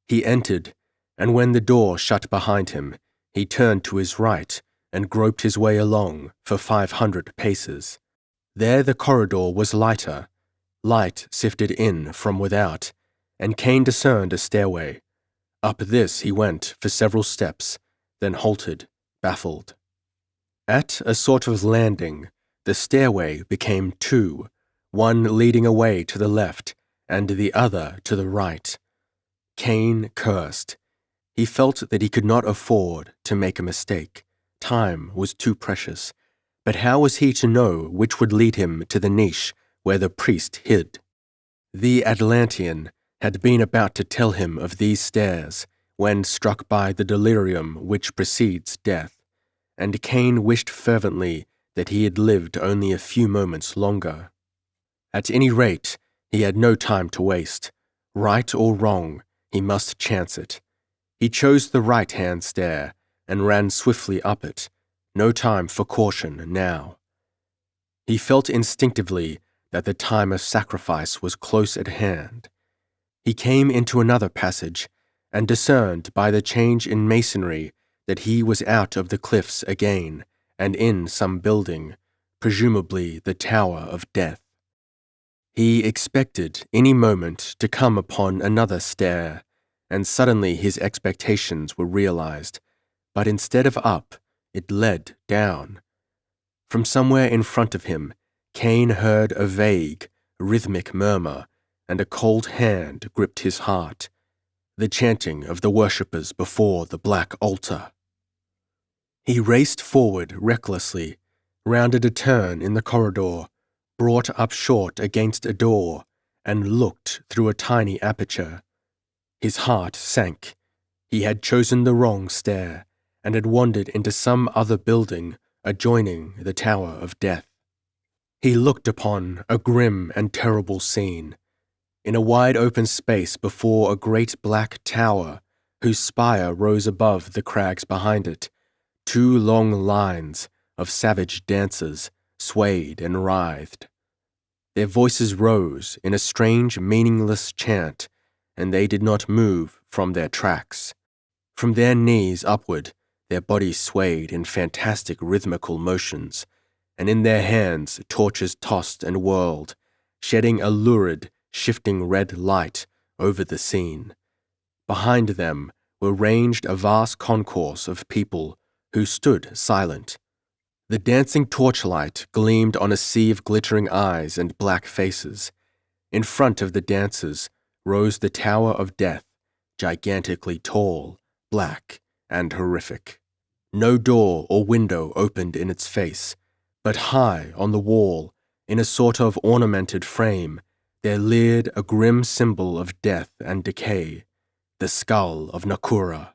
He entered, and when the door shut behind him, he turned to his right and groped his way along for 500 paces. There the corridor was lighter. Light sifted in from without, and Cain discerned a stairway. Up this he went for several steps, then halted, baffled. At a sort of landing, the stairway became 2, one leading away to the left and the other to the right. Cain cursed. He felt that he could not afford to make a mistake. Time was too precious. But how was he to know which would lead him to the niche where the priest hid? The Atlantean had been about to tell him of these stairs when struck by the delirium which precedes death, and Cain wished fervently that he had lived only a few moments longer. At any rate, he had no time to waste. Right or wrong, he must chance it. He chose the right-hand stair and ran swiftly up it. No time for caution now. He felt instinctively that the time of sacrifice was close at hand. He came into another passage and discerned by the change in masonry that he was out of the cliffs again and in some building, presumably the Tower of Death. He expected any moment to come upon another stair, and suddenly his expectations were realized, but instead of up, it led down. From somewhere in front of him, Cain heard a vague, rhythmic murmur, and a cold hand gripped his heart, the chanting of the worshippers before the black altar. He raced forward recklessly, rounded a turn in the corridor, brought up short against a door, and looked through a tiny aperture. His heart sank. He had chosen the wrong stair, and had wandered into some other building adjoining the Tower of Death. He looked upon a grim and terrible scene. In a wide open space before a great black tower, whose spire rose above the crags behind it, two long lines of savage dancers swayed and writhed. Their voices rose in a strange, meaningless chant, and they did not move from their tracks. From their knees upward, their bodies swayed in fantastic rhythmical motions, and in their hands torches tossed and whirled, shedding a lurid, shifting red light over the scene. Behind them were ranged a vast concourse of people who stood silent. The dancing torchlight gleamed on a sea of glittering eyes and black faces. In front of the dancers rose the Tower of Death, gigantically tall, black, and horrific. No door or window opened in its face, but high on the wall, in a sort of ornamented frame, there leered a grim symbol of death and decay, the skull of Nakura.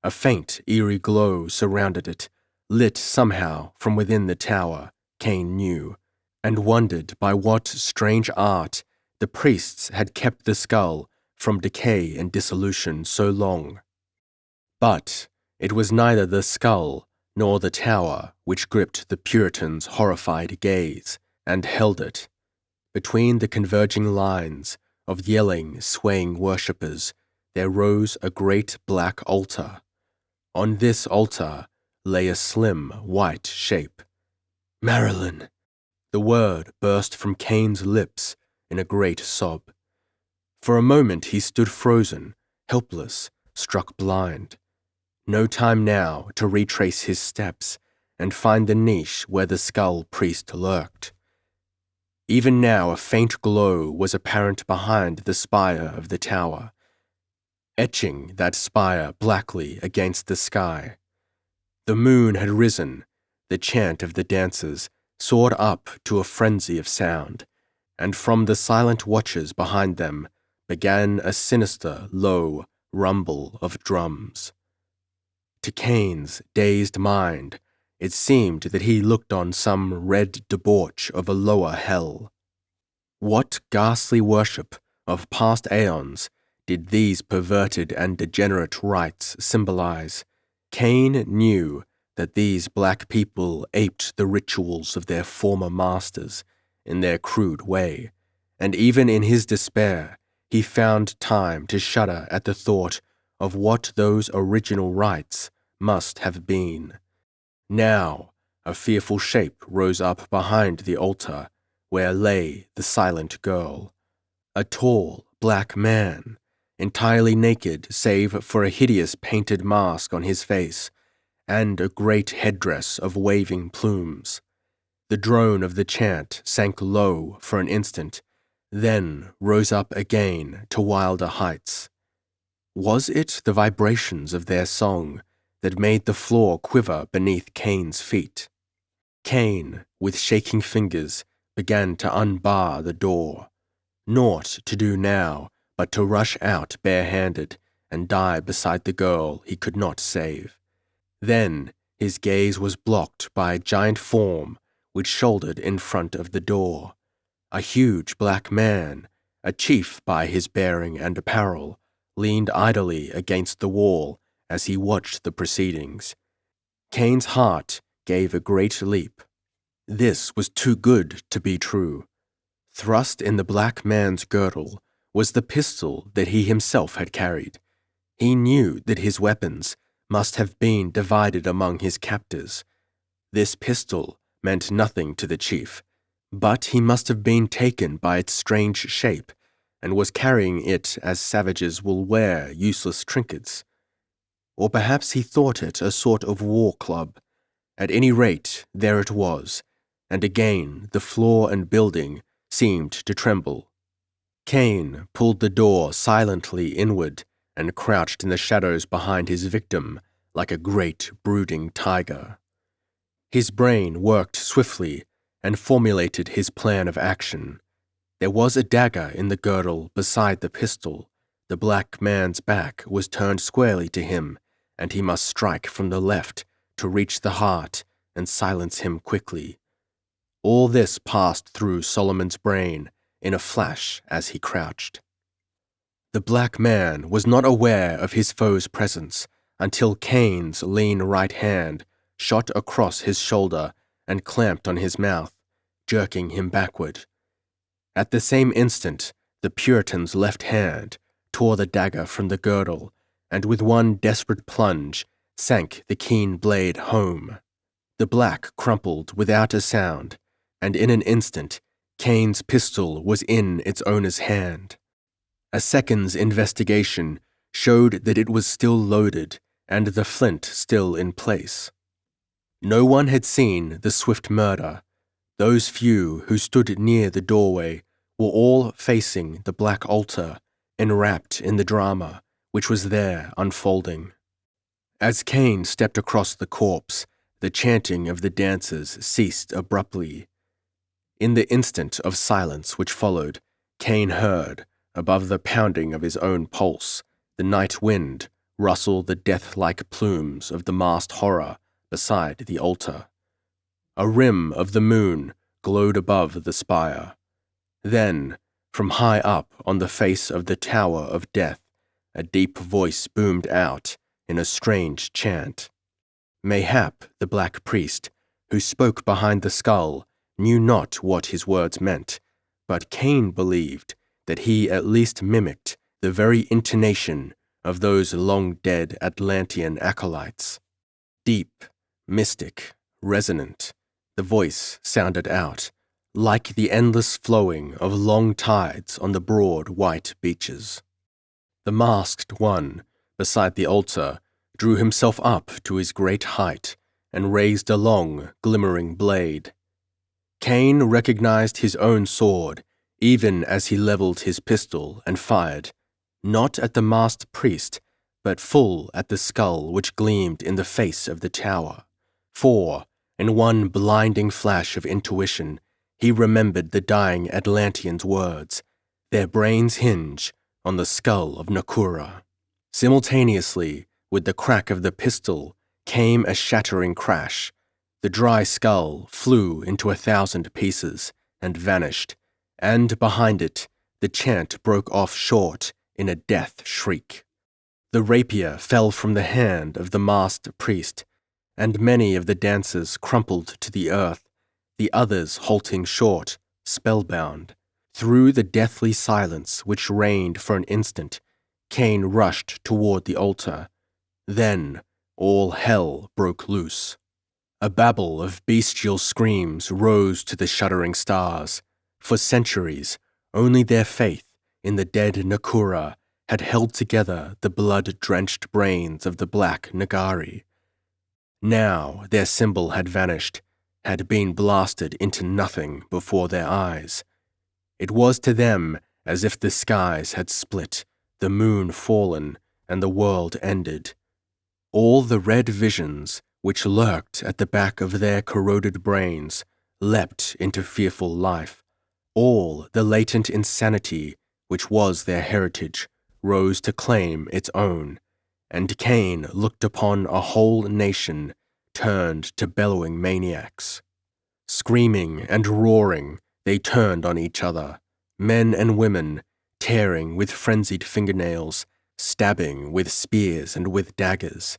A faint, eerie glow surrounded it, lit somehow from within the tower, Cain knew, and wondered by what strange art the priests had kept the skull from decay and dissolution so long. But it was neither the skull nor the tower which gripped the Puritan's horrified gaze and held it. Between the converging lines of yelling, swaying worshippers, there rose a great black altar. On this altar lay a slim, white shape. Marilyn! The word burst from Cain's lips in a great sob. For a moment he stood frozen, helpless, struck blind. No time now to retrace his steps and find the niche where the skull priest lurked. Even now a faint glow was apparent behind the spire of the tower, etching that spire blackly against the sky. The moon had risen, the chant of the dancers soared up to a frenzy of sound, and from the silent watchers behind them began a sinister, low rumble of drums. To Cain's dazed mind, it seemed that he looked on some red debauch of a lower hell. What ghastly worship of past aeons did these perverted and degenerate rites symbolize? Cain knew that these black people aped the rituals of their former masters in their crude way, and even in his despair, he found time to shudder at the thought of what those original rites must have been. Now, a fearful shape rose up behind the altar where lay the silent girl. A tall, black man, entirely naked save for a hideous painted mask on his face and a great headdress of waving plumes. The drone of the chant sank low for an instant, then rose up again to wilder heights. Was it the vibrations of their song that made the floor quiver beneath Cain's feet? Cain, with shaking fingers, began to unbar the door. Naught to do now but to rush out barehanded and die beside the girl he could not save. Then his gaze was blocked by a giant form which shouldered in front of the door. A huge black man, a chief by his bearing and apparel, leaned idly against the wall as he watched the proceedings. Cain's heart gave a great leap. This was too good to be true. Thrust in the black man's girdle was the pistol that he himself had carried. He knew that his weapons must have been divided among his captors. This pistol meant nothing to the chief, but he must have been taken by its strange shape and was carrying it as savages will wear useless trinkets. Or perhaps he thought it a sort of war club. At any rate, there it was, and again the floor and building seemed to tremble. Cain pulled the door silently inward and crouched in the shadows behind his victim like a great brooding tiger. His brain worked swiftly and formulated his plan of action. There was a dagger in the girdle beside the pistol, The black man's back was turned squarely to him, and he must strike from the left to reach the heart and silence him quickly. All this passed through Solomon's brain in a flash as he crouched. The black man was not aware of his foe's presence until Cain's lean right hand shot across his shoulder and clamped on his mouth, jerking him backward. At the same instant, the Puritan's left hand tore the dagger from the girdle, and with one desperate plunge, sank the keen blade home. The black crumpled without a sound, and in an instant, Cain's pistol was in its owner's hand. A second's investigation showed that it was still loaded and the flint still in place. No one had seen the swift murder. Those few who stood near the doorway were all facing the black altar, enwrapped in the drama which was there unfolding. As Cain stepped across the corpse, the chanting of the dancers ceased abruptly. In the instant of silence which followed, Cain heard, above the pounding of his own pulse, the night wind rustle the death-like plumes of the masked horror beside the altar. A rim of the moon glowed above the spire. Then, from high up on the face of the Tower of Death, a deep voice boomed out in a strange chant. Mayhap the black priest, who spoke behind the skull, knew not what his words meant, but Cain believed that he at least mimicked the very intonation of those long-dead Atlantean acolytes. Deep, mystic, resonant, the voice sounded out, like the endless flowing of long tides on the broad white beaches. The masked one, beside the altar, drew himself up to his great height and raised a long, glimmering blade. Cain recognized his own sword, even as he leveled his pistol and fired, not at the masked priest, but full at the skull which gleamed in the face of the tower. For, in one blinding flash of intuition, he remembered the dying Atlantean's words, "Their brains hinge on the skull of Nakura." Simultaneously, with the crack of the pistol, came a shattering crash. The dry skull flew into 1,000 pieces and vanished, and behind it, the chant broke off short in a death shriek. The rapier fell from the hand of the masked priest, and many of the dancers crumpled to the earth, the others halting short, spellbound. Through the deathly silence which reigned for an instant, Cain rushed toward the altar. Then all hell broke loose. A babble of bestial screams rose to the shuddering stars. For centuries, only their faith in the dead Nakura had held together the blood-drenched brains of the black Nagari. Now their symbol had vanished, had been blasted into nothing before their eyes. It was to them as if the skies had split, the moon fallen, and the world ended. All the red visions which lurked at the back of their corroded brains leapt into fearful life. All the latent insanity which was their heritage rose to claim its own, and Cain looked upon a whole nation turned to bellowing maniacs. Screaming and roaring, they turned on each other, men and women, tearing with frenzied fingernails, stabbing with spears and with daggers,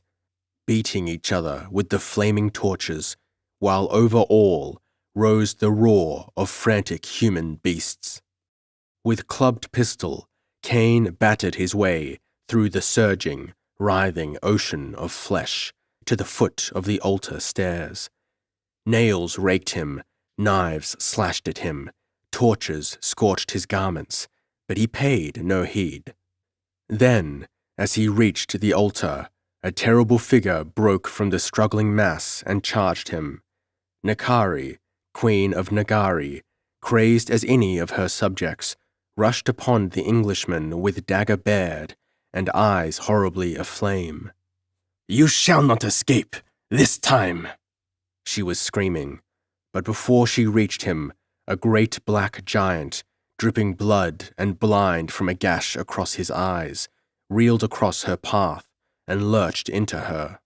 beating each other with the flaming torches, while over all rose the roar of frantic human beasts. With clubbed pistol, Cain battered his way through the surging, writhing ocean of flesh to the foot of the altar stairs. Nails raked him, knives slashed at him, torches scorched his garments, but he paid no heed. Then, as he reached the altar, a terrible figure broke from the struggling mass and charged him. Nakari, Queen of Nagari, crazed as any of her subjects, rushed upon the Englishman with dagger bared and eyes horribly aflame. "You shall not escape, this time!" she was screaming, but before she reached him, a great black giant, dripping blood and blind from a gash across his eyes, reeled across her path and lurched into her.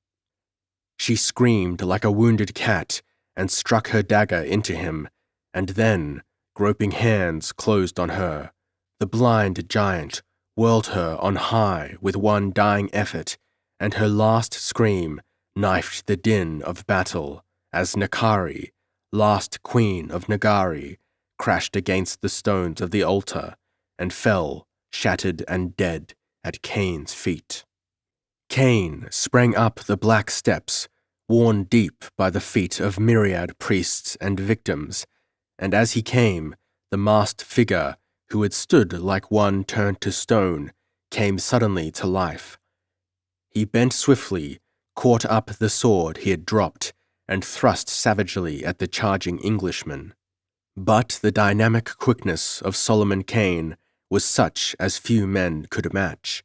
She screamed like a wounded cat and struck her dagger into him, and then, groping hands closed on her, the blind giant whirled her on high with one dying effort, and her last scream knifed the din of battle as Nakari, last queen of Nagari, crashed against the stones of the altar and fell, shattered and dead, at Cain's feet. Cain sprang up the black steps, worn deep by the feet of myriad priests and victims, and as he came, the masked figure, who had stood like one turned to stone, came suddenly to life. He bent swiftly, caught up the sword he had dropped, and thrust savagely at the charging Englishman. But the dynamic quickness of Solomon Kane was such as few men could match.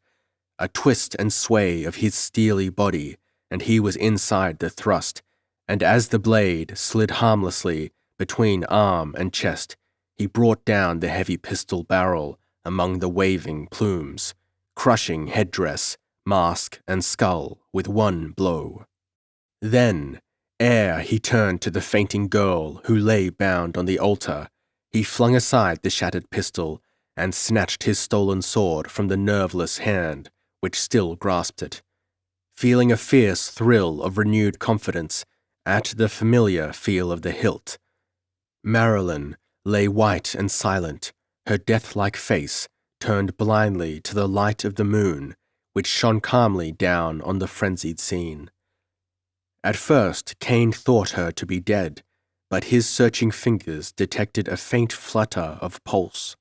A twist and sway of his steely body, and he was inside the thrust, and as the blade slid harmlessly between arm and chest, he brought down the heavy pistol barrel among the waving plumes, crushing headdress, mask, and skull with one blow. Then, ere he turned to the fainting girl who lay bound on the altar, he flung aside the shattered pistol and snatched his stolen sword from the nerveless hand which still grasped it, feeling a fierce thrill of renewed confidence at the familiar feel of the hilt. Marilyn lay white and silent, her death-like face turned blindly to the light of the moon, which shone calmly down on the frenzied scene. At first, Cain thought her to be dead, but his searching fingers detected a faint flutter of pulse.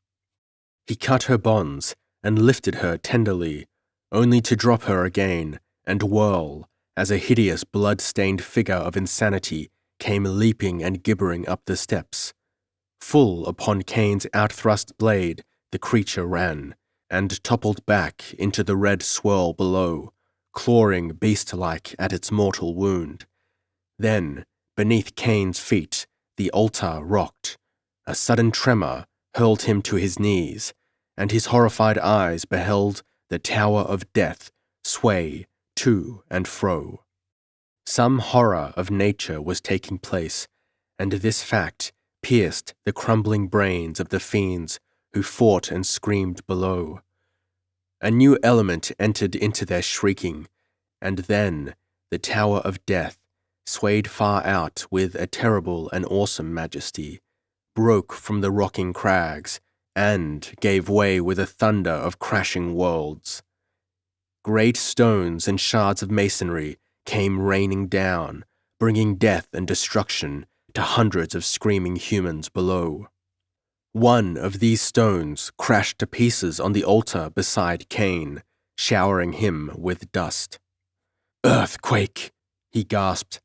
He cut her bonds and lifted her tenderly, only to drop her again and whirl as a hideous blood-stained figure of insanity came leaping and gibbering up the steps. Full upon Cain's outthrust blade, the creature ran, and toppled back into the red swirl below, clawing beast-like at its mortal wound. Then, beneath Cain's feet, the altar rocked. A sudden tremor hurled him to his knees, and his horrified eyes beheld the Tower of Death sway to and fro. Some horror of nature was taking place, and this fact pierced the crumbling brains of the fiends who fought and screamed below. A new element entered into their shrieking, and then the Tower of Death swayed far out with a terrible and awesome majesty, broke from the rocking crags, and gave way with a thunder of crashing worlds. Great stones and shards of masonry came raining down, bringing death and destruction to hundreds of screaming humans below. One of these stones crashed to pieces on the altar beside Cain, showering him with dust. "Earthquake!" he gasped,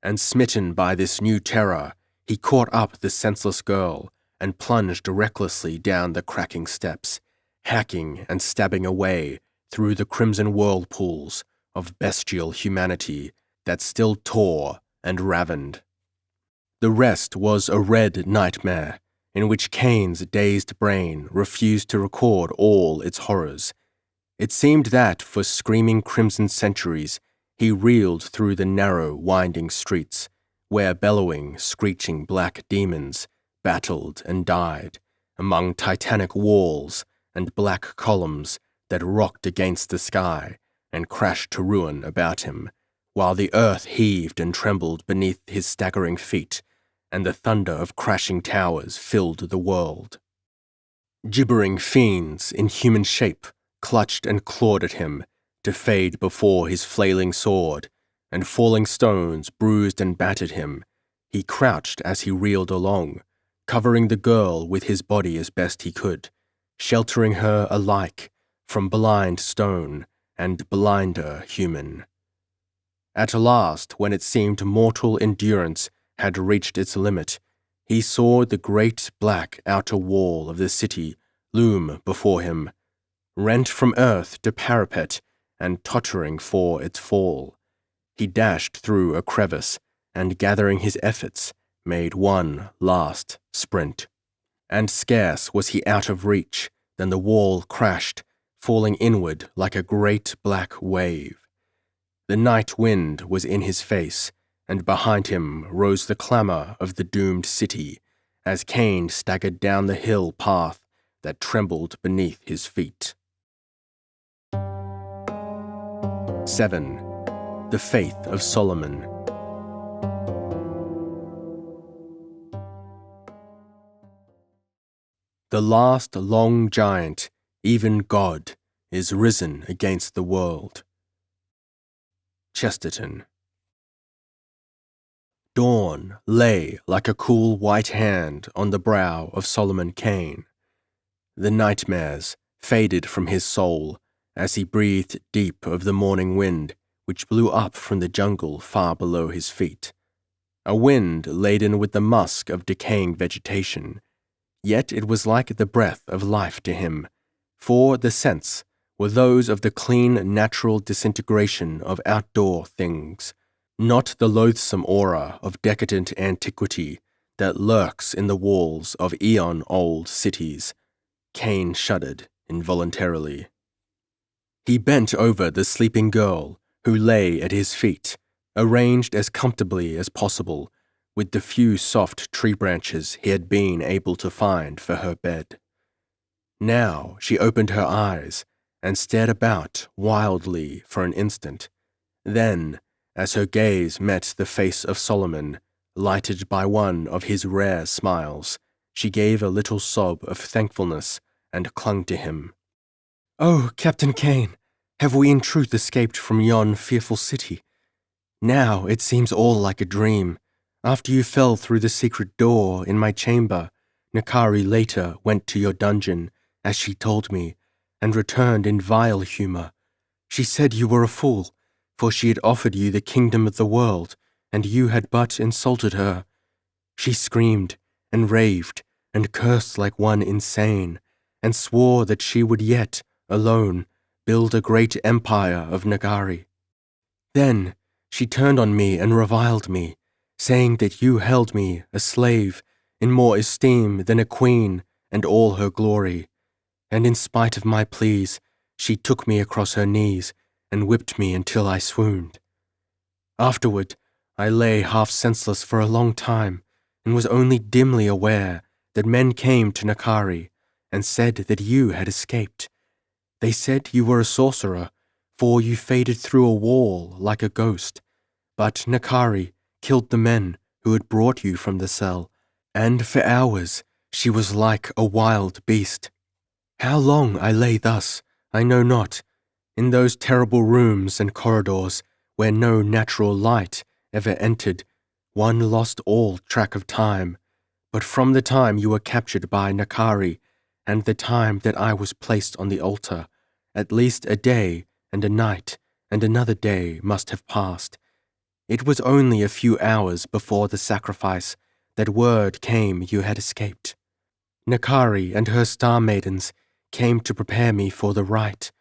and smitten by this new terror, he caught up the senseless girl and plunged recklessly down the cracking steps, hacking and stabbing away through the crimson whirlpools of bestial humanity that still tore and ravened. The rest was a red nightmare, in which Cain's dazed brain refused to record all its horrors. It seemed that, for screaming crimson centuries, he reeled through the narrow, winding streets, where bellowing, screeching black demons battled and died, among titanic walls and black columns that rocked against the sky and crashed to ruin about him, while the earth heaved and trembled beneath his staggering feet, and the thunder of crashing towers filled the world. Gibbering fiends in human shape clutched and clawed at him to fade before his flailing sword, and falling stones bruised and battered him. He crouched as he reeled along, covering the girl with his body as best he could, sheltering her alike from blind stone and blinder human. At last, when it seemed mortal endurance had reached its limit, he saw the great black outer wall of the city loom before him, rent from earth to parapet and tottering for its fall. He dashed through a crevice and, gathering his efforts, made one last sprint. And scarce was he out of reach than the wall crashed, falling inward like a great black wave. The night wind was in his face, and behind him rose the clamour of the doomed city as Cain staggered down the hill path that trembled beneath his feet. 7. The Faith of Solomon. The last long giant, even God, is risen against the world. Chesterton. Dawn lay like a cool white hand on the brow of Solomon Kane. The nightmares faded from his soul as he breathed deep of the morning wind which blew up from the jungle far below his feet. A wind laden with the musk of decaying vegetation, yet it was like the breath of life to him, for the scents were those of the clean natural disintegration of outdoor things, not the loathsome aura of decadent antiquity that lurks in the walls of eon-old cities. Cain shuddered involuntarily. He bent over the sleeping girl who lay at his feet, arranged as comfortably as possible with the few soft tree branches he had been able to find for her bed. Now she opened her eyes and stared about wildly for an instant. Then, as her gaze met the face of Solomon, lighted by one of his rare smiles, she gave a little sob of thankfulness and clung to him. "Oh, Captain Cain, have we in truth escaped from yon fearful city? Now it seems all like a dream. After you fell through the secret door in my chamber, Nakari later went to your dungeon, as she told me, and returned in vile humour. She said you were a fool, for she had offered you the kingdom of the world, and you had but insulted her. She screamed and raved and cursed like one insane, and swore that she would yet, alone, build a great empire of Nagari. Then she turned on me and reviled me, saying that you held me, a slave, in more esteem than a queen and all her glory. And in spite of my pleas, she took me across her knees and whipped me until I swooned. Afterward, I lay half senseless for a long time and was only dimly aware that men came to Nakari and said that you had escaped. They said you were a sorcerer, for you faded through a wall like a ghost. But Nakari killed the men who had brought you from the cell, and for hours she was like a wild beast. How long I lay thus, I know not, in those terrible rooms and corridors where no natural light ever entered. One lost all track of time, but from the time you were captured by Nakari and the time that I was placed on the altar, at least a day and a night and another day must have passed. It was only a few hours before the sacrifice that word came you had escaped. Nakari and her star maidens came to prepare me for the rite.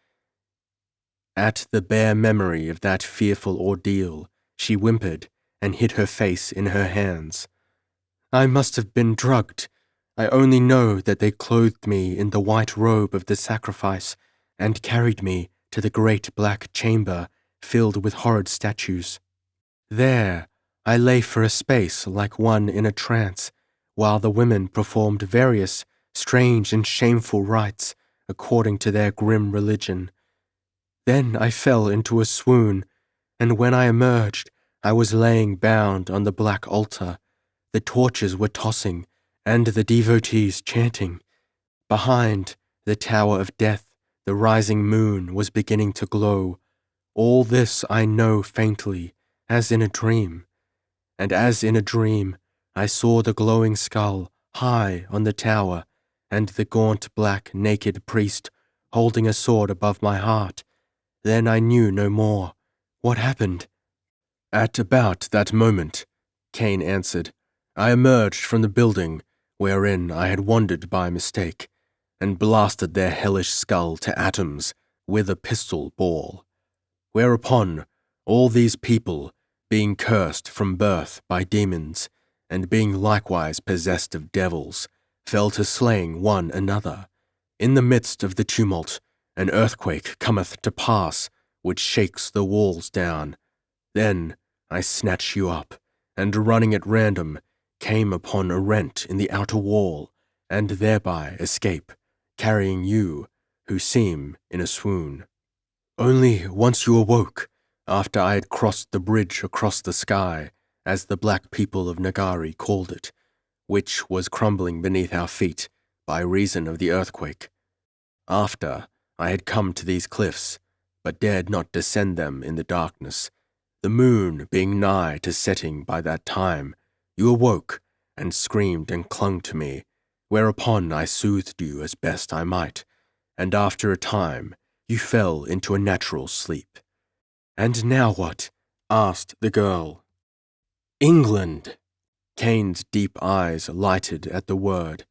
At the bare memory of that fearful ordeal, she whimpered and hid her face in her hands. I must have been drugged. I only know that they clothed me in the white robe of the sacrifice and carried me to the great black chamber filled with horrid statues. There, I lay for a space like one in a trance, while the women performed various strange and shameful rites according to their grim religion. Then I fell into a swoon, and when I emerged, I was laying bound on the black altar. The torches were tossing, and the devotees chanting. Behind the Tower of Death, the rising moon was beginning to glow. All this I know faintly, as in a dream. And as in a dream, I saw the glowing skull high on the tower, and the gaunt black naked priest holding a sword above my heart. Then I knew no more. What happened? At about that moment, Cain answered, I emerged from the building wherein I had wandered by mistake, and blasted their hellish skull to atoms with a pistol ball. Whereupon all these people, being cursed from birth by demons, and being likewise possessed of devils, fell to slaying one another. In the midst of the tumult, an earthquake cometh to pass, which shakes the walls down. Then I snatch you up, and running at random, came upon a rent in the outer wall, and thereby escape, carrying you, who seem in a swoon. Only once you awoke, after I had crossed the bridge across the sky, as the black people of Nagari called it, which was crumbling beneath our feet by reason of the earthquake. After I had come to these cliffs, but dared not descend them in the darkness, the moon being nigh to setting by that time, you awoke and screamed and clung to me, whereupon I soothed you as best I might, and after a time you fell into a natural sleep. And now what? Asked the girl. England! Kane's deep eyes lighted at the word.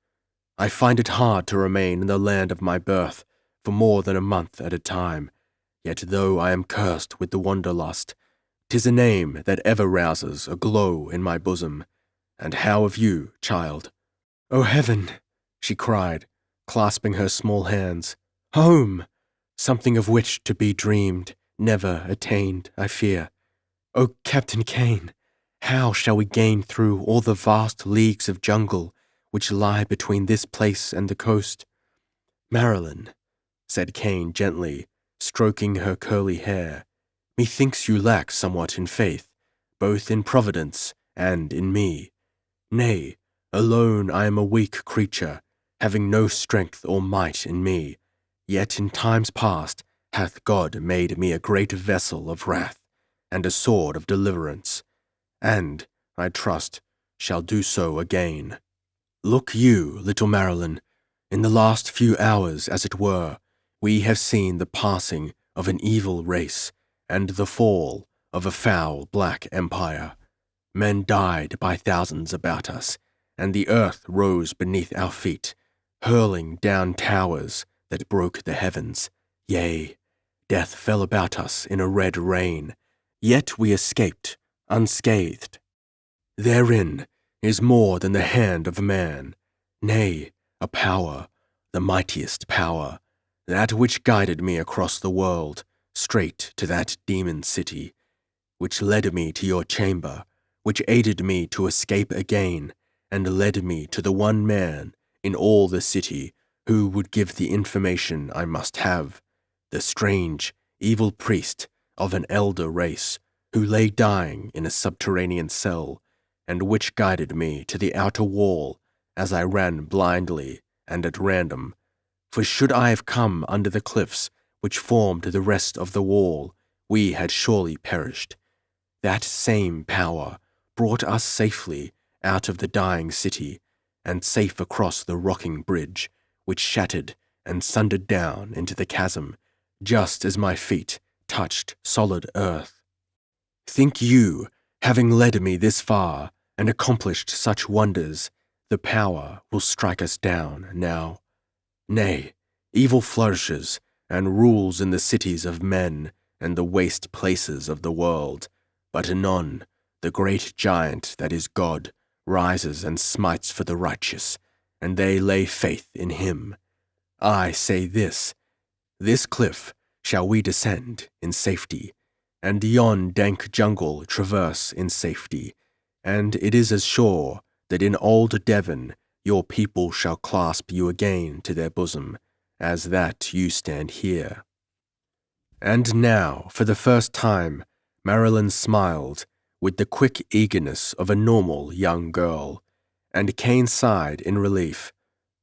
I find it hard to remain in the land of my birth for more than a month at a time, yet though I am cursed with the wanderlust, 'tis a name that ever rouses a glow in my bosom. And how of you, child? Oh heaven, she cried, clasping her small hands. Home! Something of which to be dreamed, never attained, I fear. Oh, Captain Kane, how shall we gain through all the vast leagues of jungle which lie between this place and the coast? Marilyn, said Kane gently, stroking her curly hair, methinks you lack somewhat in faith, both in Providence and in me. Nay, alone I am a weak creature, having no strength or might in me, yet in times past hath God made me a great vessel of wrath, and a sword of deliverance, and, I trust, shall do so again. Look you, little Marilyn, in the last few hours, as it were, we have seen the passing of an evil race, and the fall of a foul black empire. Men died by thousands about us, and the earth rose beneath our feet, hurling down towers that broke the heavens. Yea, death fell about us in a red rain, yet we escaped unscathed. Therein is more than the hand of man, nay, a power, the mightiest power, that which guided me across the world, straight to that demon city, which led me to your chamber, which aided me to escape again, and led me to the one man in all the city who would give the information I must have, the strange, evil priest of an elder race, who lay dying in a subterranean cell, and which guided me to the outer wall as I ran blindly and at random. For should I have come under the cliffs which formed the rest of the wall, we had surely perished. That same power brought us safely out of the dying city, and safe across the rocking bridge, which shattered and sundered down into the chasm, just as my feet touched solid earth. Think you, having led me this far and accomplished such wonders, the power will strike us down now? Nay, evil flourishes and rules in the cities of men and the waste places of the world, but anon the great giant that is God rises and smites for the righteous, and they lay faith in him. I say this cliff shall we descend in safety, and yon dank jungle traverse in safety, and it is as sure that in old Devon your people shall clasp you again to their bosom, as that you stand here. And now, for the first time, Marilyn smiled with the quick eagerness of a normal young girl, and Kane sighed in relief.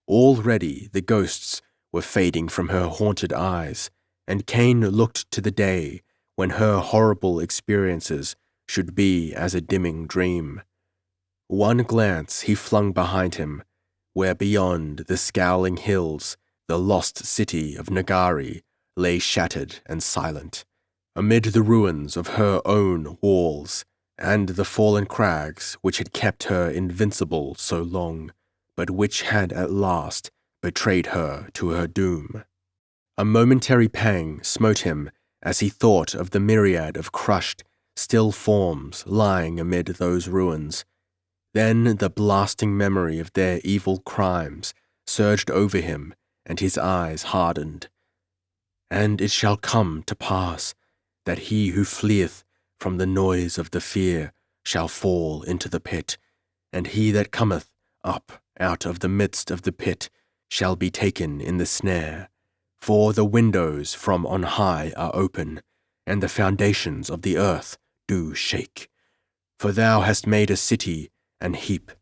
Already the ghosts were fading from her haunted eyes, and Kane looked to the day when her horrible experiences should be as a dimming dream. One glance he flung behind him, where beyond the scowling hills the lost city of Nagari lay shattered and silent, amid the ruins of her own walls and the fallen crags which had kept her invincible so long, but which had at last betrayed her to her doom. A momentary pang smote him as he thought of the myriad of crushed, still forms lying amid those ruins. Then the blasting memory of their evil crimes surged over him, and his eyes hardened. And it shall come to pass that he who fleeth from the noise of the fear shall fall into the pit, and he that cometh up out of the midst of the pit shall be taken in the snare. For the windows from on high are open, and the foundations of the earth do shake. For thou hast made a city an heap,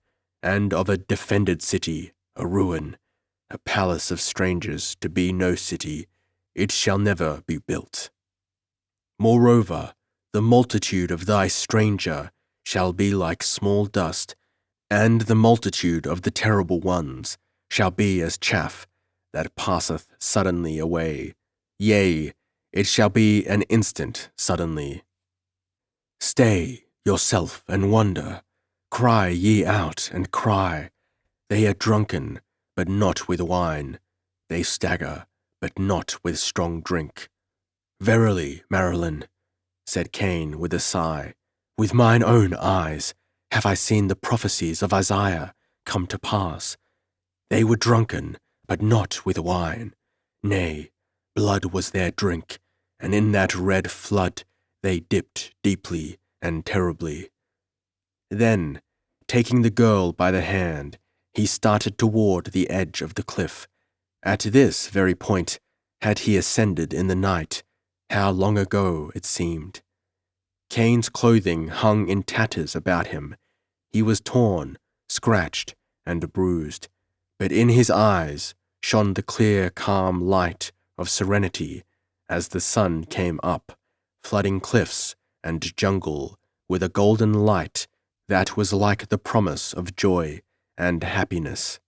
and of a defended city a ruin, a palace of strangers to be no city, it shall never be built. Moreover, the multitude of thy stranger shall be like small dust, and the multitude of the terrible ones shall be as chaff that passeth suddenly away. Yea, it shall be an instant suddenly. Stay yourself and wonder, cry ye out and cry. They are drunken, but not with wine. They stagger, but not with strong drink. Verily, Marilyn, said Cain with a sigh, with mine own eyes have I seen the prophecies of Isaiah come to pass. They were drunken, but not with wine. Nay, blood was their drink, and in that red flood they dipped deeply and terribly. Then, taking the girl by the hand, he started toward the edge of the cliff. At this very point had he ascended in the night. How long ago it seemed. Cain's clothing hung in tatters about him. He was torn, scratched, and bruised, but in his eyes shone the clear, calm light of serenity as the sun came up, flooding cliffs and jungle with a golden light that was like the promise of joy and happiness.